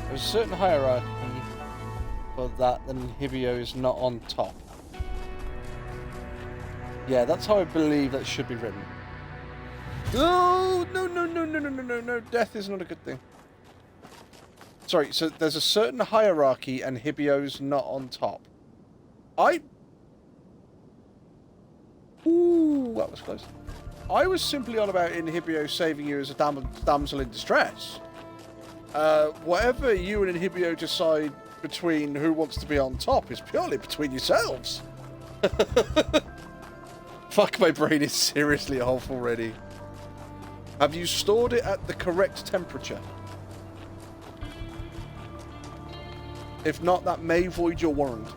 There's a certain hierarchy for that, then Hibio is not on top. Yeah, that's how I believe that should be written. Oh, no. Death is not a good thing. Sorry, so there's a certain hierarchy and Hibio's not on top. Ooh, that was close. I was simply on about Inhibio saving you as a damsel in distress. Whatever you and Inhibio decide between who wants to be on top is purely between yourselves. Fuck, my brain is seriously off already. Have you stored it at the correct temperature? If not, that may void your warranty.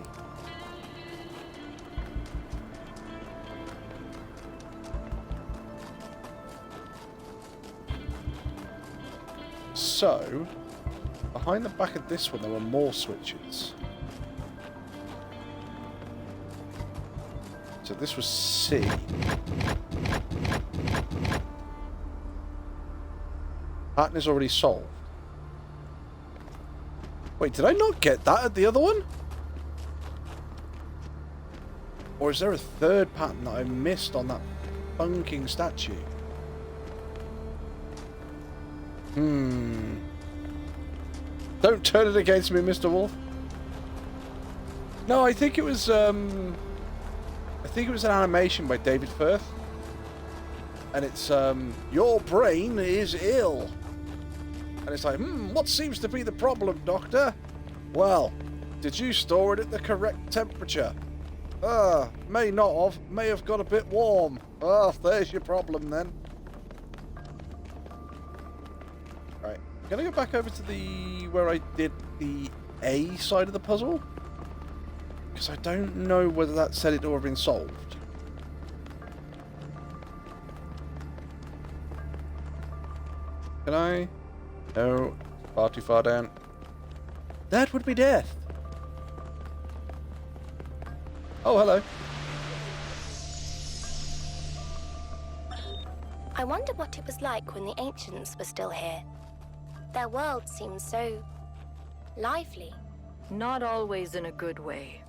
So, behind the back of this one, there were more switches. So this was C. Pattern is already solved. Wait, did I not get that at the other one? Or is there a third pattern that I missed on that funking statue? Don't turn it against me, Mr. Wolf. No, I think it was an animation by David Firth. And it's your brain is ill. And it's like, what seems to be the problem, Doctor? Well, did you store it at the correct temperature? May not have. May have got a bit warm. There's your problem then. Right, I'm gonna go back over to where I did the A side of the puzzle. Because I don't know whether that said it or have been solved. Can I? No. Far too far down. That would be death. Oh, hello. I wonder what it was like when the ancients were still here. Their world seems so lively. Not always in a good way.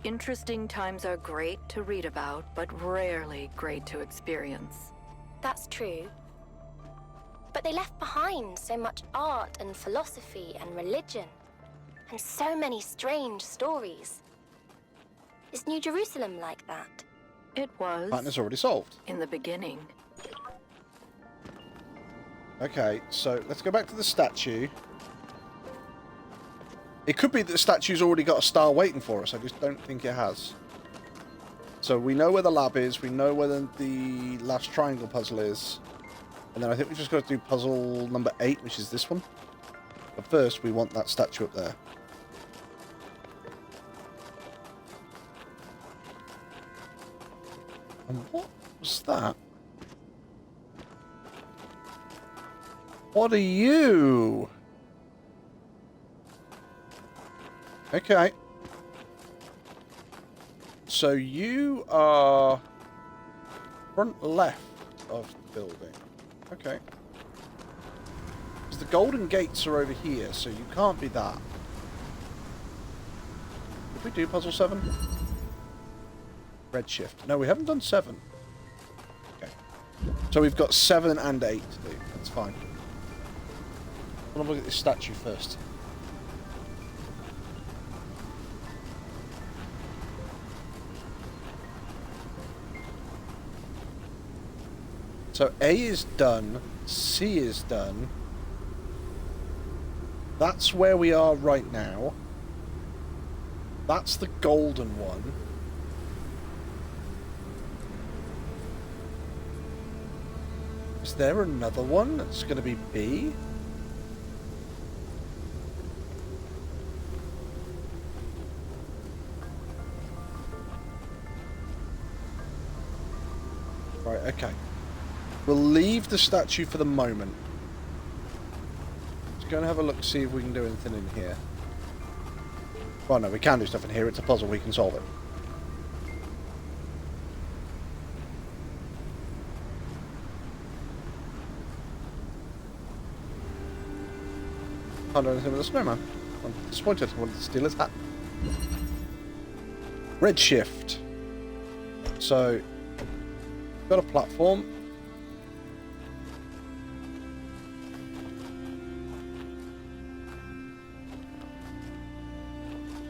Interesting times are great to read about, but rarely great to experience. That's true. But they left behind so much art and philosophy and religion, and so many strange stories. Is New Jerusalem like that? It was. Pattern is already solved. In the beginning. Okay, so let's go back to the statue. It could be that the statue's already got a star waiting for us. I just don't think it has. So we know where the lab is. We know where the last triangle puzzle is. And then I think we've just got to do puzzle number 8, which is this one. But first, we want that statue up there. And what was that? What are you? Okay. So you are front left of the building. Okay. Because the golden gates are over here, so you can't be that. Did we do puzzle 7? Redshift. No, we haven't done 7. Okay. So we've got 7 and 8 to do. That's fine. I want to look at this statue first. So A is done, C is done. That's where we are right now. That's the golden one. Is there another one that's going to be B? Right, okay. We'll leave the statue for the moment. Just go and have a look, see if we can do anything in here. Well, no, we can do stuff in here. It's a puzzle. We can solve it. Can't do anything with the snowman. I'm disappointed. I wanted to steal his hat. Redshift. So, got a platform.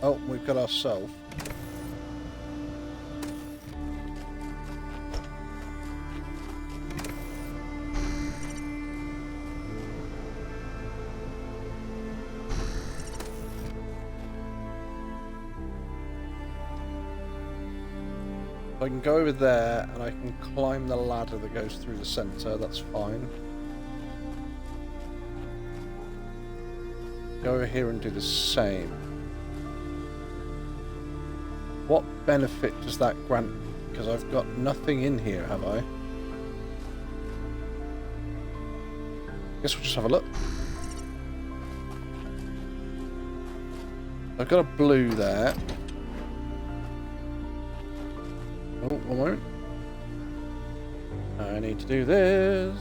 Oh, we've got ourselves. I can go over there and I can climb the ladder that goes through the center, that's fine. Go over here and do the same. What benefit does that grant? Because I've got nothing in here, have I? Guess we'll just have a look. I've got a blue there. Oh, one moment. I need to do this.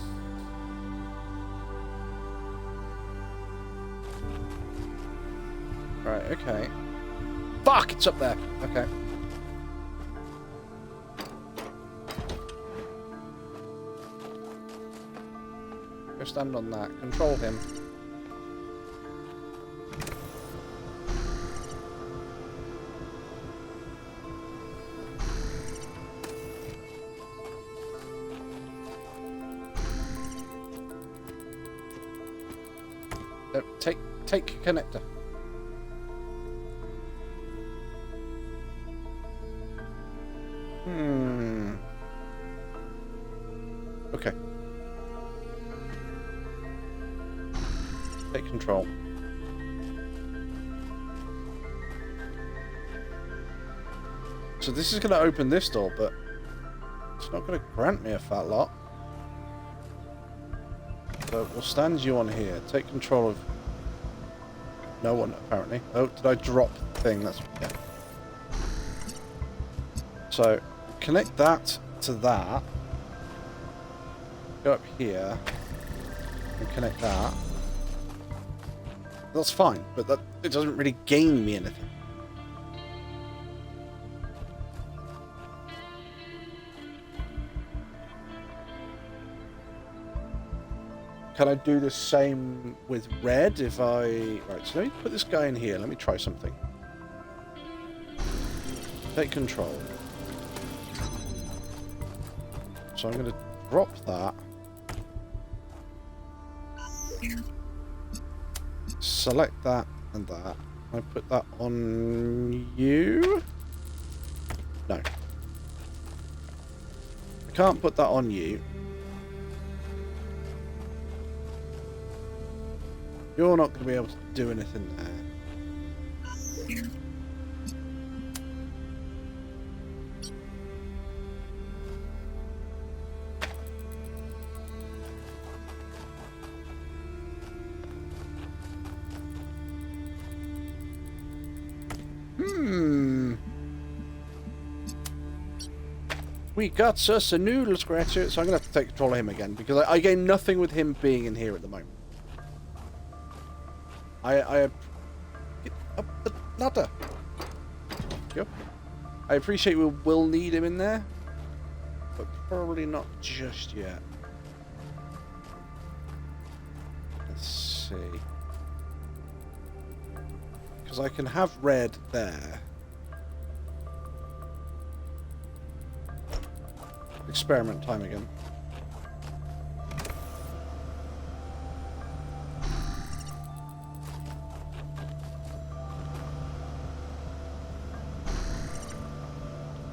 Right, okay. Fuck, it's up there. Okay. Go stand on that. Control him. Take connector. Okay. Take control. So this is going to open this door, but it's not going to grant me a fat lot. So So we'll stand you on here. Take control of... No one, apparently. Oh, did I drop the thing? That's... Yeah. So, connect that to that. Go up here. And connect that. That's fine, but that it doesn't really gain me anything. Can I do the same with red if I... Right, so let me put this guy in here. Let me try something. Take control. So I'm going to drop that. Select that and that. I put that on you? No. I can't put that on you. You're not going to be able to do anything there. We got us a noodle scratcher, so I'm going to have to take control of him again, because I gain nothing with him being in here at the moment. Get up the ladder. Yep. I appreciate we will need him in there, but probably not just yet. Let's see. Because I can have red there. Experiment time again.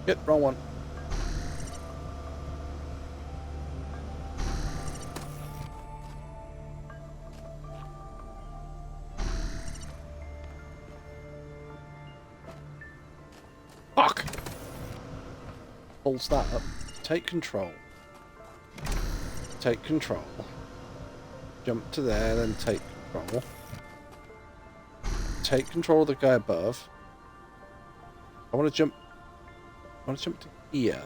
Get wrong one. Fuck! Pulls that up. Take control. Take control. Jump to there, then take control. Take control of the guy above. I want to jump to here.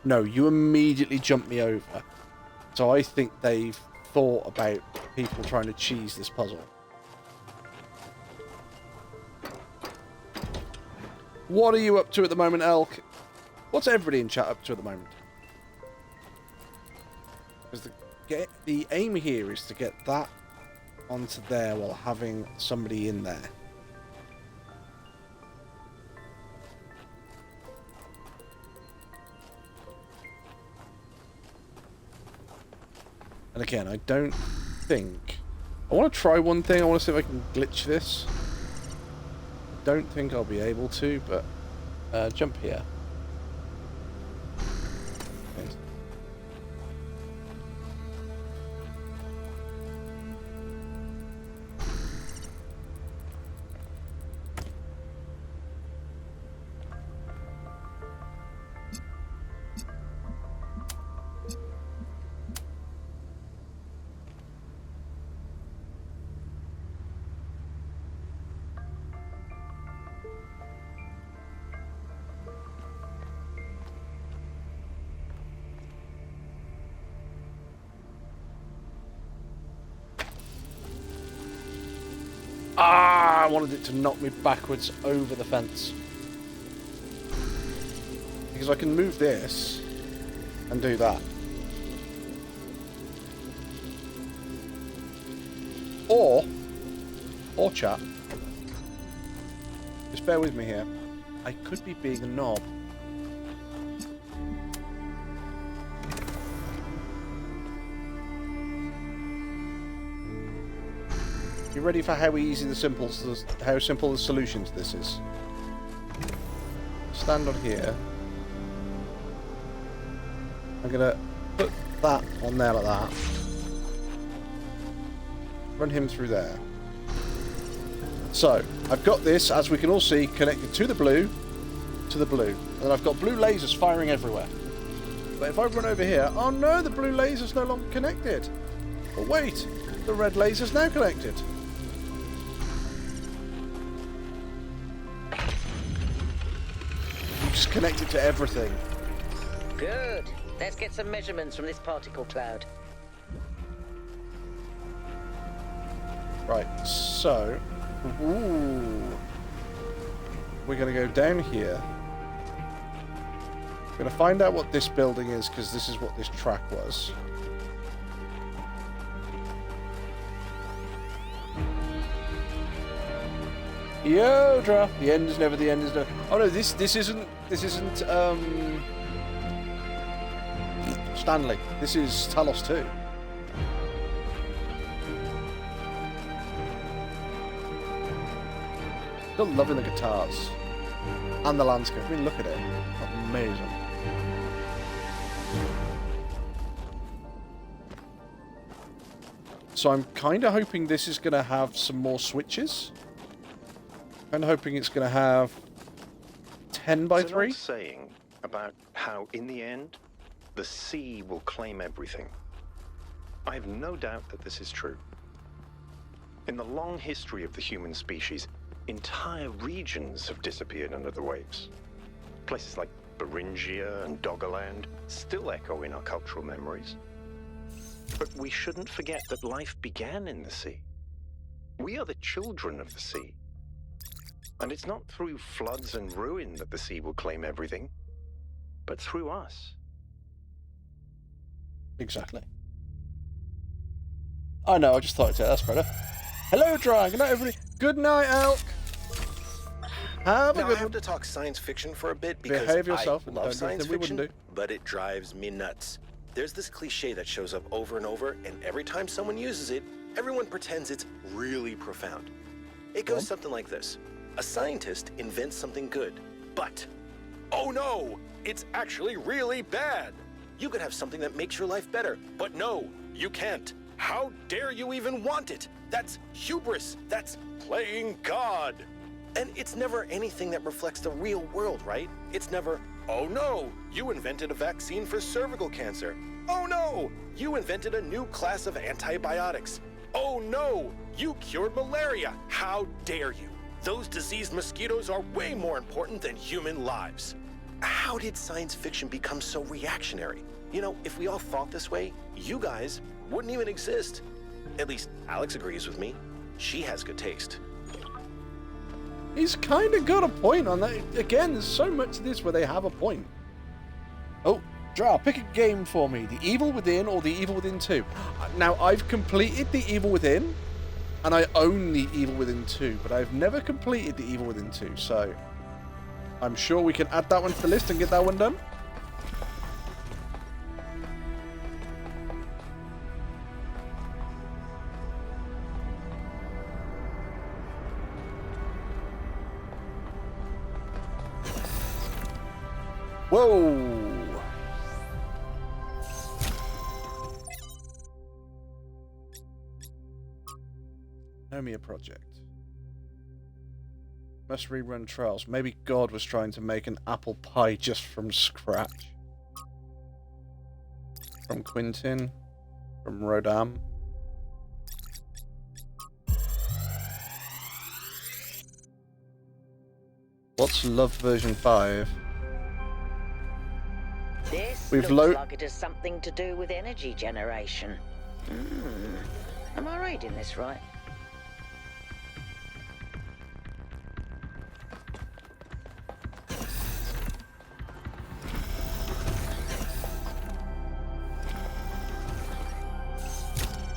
No, you immediately jump me over. So I think they've thought about people trying to cheese this puzzle. What are you up to at the moment, Elk? What's everybody in chat up to at the moment? Because the aim here is to get that onto there while having somebody in there. And again, I don't think... I want to try one thing. I want to see if I can glitch this. I don't think I'll be able to, but jump here. Okay. Ah, I wanted it to knock me backwards over the fence. Because I can move this and do that. Or chat. Just bear with me here. I could be being a knob. You ready for how easy how simple the solution to this is? Stand on here. I'm gonna put that on there like that. Run him through there. So, I've got this, as we can all see, connected to the blue, and then I've got blue lasers firing everywhere. But if I run over here, oh no, the blue laser's no longer connected. But wait, the red laser's now connected. You just connect it to everything. Good. Let's get some measurements from this particle cloud. Right, so... Ooh. We're going to go down here. We're going to find out what this building is, because this is what this track was. Yodra! The end is never the end is never... Oh no, this isn't Stanley. This is Talos 2. Still loving the guitars and the landscape. I mean, look at it. Amazing. So I'm kind of hoping this is going to have some more switches. I'm hoping it's going to have 10 by 3. There's an old saying about how, in the end, the sea will claim everything. I have no doubt that this is true. In the long history of the human species, entire regions have disappeared under the waves. Places like Beringia and Doggerland still echo in our cultural memories. But we shouldn't forget that life began in the sea. We are the children of the sea. And it's not through floods and ruin that the sea will claim everything, but through us. Exactly. I know, I just thought I'd say that's better. Hello, Dragon. Good night, everybody. Good night, Elk. Have a Now, good I have one. to talk science fiction for a bit because Behave yourself I and love don't do science anything we fiction, wouldn't but it drives me nuts. There's this cliche that shows up over and over, and every time someone uses it, everyone pretends it's really profound. It goes something like this. A scientist invents something good, but, oh no, it's actually really bad. You could have something that makes your life better, but no, you can't. How dare you even want it? That's hubris. That's playing God. And it's never anything that reflects the real world, right? It's never, oh no, you invented a vaccine for cervical cancer. Oh no, you invented a new class of antibiotics. Oh no, you cured malaria. How dare you? Those diseased mosquitoes are way more important than human lives. How did science fiction become so reactionary? You know, if we all thought this way, you guys wouldn't even exist. At least Alex agrees with me. She has good taste. He's kind of got a point on that. Again, there's so much of this where they have a point. Oh, Dra, pick a game for me. The Evil Within or The Evil Within 2. Now, I've completed The Evil Within, and I own The Evil Within 2, but I've never completed The Evil Within 2, so I'm sure we can add that one to the list and get that one done. Whoa! Nomia project. Must rerun trials. Maybe God was trying to make an apple pie just from scratch. From Quintin. From Rodam. What's Love version 5? This We've looks like it has something to do with energy generation. Am I reading this right?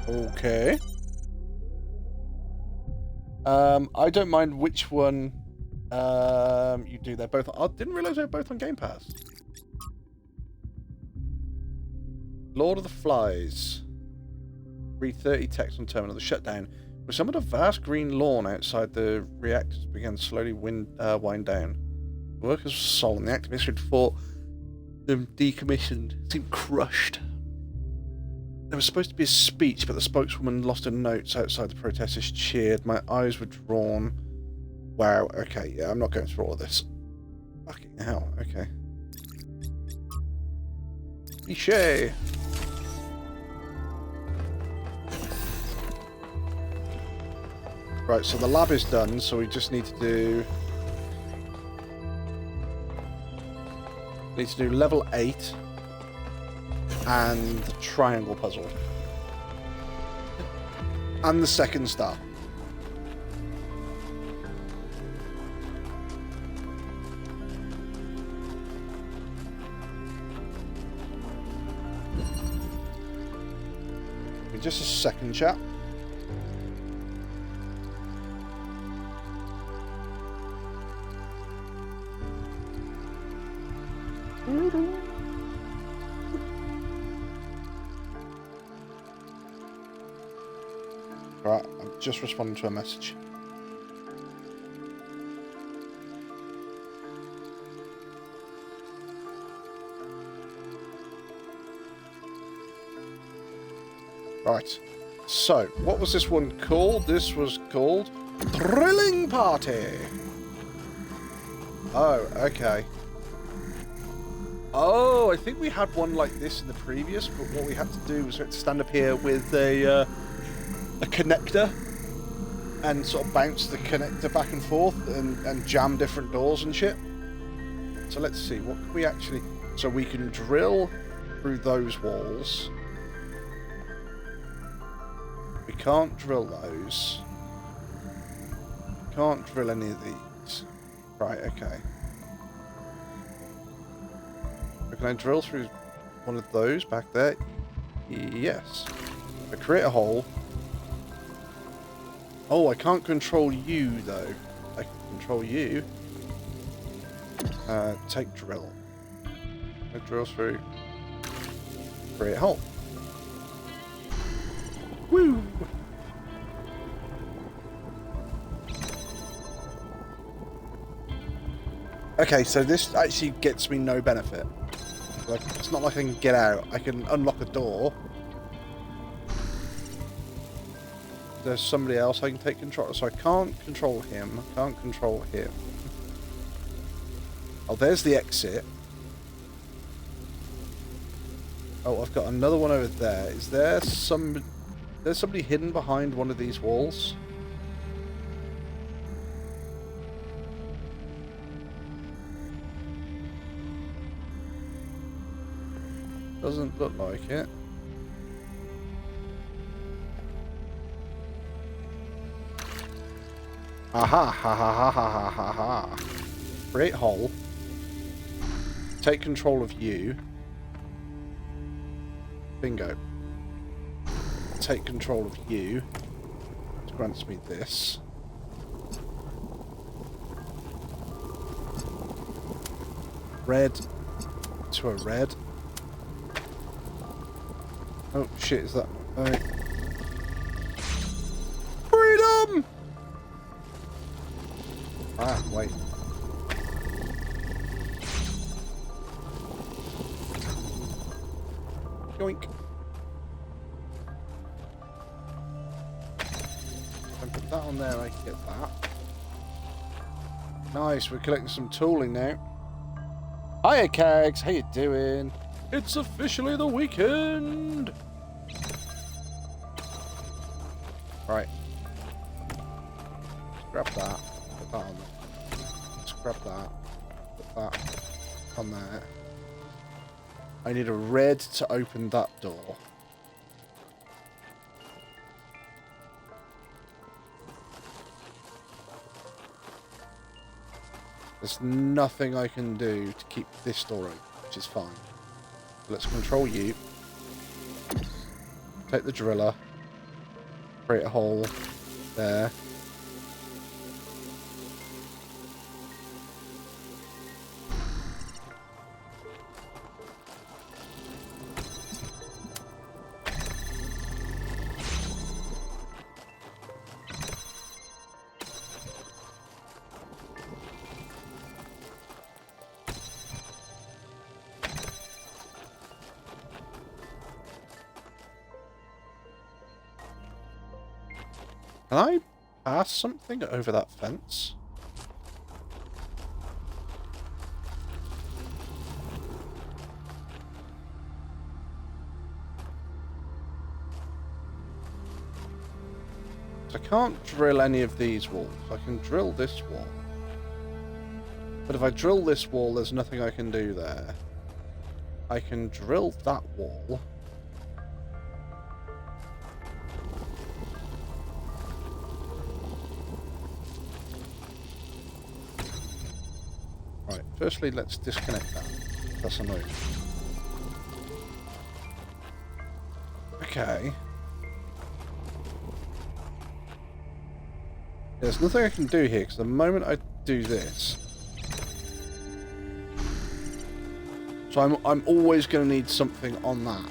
Okay. I don't mind which one you do. They're both. I didn't realize they were both on Game Pass. Lord of the Flies. Read 30 text on terminal. The shutdown. With some of the vast green lawn outside the reactors began slowly wind down. The workers were sullen. The activists who'd fought them decommissioned seemed crushed. There was supposed to be a speech, but the spokeswoman lost her notes outside. The protesters cheered. My eyes were drawn. Wow, okay, yeah, I'm not going through all of this. Fucking hell, okay. Cliche. Right, so the lab is done, so we just need to do... level 8 and the triangle puzzle. And the second star. Just a second, chat. Right, I'm just responding to a message. Right, so what was this one called? This was called Drilling Party. Oh, okay. Oh, I think we had one like this in the previous, but what we had to do was we had to stand up here with a connector and sort of bounce the connector back and forth and jam different doors and shit. So let's see, what can we actually... So we can drill through those walls. We can't drill those. Can't drill any of these. Right, okay. So can I drill through one of those back there? Yes. I create a hole. Oh, I can't control you, though. I can control you. Take drill. I drill through. Create a hole. Woo! Okay, so this actually gets me no benefit. Like, it's not like I can get out. I can unlock a door. There's somebody else I can take control. So I can't control him. I can't control him. Oh, there's the exit. Oh, I've got another one over there. Is there some... There's somebody hidden behind one of these walls? Doesn't look like it. Aha! Ha ha ha ha ha ha ha. Create hole. Take control of you. Bingo. Take control of you. It grants me this. Red to a red. Oh shit, is that... Freedom! Ah, wait. Yoink. And put that on there, I can get that. Nice, we're collecting some tooling now. Hiya, Cags, how you doing? It's officially the weekend! Right. Grab that. Put that on there. Just grab that. Put that on there. I need a red to open that door. There's nothing I can do to keep this door open, which is fine. Let's control you. Take the driller. Create a hole there. Can I pass something over that fence? can't drill any of these walls. I can drill this wall. But if I drill this wall, there's nothing I can do there. I can drill that wall. Right, firstly, let's disconnect that. That's annoying. Okay. There's nothing I can do here, because the moment I do this... So I'm always going to need something on that.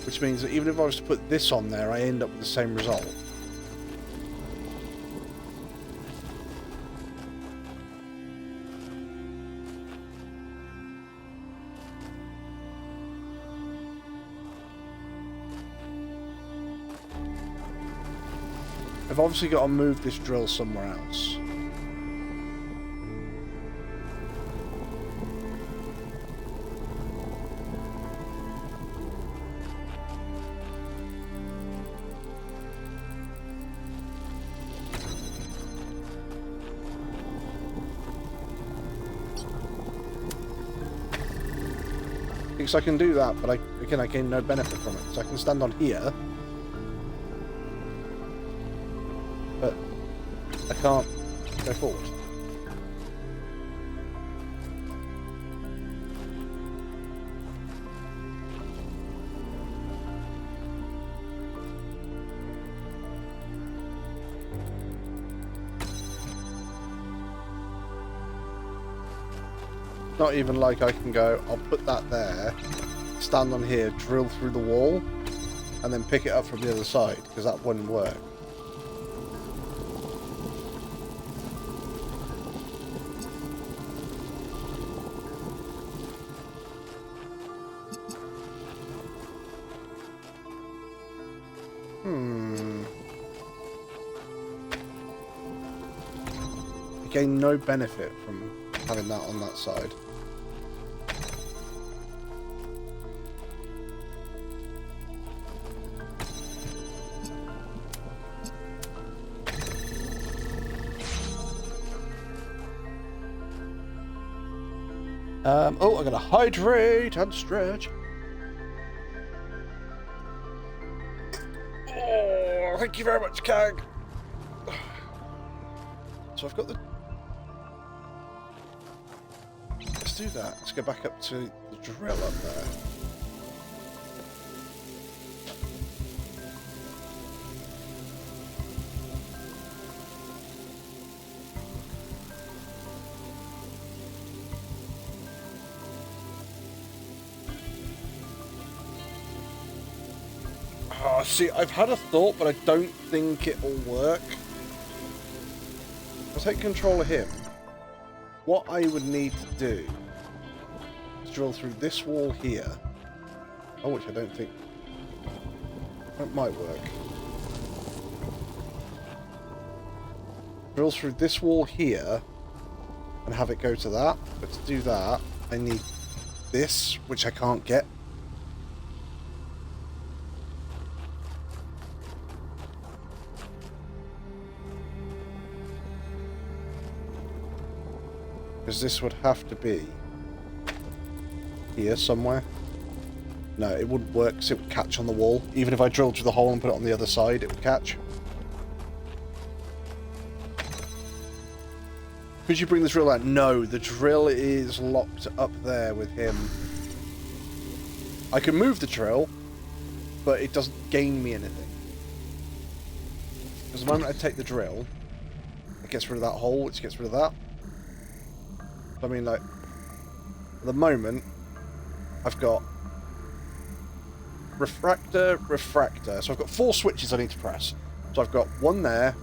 Which means that even if I was to put this on there, I end up with the same result. I've obviously got to move this drill somewhere else. Because I can do that, but I gain no benefit from it. So I can stand on here. But I can't go forward. Not even like I can go, I'll put that there, stand on here, drill through the wall, and then pick it up from the other side, because that wouldn't work. I gain no benefit from having that on that side. Oh, I'm gonna hydrate and stretch. Oh, thank you very much, Kang. So I've got the... Let's do that. Let's go back up to the drill up there. Oh, see, I've had a thought, but I don't think it'll work. I'll take control of him. What I would need to do is drill through this wall here. Oh, which I don't think... That might work. Drill through this wall here and have it go to that. But to do that, I need this, which I can't get. Because this would have to be here somewhere. No, it wouldn't work because it would catch on the wall. Even if I drilled through the hole and put it on the other side, it would catch. Could you bring the drill out? No, the drill is locked up there with him. I can move the drill, but it doesn't gain me anything. Because the moment I take the drill, it gets rid of that hole, which gets rid of that. I mean, like, at the moment, I've got refractor, refractor. So I've got 4 switches I need to press. So I've got one there,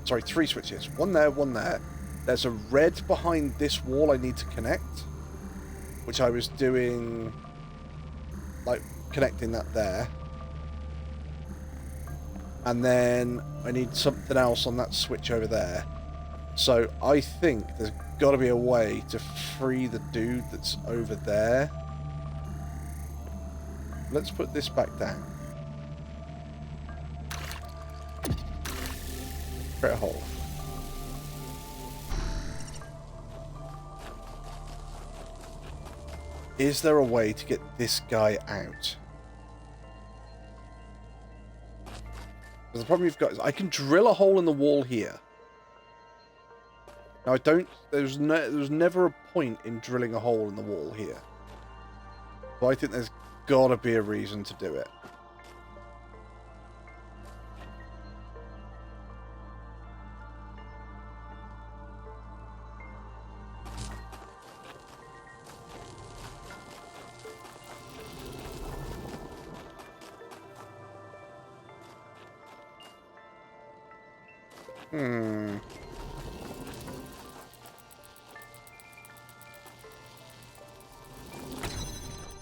sorry, 3 switches. One there, one there. There's a red behind this wall I need to connect, which I was doing, like, connecting that there. And then I need something else on that switch over there. So I think there's got to be a way to free the dude that's over there. Let's put this back down. Create a hole. Is there a way to get this guy out? The problem you've got is I can drill a hole in the wall here. Now I don't. There's never a point in drilling a hole in the wall here. But I think there's got to be a reason to do it.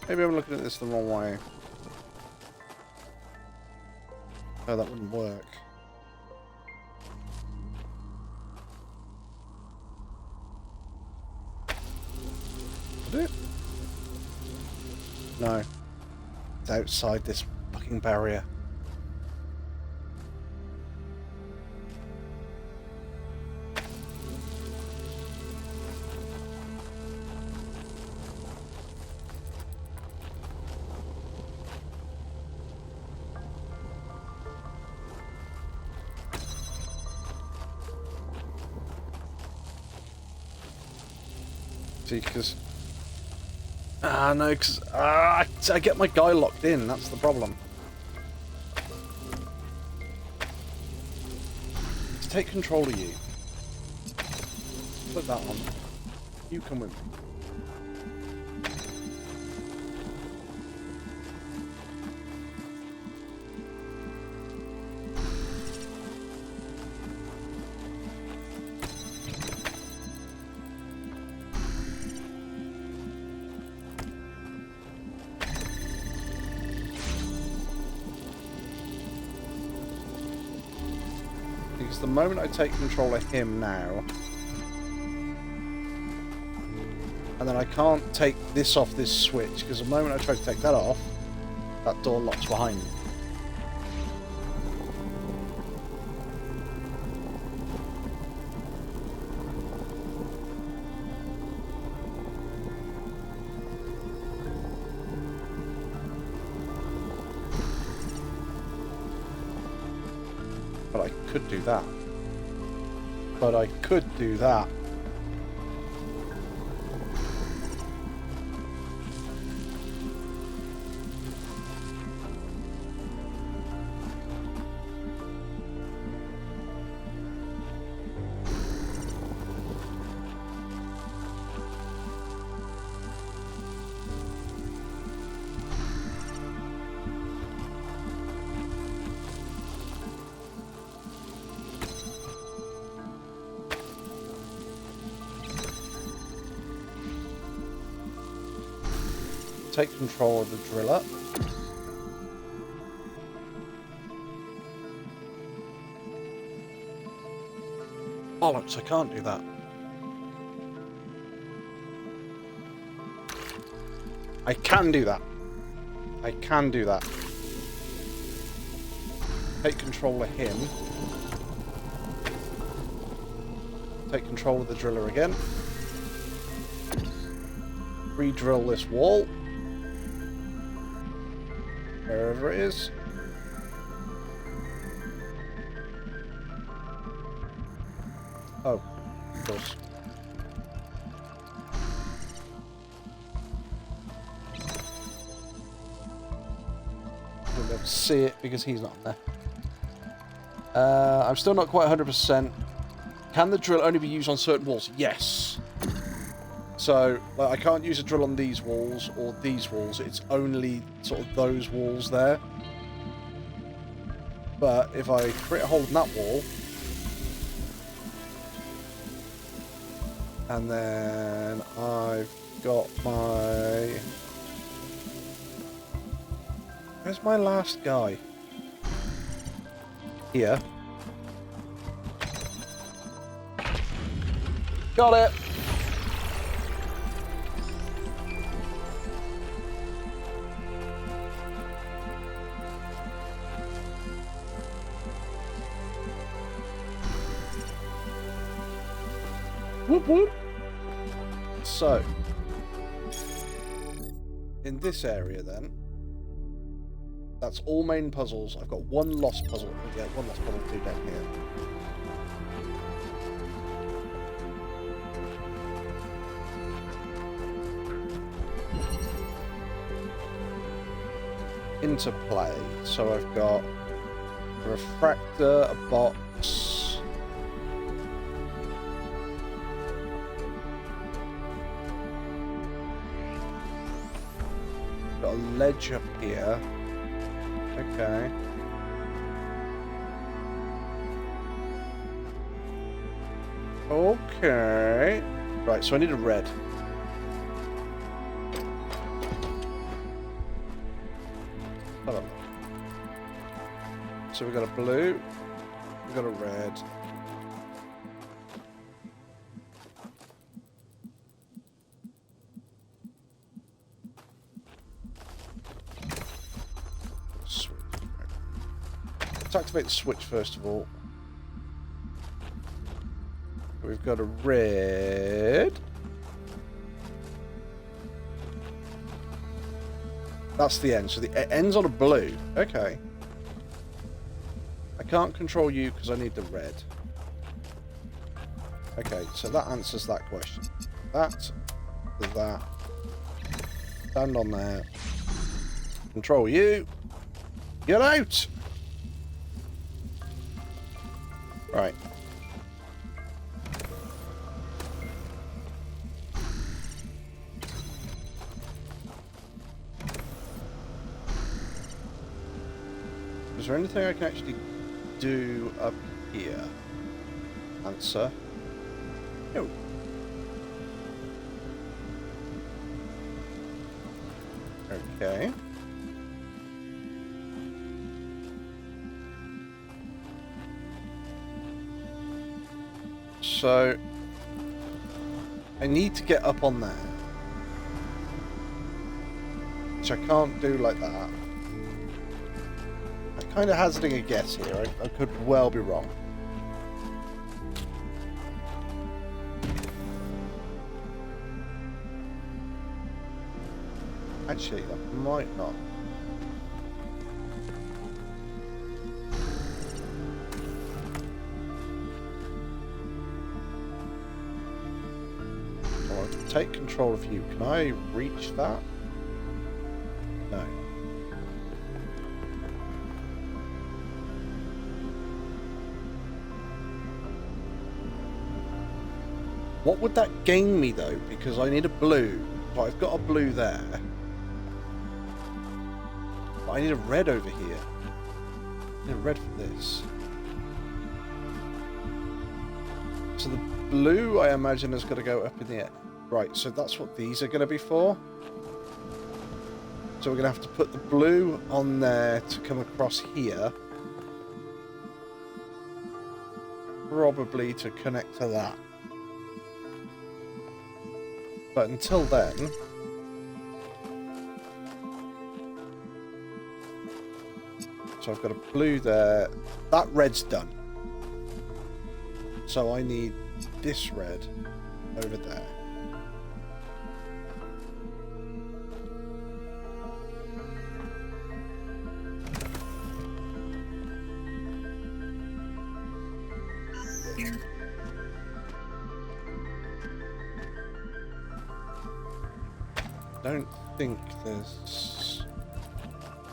Maybe I'm looking at this the wrong way. Oh, that wouldn't work. Would it? No. It's outside this fucking barrier. Because no, because I get my guy locked in. That's the problem. Let's take control of you. Put that on. You come with me. The moment I take control of him now, and then I can't take this off this switch, because the moment I try to take that off, that door locks behind me. But I could do that. But I could do that. Take control of the driller. Bollocks, I can't do that. I can do that. I can do that. Take control of him. Take control of the driller again. Re-drill this wall. Wherever it is. Oh, of course. We'll be able to see it because he's not there. I'm still not quite 100%. Can the drill only be used on certain walls? Yes. So, like, I can't use a drill on these walls or these walls. It's only sort of those walls there. But if I create a hole in that wall, and then I've got my... Where's my last guy? Here. Got it! Whoop whoop. So, in this area then, that's all main puzzles. I've got one lost puzzle. Yeah, one lost puzzle to do down here. Into play. So I've got a refractor, a box. Got a ledge up here. Okay. Okay. Right, so I need a red. Hold on. So we've got a blue, we've got a red. Switch. Let's activate the switch first of all. We've got a red. That's the end. So it ends on a blue. Okay. I can't control you because I need the red. Okay, so that answers that question. That. Stand on there. Control you. Get out! Right. Is there anything I can actually do up here? Answer. No. Okay. So I need to get up on there, which I can't do like that. I'm kind of hazarding a guess here. I could well be wrong. Actually, that might not. I want to take control of you. Can I reach that? No. What would that gain me though? Because I need a blue. But I've got a blue there. But I need a red over here. I need a red for this. So the blue, I imagine, is going to go up in the air. Right, so that's what these are going to be for. So we're going to have to put the blue on there to come across here. Probably to connect to that. But until then... So I've got a blue there. That red's done. So I need this red over there. Don't think there's...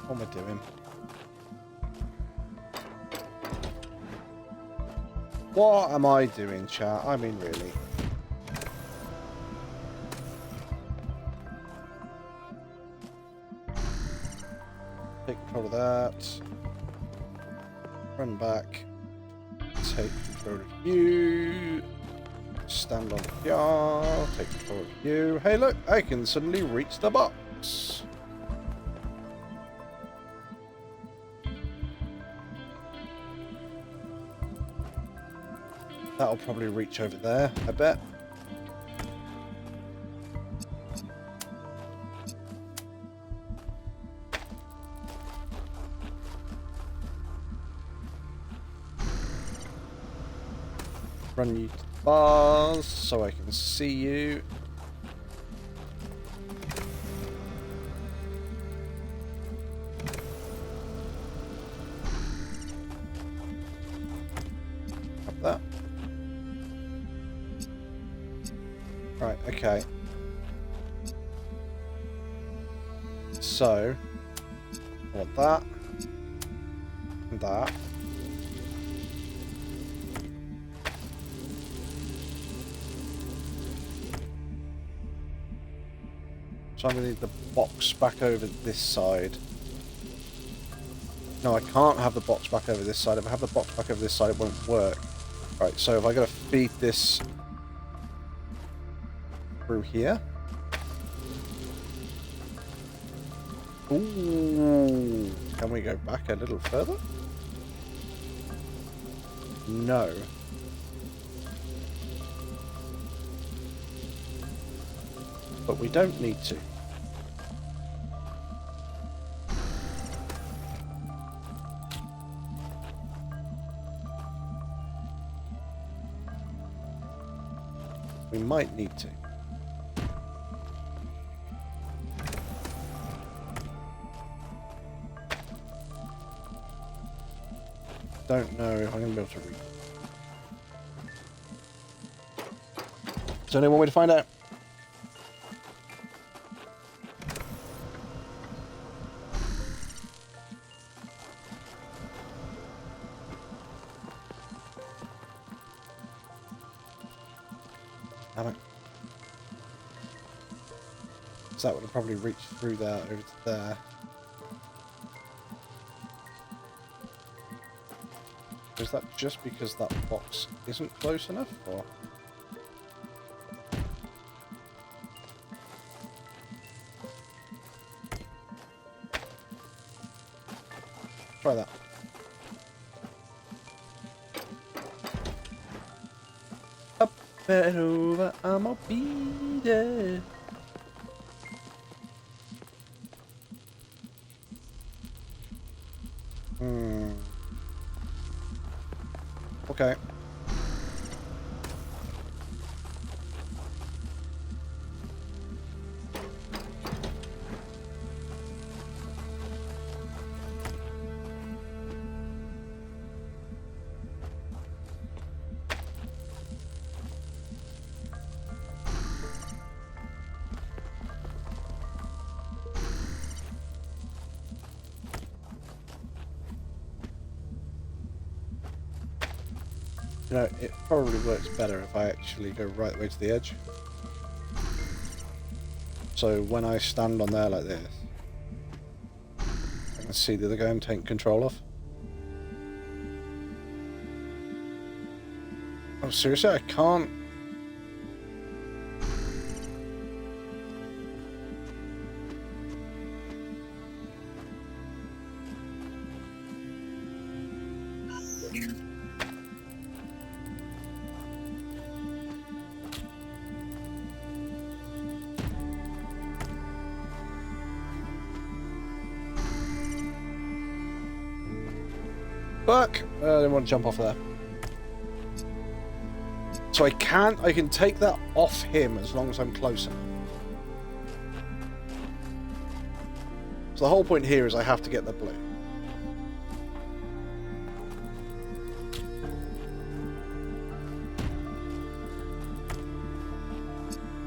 What am I doing? What am I doing, chat? I mean, really. Take control of that. Run back. Take control of you. Stand on the yard. Take control of you. Hey, look! I can suddenly reach the box. That'll probably reach over there, I bet. run you to the bars so I can see you. Have that. Right, okay. So, I want that. And that. So I'm going to need the box back over this side. No, I can't have the box back over this side. If I have the box back over this side, it won't work. Right, so if I got to feed this through here. Ooh, can we go back a little further? No. But we don't need to. We might need to. Don't know if I'm going to be able to read. Is there only one way to find out? Damn it. So that would have probably reached through there over to there. Is that just because that box isn't close enough, or? Try that. Up and over, I'ma be there. Okay. You know, it probably works better if I actually go right the way to the edge. So when I stand on there like this, I can see the other guy I'm taking control of. Oh, seriously? I can't... Fuck! I didn't want to jump off there. So I can take that off him as long as I'm close enough. So the whole point here is I have to get the blue.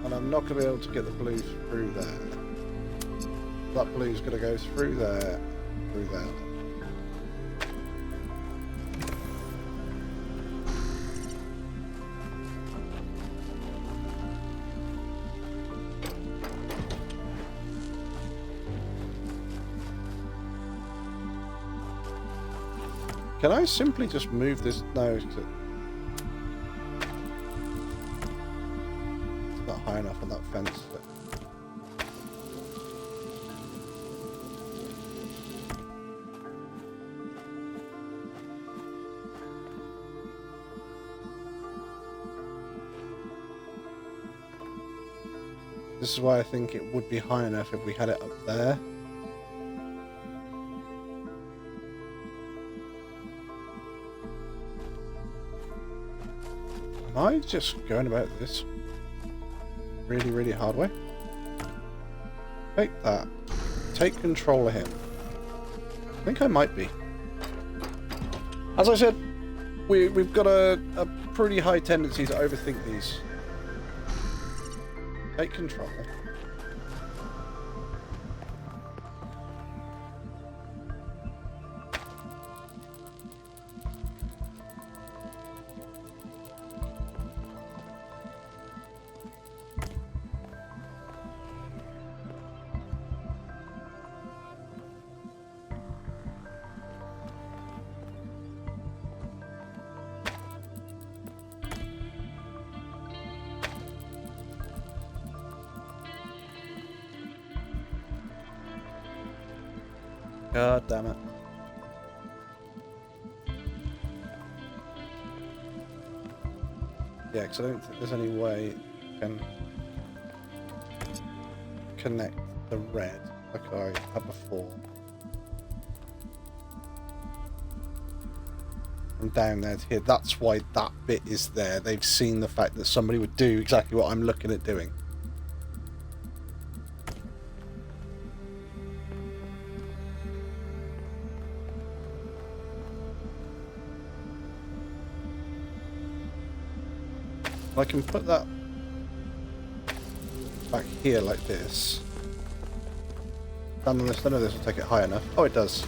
And I'm not going to be able to get the blue through there. That blue's going to go through there, through there. Can I simply just move this? No, it's not high enough on that fence. This is why I think it would be high enough if we had it up there. Am I just going about this really, really hard way? Take that. Take control of him. I think I might be. As I said, we've got a pretty high tendency to overthink these. Take control. God damn it. Yeah, because I don't think there's any way I can connect the red like I had before. From down there to here. That's why that bit is there. They've seen the fact that somebody would do exactly what I'm looking at doing. I can put that back here like this. None of this will take it high enough. Oh, it does.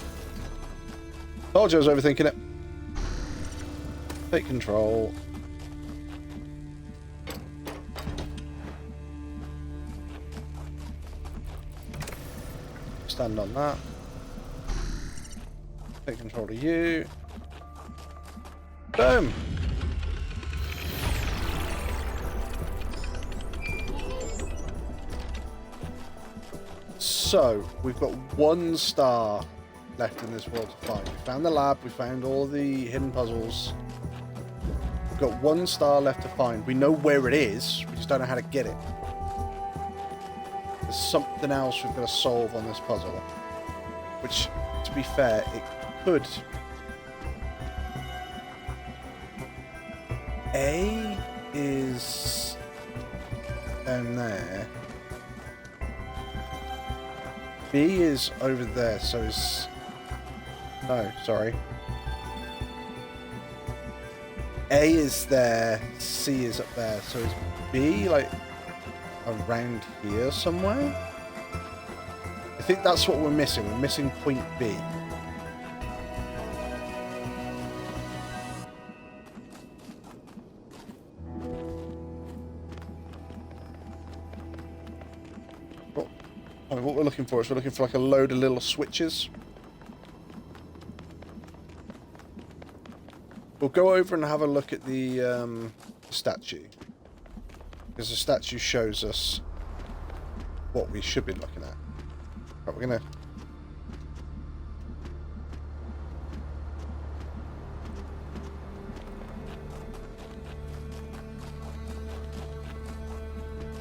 Told you I was overthinking it. Take control. Stand on that. Take control of you. Boom! So, we've got 1 star left in this world to find. We found the lab, we found all the hidden puzzles. We've got 1 star left to find. We know where it is, we just don't know how to get it. There's something else we've got to solve on this puzzle. Which, to be fair, it could... A is down there. B is over there, so is... No, sorry. A is there, C is up there, so is B, like, around here somewhere? I think that's what we're missing. We're missing point B. What we're looking for is we're looking for like a load of little switches. We'll go over and have a look at the statue, because the statue shows us what we should be looking at. Right, we're gonna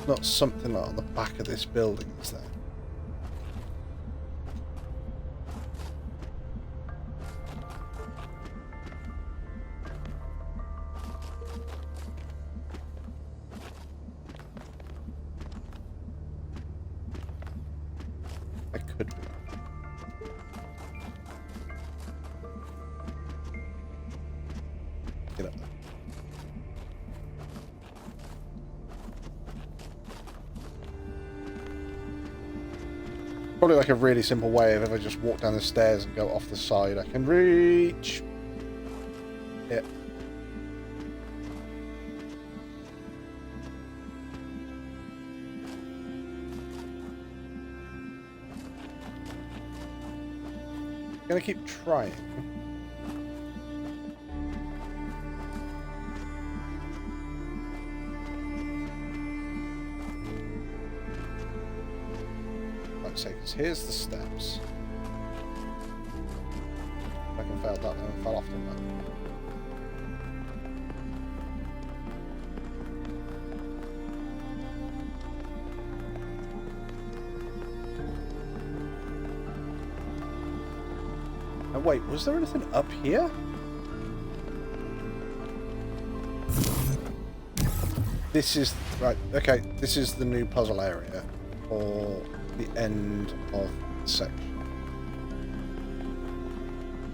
not something like on the back of this building, is there? Probably like a really simple way of if I just walk down the stairs and go off the side, I can reach it. I'm gonna keep trying. Because here's the steps. I can fail that one and fell off them. And wait, was there anything up here? This is right. Okay, this is the new puzzle area for the end of the section,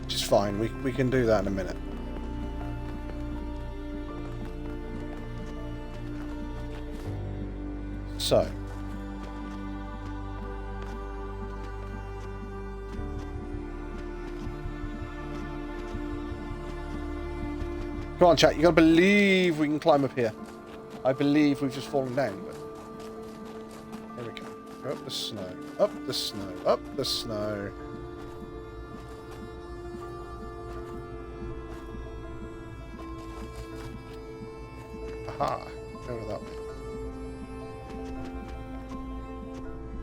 which is fine. We can do that in a minute. So. Come on, chat. You gotta believe we can climb up here. I believe we've just fallen down, but there we go. Go up the snow. Up the snow. Up the snow. Aha. Over that way.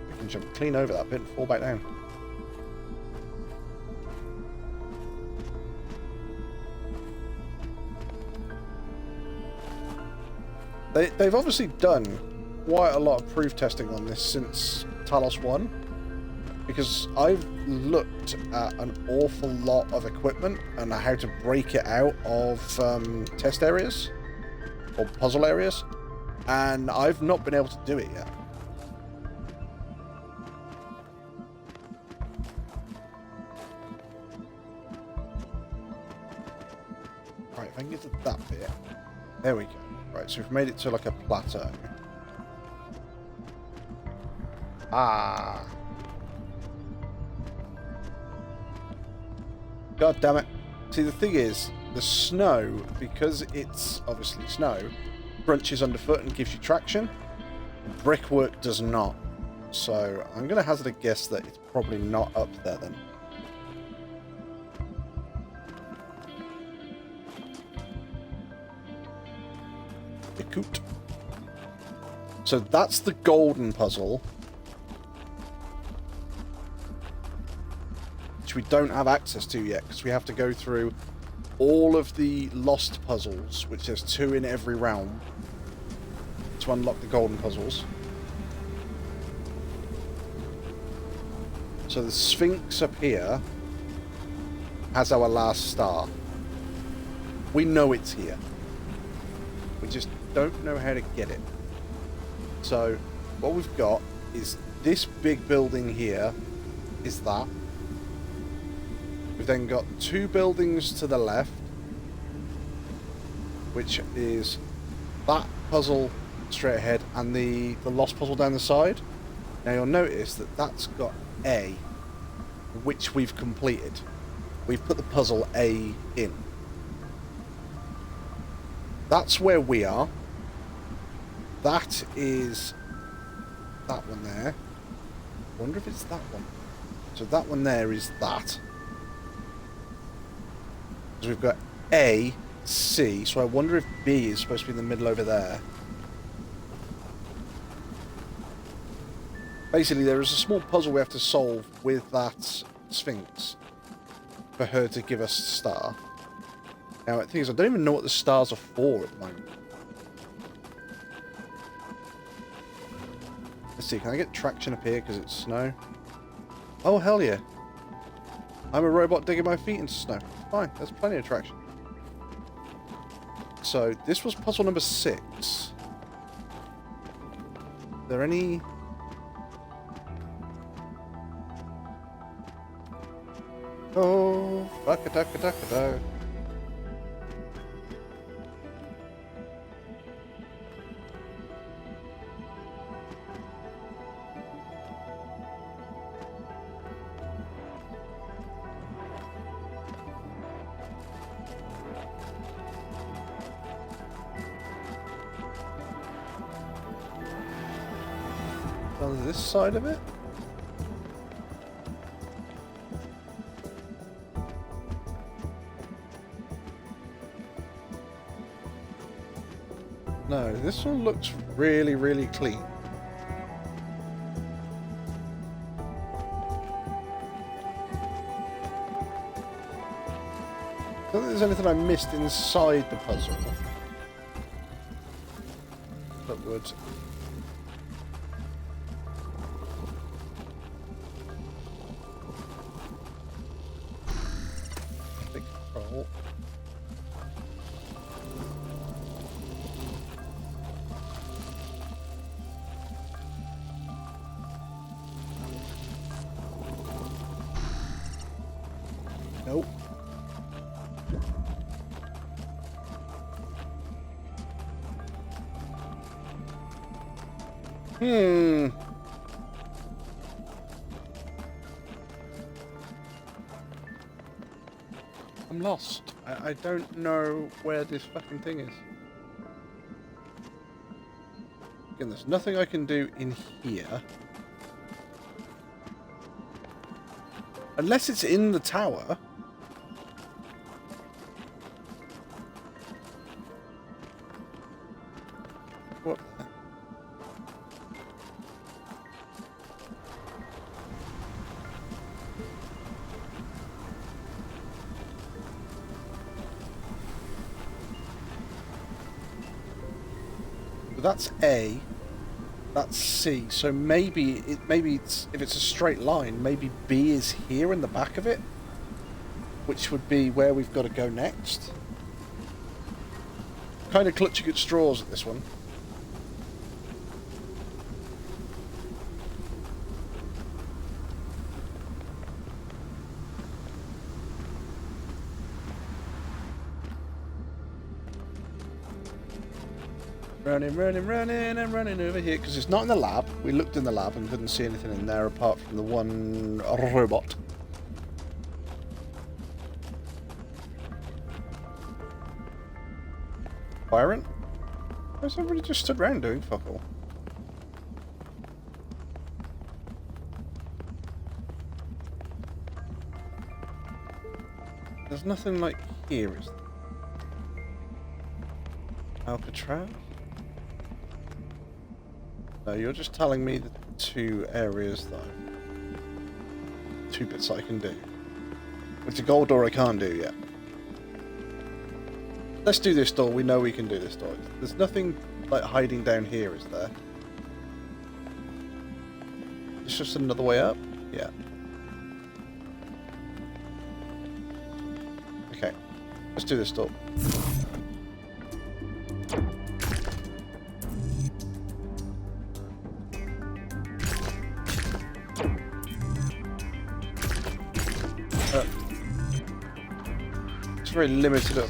We can jump clean over that bit and fall back down. They've obviously done quite a lot of proof testing on this since Talos 1, because I've looked at an awful lot of equipment and how to break it out of test areas or puzzle areas, and I've not been able to do it yet. Right, if I can get to that bit. There we go. Right, so we've made it to like a plateau. Ah. God damn it. See, the thing is, the snow, because it's obviously snow, crunches underfoot and gives you traction. Brickwork does not. So I'm going to hazard a guess that it's probably not up there then. So that's the golden puzzle, which we don't have access to yet because we have to go through all of the lost puzzles, which there's 2 in every realm, to unlock the golden puzzles. So the Sphinx up here has our last star. We know it's here. We just don't know how to get it. So what we've got is this big building here is that. We've then got 2 buildings to the left, which is that puzzle straight ahead and the lost puzzle down the side. Now you'll notice that that's got A, which we've completed. We've put the puzzle A in. That's where we are. That is that one there. I wonder if it's that one. So that one there is that. So we've got A, C. So I wonder if B is supposed to be in the middle over there. Basically, there is a small puzzle we have to solve with that Sphinx for her to give us a star. Now, the thing is, I don't even know what the stars are for at the moment. Let's see, can I get traction up here because it's snow? Oh, hell yeah. I'm a robot digging my feet into snow. Fine, there's plenty of traction. So, this was puzzle number 6. Is there any... Oh, fuck-a-duck-a-duck-a-duck. On this side of it? No, this one looks really, really clean. I don't think there's anything I missed inside the puzzle that would... Big control. I'm lost. I don't know where this fucking thing is. Again, there's nothing I can do in here. Unless it's in the tower. What? That's A. That's C. So maybe it's if it's a straight line, maybe B is here in the back of it, which would be where we've got to go next. Kind of clutching at straws at this one. Running, I'm running over here because it's not in the lab. We looked in the lab and couldn't see anything in there apart from the one robot. Byron? Where's everybody just stood around doing fuck all? There's nothing like here, is there? Alcatraz? No, you're just telling me the two areas though. Two bits I can do. It's a gold door I can't do yet. Let's do this door. We know we can do this door. There's nothing like hiding down here, is there? It's just another way up? Yeah. Okay. Let's do this door. It's very limited at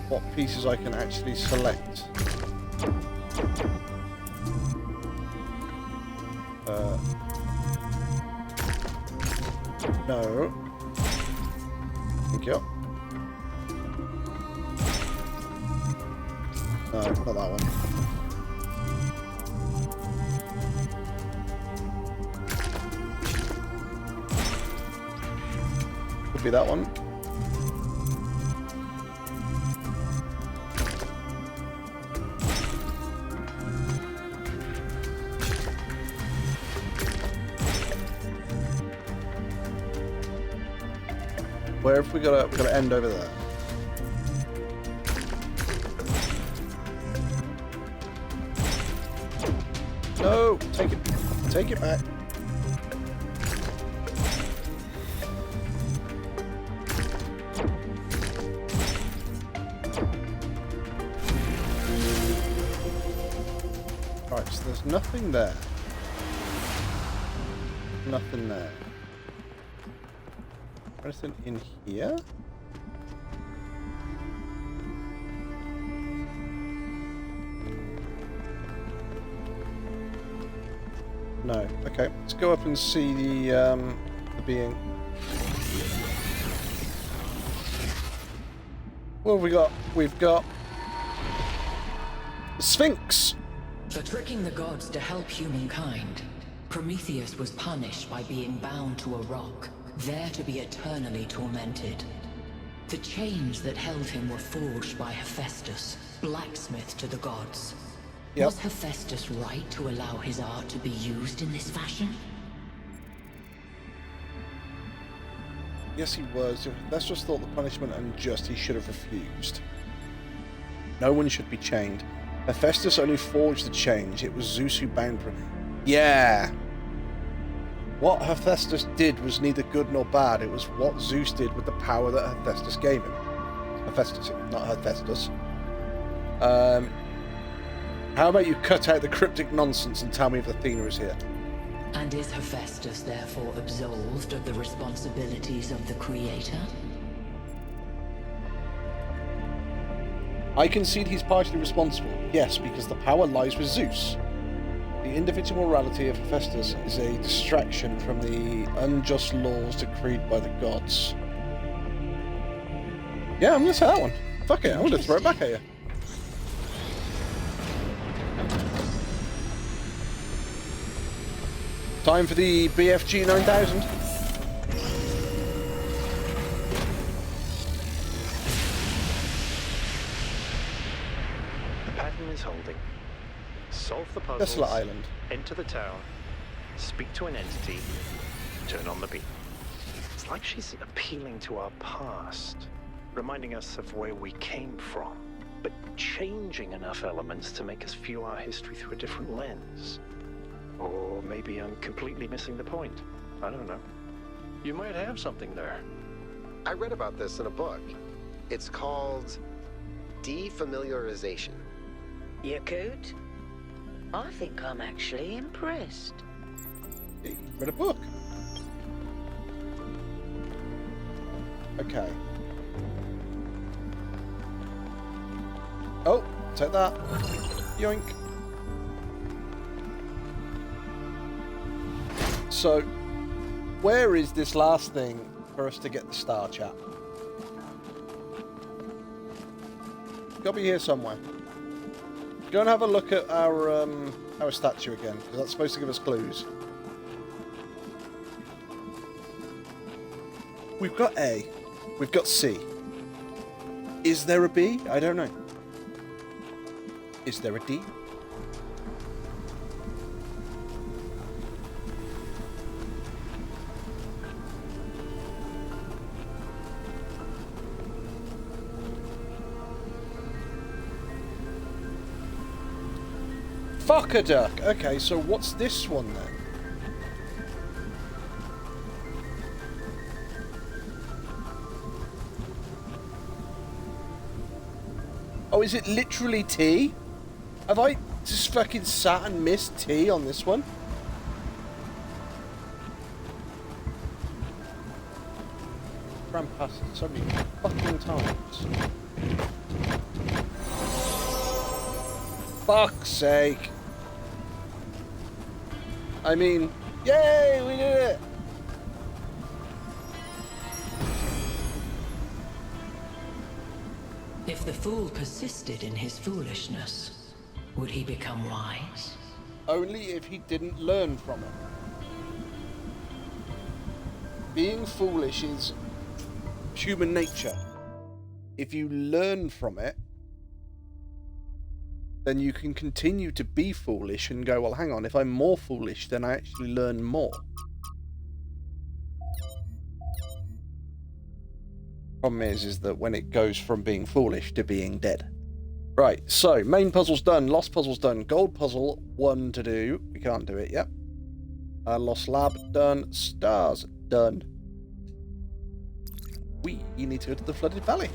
what pieces I can actually select. No. Thank you. No, not that one. Could be that one. Where have we got to end over there? No, take it back. Right, so there's nothing there. Nothing there. Anything in here? No. Okay, let's go up and see the being. What have we got? We've got the Sphinx. For tricking the gods to help humankind, Prometheus was punished by being bound to a rock, there to be eternally tormented. The chains that held him were forged by Hephaestus, blacksmith to the gods. Yep. Was Hephaestus right to allow his art to be used in this fashion? Yes, he was. If Hephaestus thought the punishment unjust, he should have refused. No one should be chained. Hephaestus only forged the chains. It was Zeus who bound him. Yeah. What Hephaestus did was neither good nor bad. It was what Zeus did with the power that Hephaestus gave him. Hephaestus, not Hephaestus. How about you cut out the cryptic nonsense and tell me if Athena is here? And is Hephaestus therefore absolved of the responsibilities of the creator? I concede he's partially responsible, yes, because the power lies with Zeus. The individual morality of Hephaestus is a distraction from the unjust laws decreed by the gods. Yeah, I'm gonna say that one. Fuck it, I'm gonna throw it back at you. Time for the BFG 9000. The pattern is holding. Solve the puzzles. Desolate Island. Enter the tower. Speak to an entity. Turn on the beam. It's like she's appealing to our past, reminding us of where we came from, but changing enough elements to make us view our history through a different lens. Or maybe I'm completely missing the point. I don't know. You might have something there. I read about this in a book. It's called defamiliarization. Yakut? I think I'm actually impressed. You read a book. Okay. Oh, take that. Yoink. So, where is this last thing for us to get the star, chat? Gotta be here somewhere. Go and have a look at our statue again, because that's supposed to give us clues. We've got A. We've got C. Is there a B? I don't know. Is there a D? Fuck a duck. Okay, so what's this one then? Oh, is it literally T? Have I just fucking sat and missed T on this one? Ran past it so many fucking times. Fuck's sake. I mean, yay, we did it! If the fool persisted in his foolishness, would he become wise? Only if he didn't learn from it. Being foolish is human nature. If you learn from it, then you can continue to be foolish and go, well, hang on, if I'm more foolish, then I actually learn more. Problem is that when it goes from being foolish to being dead. Right, so main puzzle's done, lost puzzle's done, gold puzzle 1 to do. We can't do it yet. Lost lab done, stars done. We need to go to the flooded valley.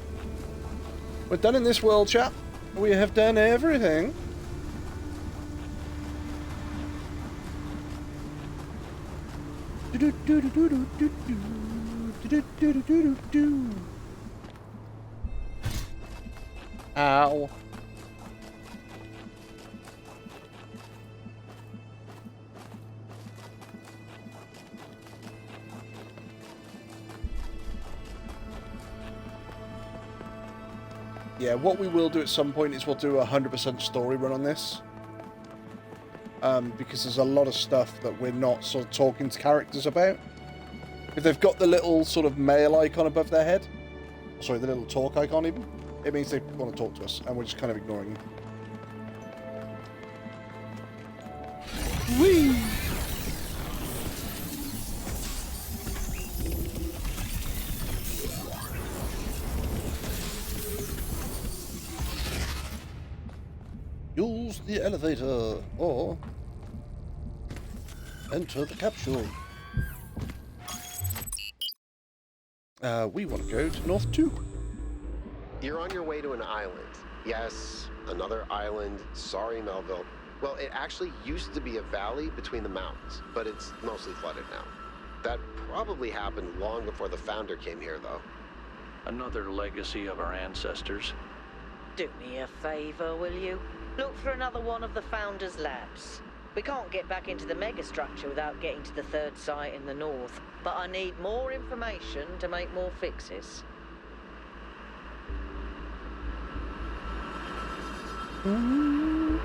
We're done in this world, chat. We have done everything. Ow. Yeah, what we will do at some point is we'll do a 100% story run on this. Because there's a lot of stuff that we're not sort of talking to characters about. If they've got the little sort of mail icon above their head, sorry, the little talk icon even, it means they want to talk to us, and we're just kind of ignoring them. Whee! Use the elevator, or enter the capsule. We want to go to North 2. You're on your way to an island. Yes, another island. Sorry, Melville. Well, it actually used to be a valley between the mountains, but it's mostly flooded now. That probably happened long before the founder came here, though. Another legacy of our ancestors. Do me a favor, will you? Look for another one of the Founder's labs. We can't get back into the megastructure without getting to the third site in the north, but I need more information to make more fixes. And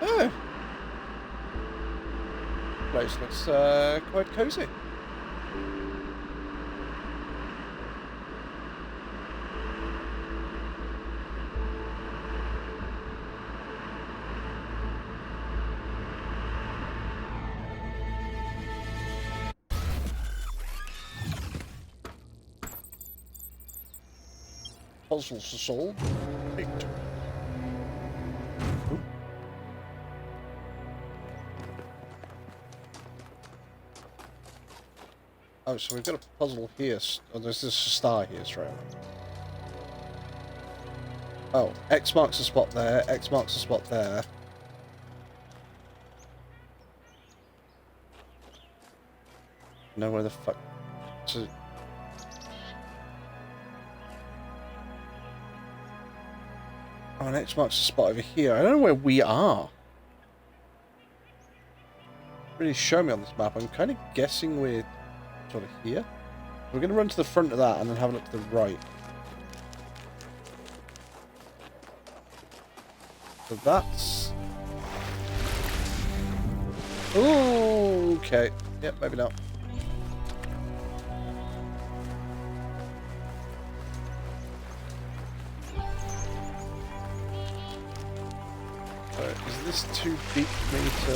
oh, place looks quite cozy. Puzzles to solve. Victory. Ooh. Oh, so we've got a puzzle here. Oh, there's this star here straight away. Oh, X marks the spot there. X marks the spot there. Know where the fuck to. Oh, an X marks the spot over here. I don't know where we are. Really show me on this map. I'm kind of guessing we're sort of here. We're going to run to the front of that and then have a look to the right. So that's... Oh, okay. Yep, maybe not. Is this too deep for me to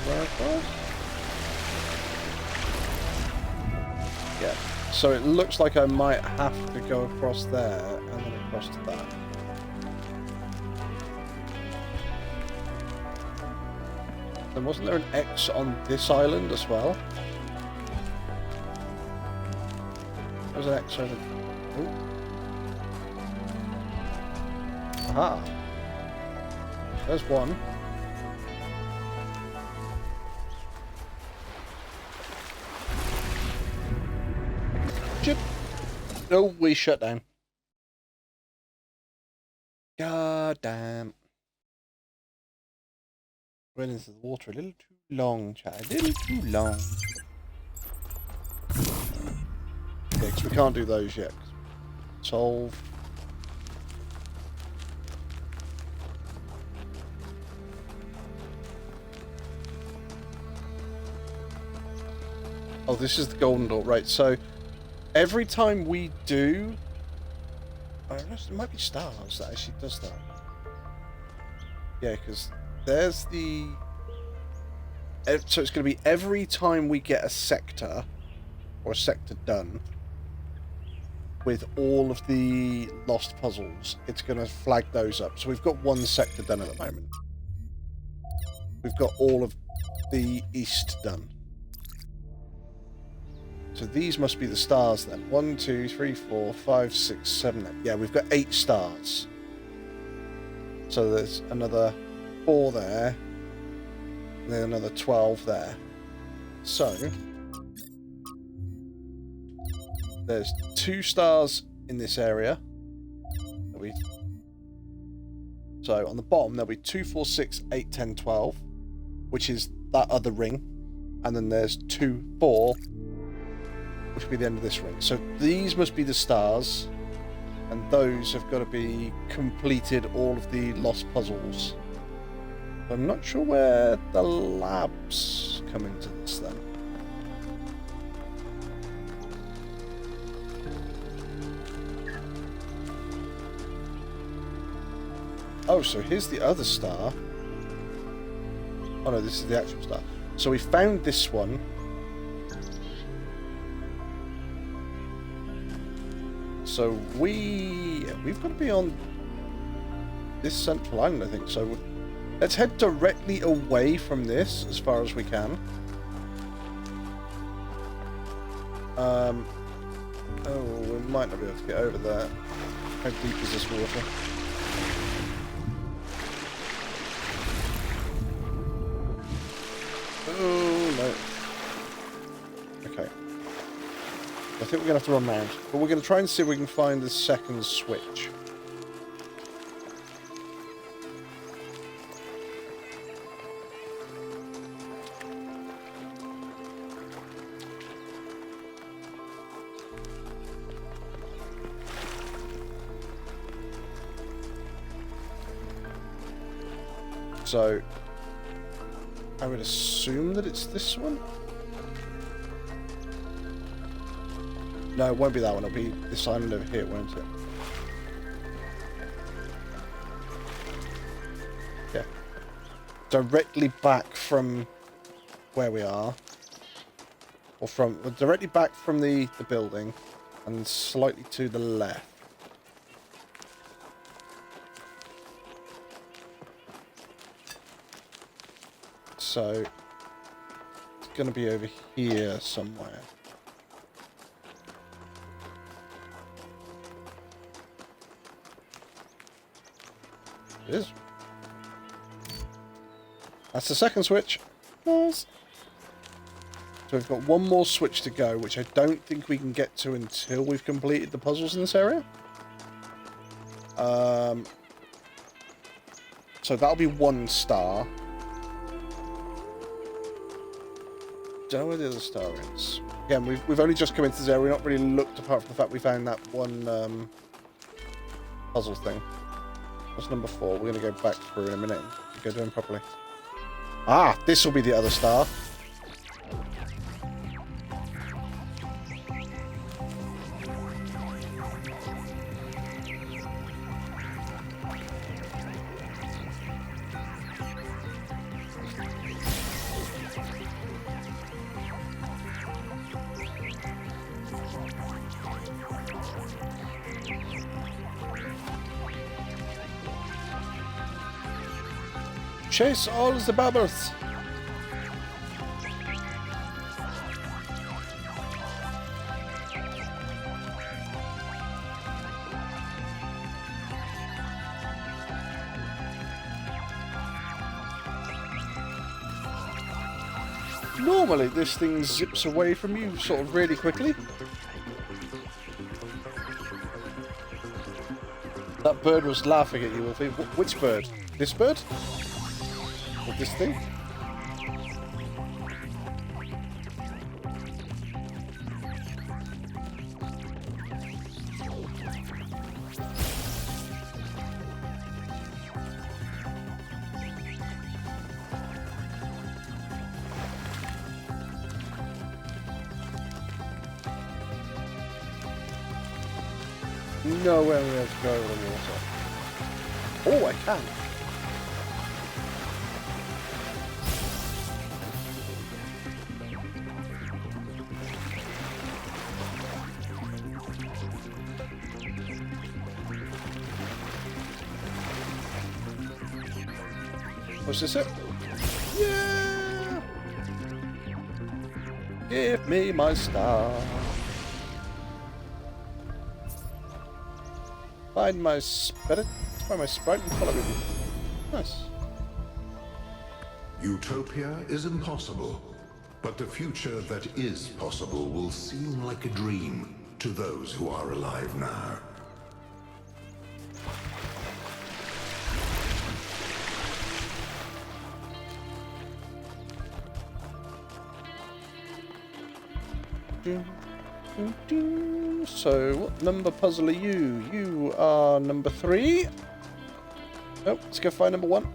run across? Yeah. So it looks like I might have to go across there and then across to that. Then wasn't there an X on this island as well? There was an X over... Oh. Aha. There's one. Chip. No, we shut down. God damn. Went into the water a little too long, chat. A little too long. Yeah, because we can't do those yet. Solve. Oh, this is the golden door, right? So every time we do, I don't know, it might be stars that actually does that. Yeah, because there's the. So it's going to be every time we get a sector or a sector done with all of the lost puzzles, it's going to flag those up. So we've got one sector done at the moment. We've got all of the east done. So these must be the stars then. 1, 2, 3, 4, 5, 6, 7, 8. Yeah, we've got 8 stars. So there's another 4 there. And then another 12 there. So there's 2 stars in this area. So on the bottom there'll be 2, 4, 6, 8, 10, 12. Which is that other ring. And then there's 2, 4. Which will be the end of this ring. So these must be the stars, and those have got to be completed all of the lost puzzles. I'm not sure where the labs come into this then. Oh, so here's the other star. Oh no, this is the actual star. So we found this one. So we've got to be on this central island, I think. So let's head directly away from this as far as we can. Oh, we might not be able to get over there. How deep is this water? Oh, no. Okay. I think we're going to have to run round. But we're going to try and see if we can find the second switch. So I would assume that it's this one. No, it won't be that one. It'll be this island over here, won't it? Yeah. Directly back from where we are. Or directly back from the building. And slightly to the left. So it's going to be over here somewhere. It is. That's the second switch. Nice. So we've got one more switch to go, which I don't think we can get to until we've completed the puzzles in this area. So that'll be 1 star. Don't know where the other star is. Again, we've only just come into this area. We've not really looked apart from the fact we found that one puzzle thing. What's number 4? We're going to go back through in a minute and go do them properly. Ah, this will be the other star. Chase all the babbers. Normally this thing zips away from you sort of really quickly. That bird was laughing at you, Wolfie. Which bird? This bird? Or this thing? Nowhere we have to go over the water. Oh, I can. Was this it? Yeah! Give me my star. Find my spirit, find my sprite and follow me. Nice. Utopia is impossible, but the future that is possible will seem like a dream to those who are alive now. So, what number puzzle are you? You are number 3. Oh, let's go find number 1.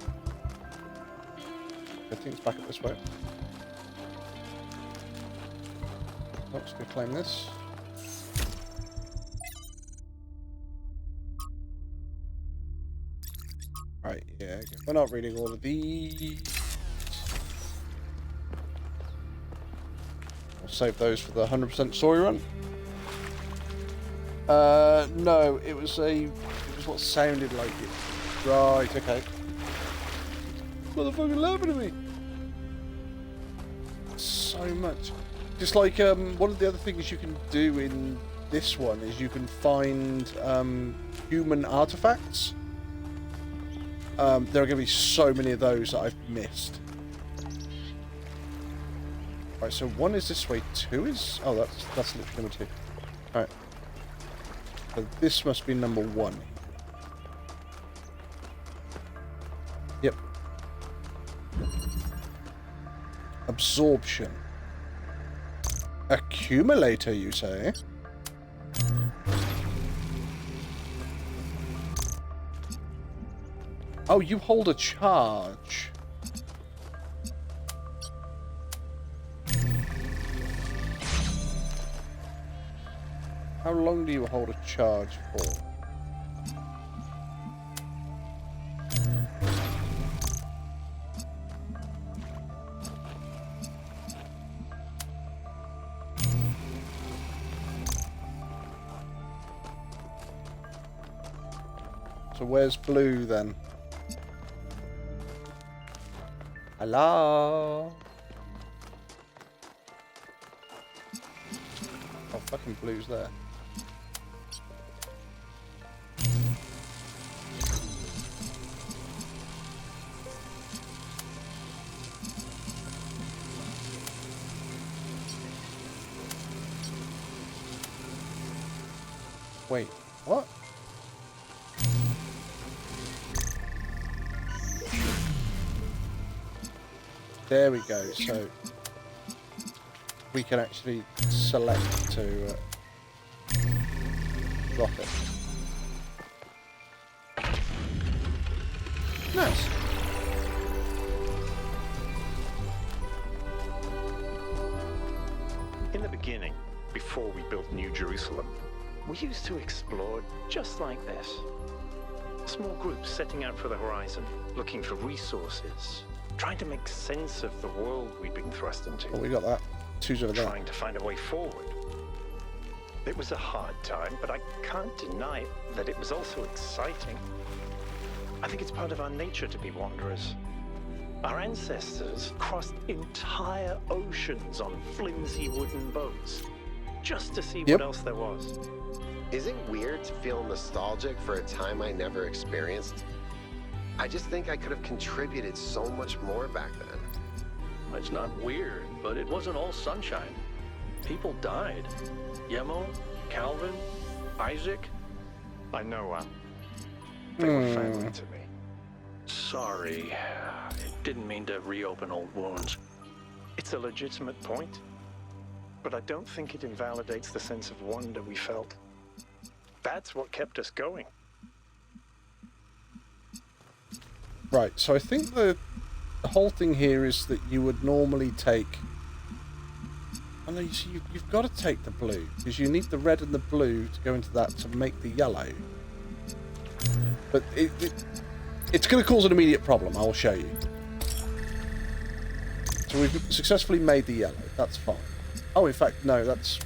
I think it's back up this way. Oh, let's go claim this. Right, yeah, we're not reading all of these. We'll save those for the 100% story run. No, it was what sounded like it. Right, okay. Motherfucker laughing at me. So much. Just like, one of the other things you can do in this one is you can find, human artifacts. There are going to be so many of those that I've missed. Right, so 1 is this way, 2 is... Oh, that's literally number 2. Alright. So this must be number 1. Yep. Absorption. Accumulator, you say? Oh, you hold a charge. How long do you hold a charge for? So where's blue then? Hello? Oh, fucking blue's there. Wait, what? There we go, so we can actually select to drop it. Nice. In the beginning, before we built New Jerusalem, we used to explore just like this. Small groups setting out for the horizon, looking for resources, trying to make sense of the world we'd been thrust into. Oh, we got that. Two's over there. Trying to find a way forward. It was a hard time, but I can't deny that it was also exciting. I think it's part of our nature to be wanderers. Our ancestors crossed entire oceans on flimsy wooden boats, just to see what else there was. Is it weird to feel nostalgic for a time I never experienced? I just think I could have contributed so much more back then. It's not weird, but it wasn't all sunshine. People died. Yemo, Calvin, Isaac. I know, they were family to me. Sorry. Didn't mean to reopen old wounds. It's a legitimate point, but I don't think it invalidates the sense of wonder we felt. That's what kept us going. Right, so I think the whole thing here is that you would normally take... Oh no, you see, you've got to take the blue, because you need the red and the blue to go into that to make the yellow. But it's going to cause an immediate problem, I'll show you. So we've successfully made the yellow, that's fine. Oh, in fact, no, that's...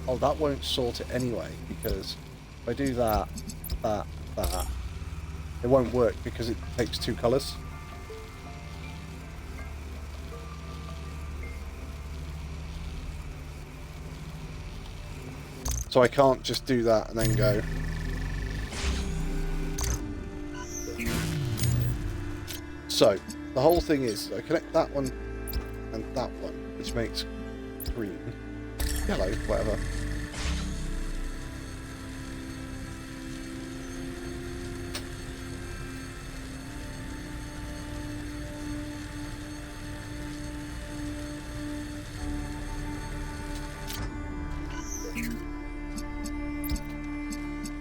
Oh, that won't sort it anyway, because if I do that, it won't work because it takes two colours. So I can't just do that and then go. So, the whole thing is, I connect that one and that one, which makes green. Yellow, whatever.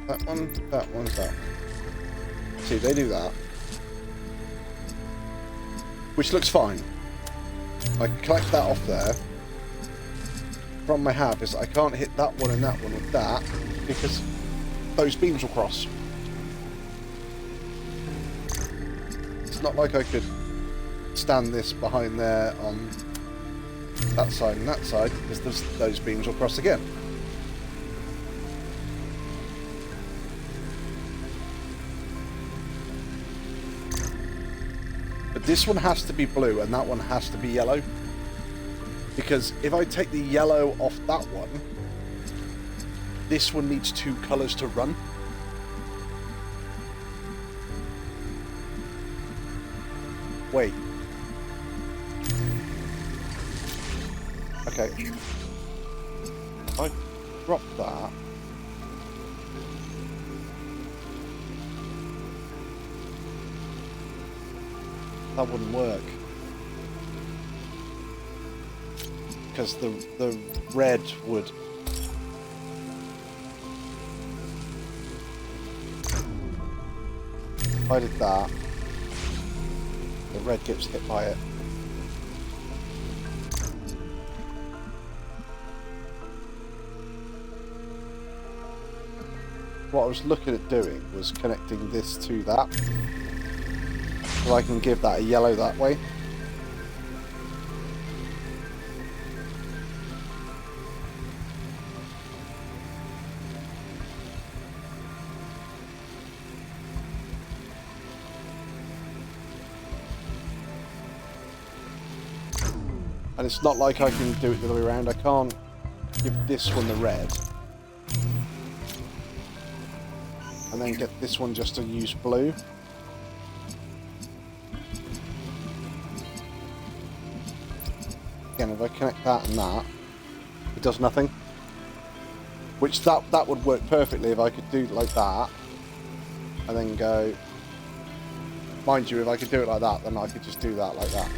That one, that one, that one. See, they do that. Which looks fine. I can collect that off there. The problem I have is I can't hit that one and that one with that because those beams will cross. It's not like I could stand this behind there on that side and that side because those beams will cross again. But this one has to be blue and that one has to be yellow. Because if I take the yellow off that one, this one needs two colours to run. Wait. Okay. If I drop that. That wouldn't work. Because the red would I did that, the red gets hit by it. What I was looking at doing was connecting this to that, so I can give that a yellow that way. And it's not like I can do it the other way around. I can't give this one the red and then get this one just to use blue. Again, if I connect that and that, it does nothing. Which that would work perfectly if I could do it like that and then go. Mind you, if I could do it like that, then I could just do that like that.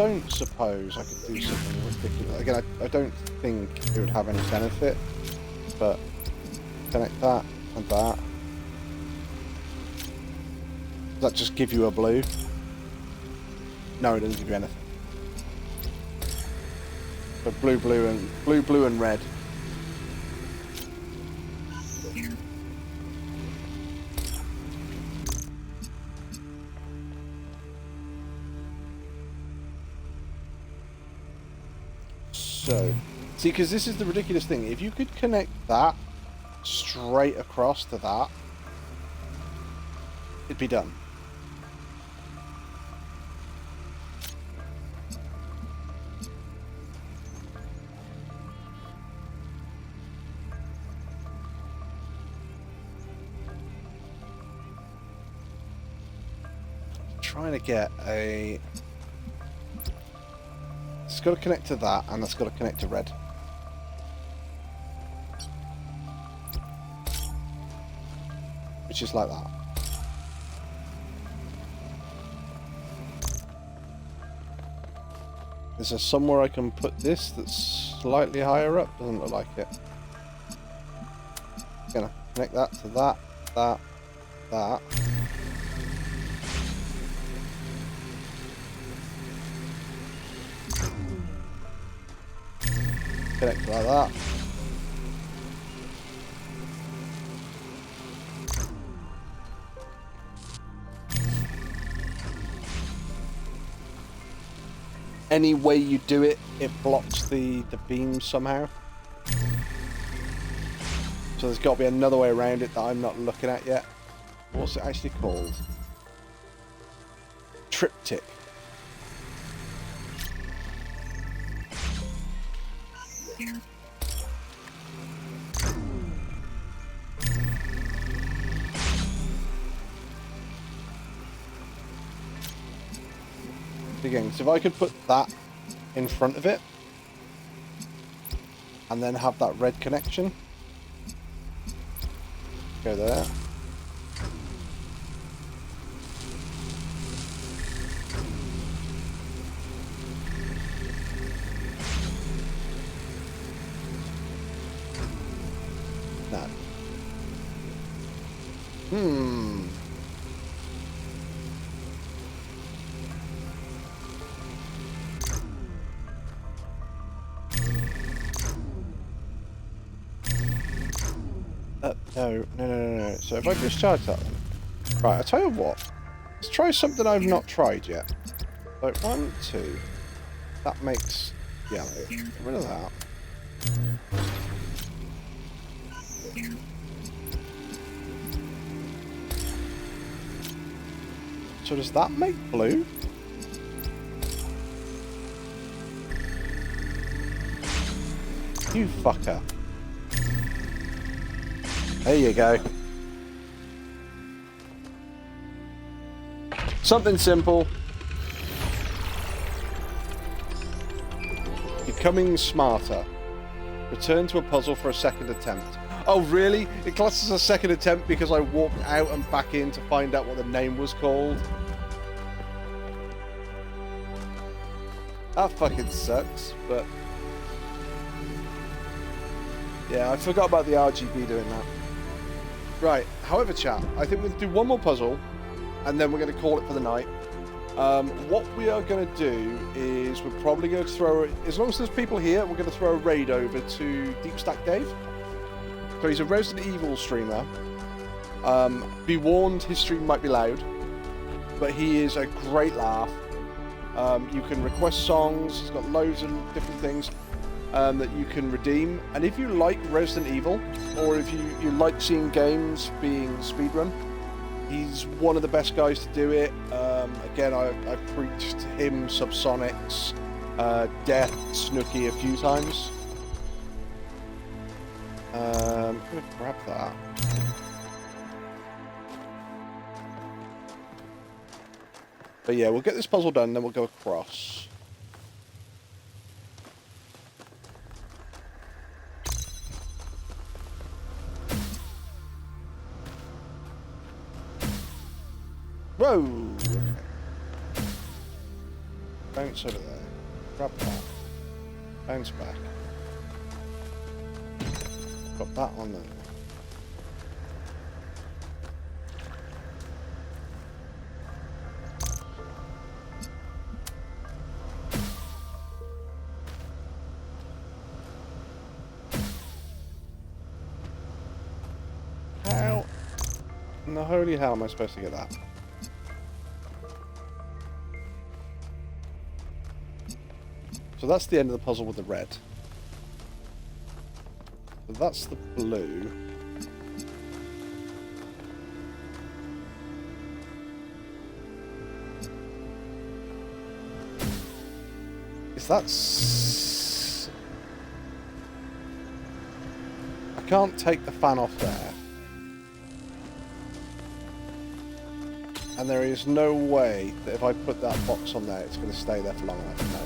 I don't suppose I could do something ridiculous. Again, I don't think it would have any benefit, but connect that and that. Does that just give you a blue? No, it doesn't give you anything. So blue and red. So, see, because this is the ridiculous thing. If you could connect that straight across to that, it'd be done. Trying to get a... It's got to connect to that, and that's got to connect to red. Which is like that. Is there somewhere I can put this that's slightly higher up? Doesn't look like it. Gonna connect that to that, that. Connect like that. Any way you do it, it blocks the beam somehow. So there's got to be another way around it that I'm not looking at yet. What's it actually called? Triptych. Again, so if I could put that in front of it and then have that red connection, go there. No. No. So if I discharge that then. Right, I'll tell you what. Let's try something I've not tried yet. So 1, 2. That makes yellow. Get rid of that. So does that make blue? You fucker. There you go. Something simple. Becoming smarter. Return to a puzzle for a second attempt. Oh, really? It classes as a second attempt because I walked out and back in to find out what the name was called. That fucking sucks, but... yeah, I forgot about the RGB doing that. Right, however, chat, I think we'll do one more puzzle, and then we're going to call it for the night. What we are going to do is we're probably going to throw, as long as there's people here, we're going to throw a raid over to Deep Stack Dave. So he's a Resident Evil streamer. Be warned, his stream might be loud, but he is a great laugh. You can request songs, he's got loads of different things that you can redeem. And if you like Resident Evil, or if you like seeing games being speedrun, he's one of the best guys to do it. Again, I've preached him Subsonics, Death, Snooky a few times. I'm going to grab that. But yeah, we'll get this puzzle done, then we'll go across. Whoa! Okay. Bounce over there. Grab that. Bounce back. Got that on there. How in the holy hell am I supposed to get that? So that's the end of the puzzle with the red. So that's the blue. Is that... I can't take the fan off there. And there is no way that if I put that box on there, it's going to stay there for long enough. No.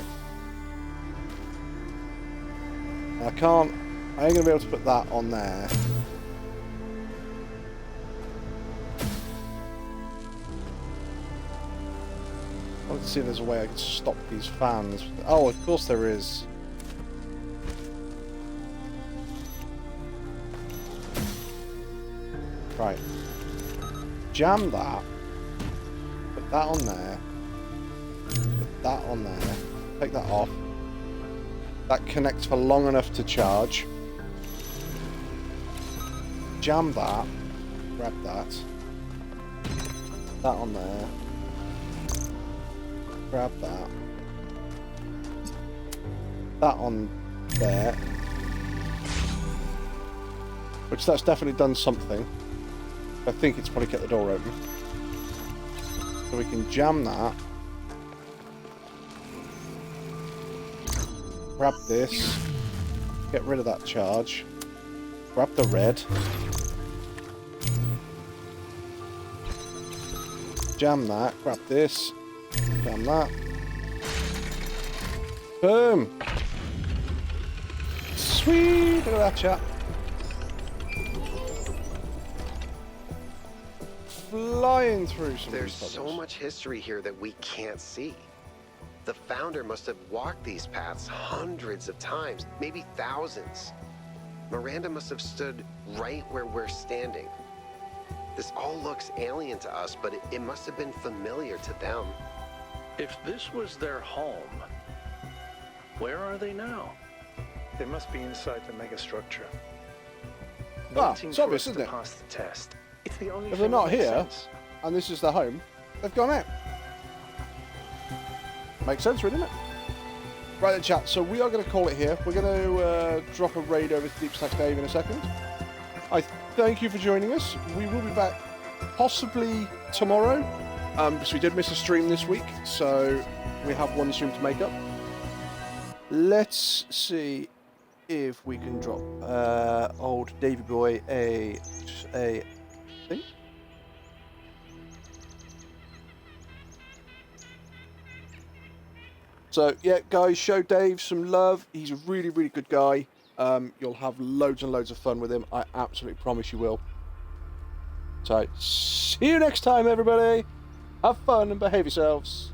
I ain't going to be able to put that on there. I want to see if there's a way I can stop these fans. Oh, of course there is. Right. Jam that. Put that on there. Put that on there. Take that off. That connects for long enough to charge. Jam that. Grab that. That on there. Grab that. That on there. Which that's definitely done something. I think it's probably kept the door open. So we can jam that. Grab this, get rid of that charge, grab the red, jam that, grab this, jam that, boom! Sweet, look at that chat. Flying through some There's so much history here that we can't see. The founder must have walked these paths hundreds of times, maybe thousands. Miranda must have stood right where we're standing. This all looks alien to us, but it must have been familiar to them. If this was their home, where are they now? They must be inside the megastructure. It's obvious, isn't it? Pass the test. It's the only if they're not here, and this is their home, they've gone out. Makes sense, really, doesn't it? Right then, chat, so we are going to call it here. We're going to drop a raid over to Deep Stack Dave in a second. I thank you for joining us. We will be back possibly tomorrow, because we did miss a stream this week, so we have one stream to make up. Let's see if we can drop old Davy Boy a thing. So, yeah, guys, show Dave some love. He's a really, really good guy. You'll have loads and loads of fun with him. I absolutely promise you will. So, see you next time, everybody. Have fun and behave yourselves.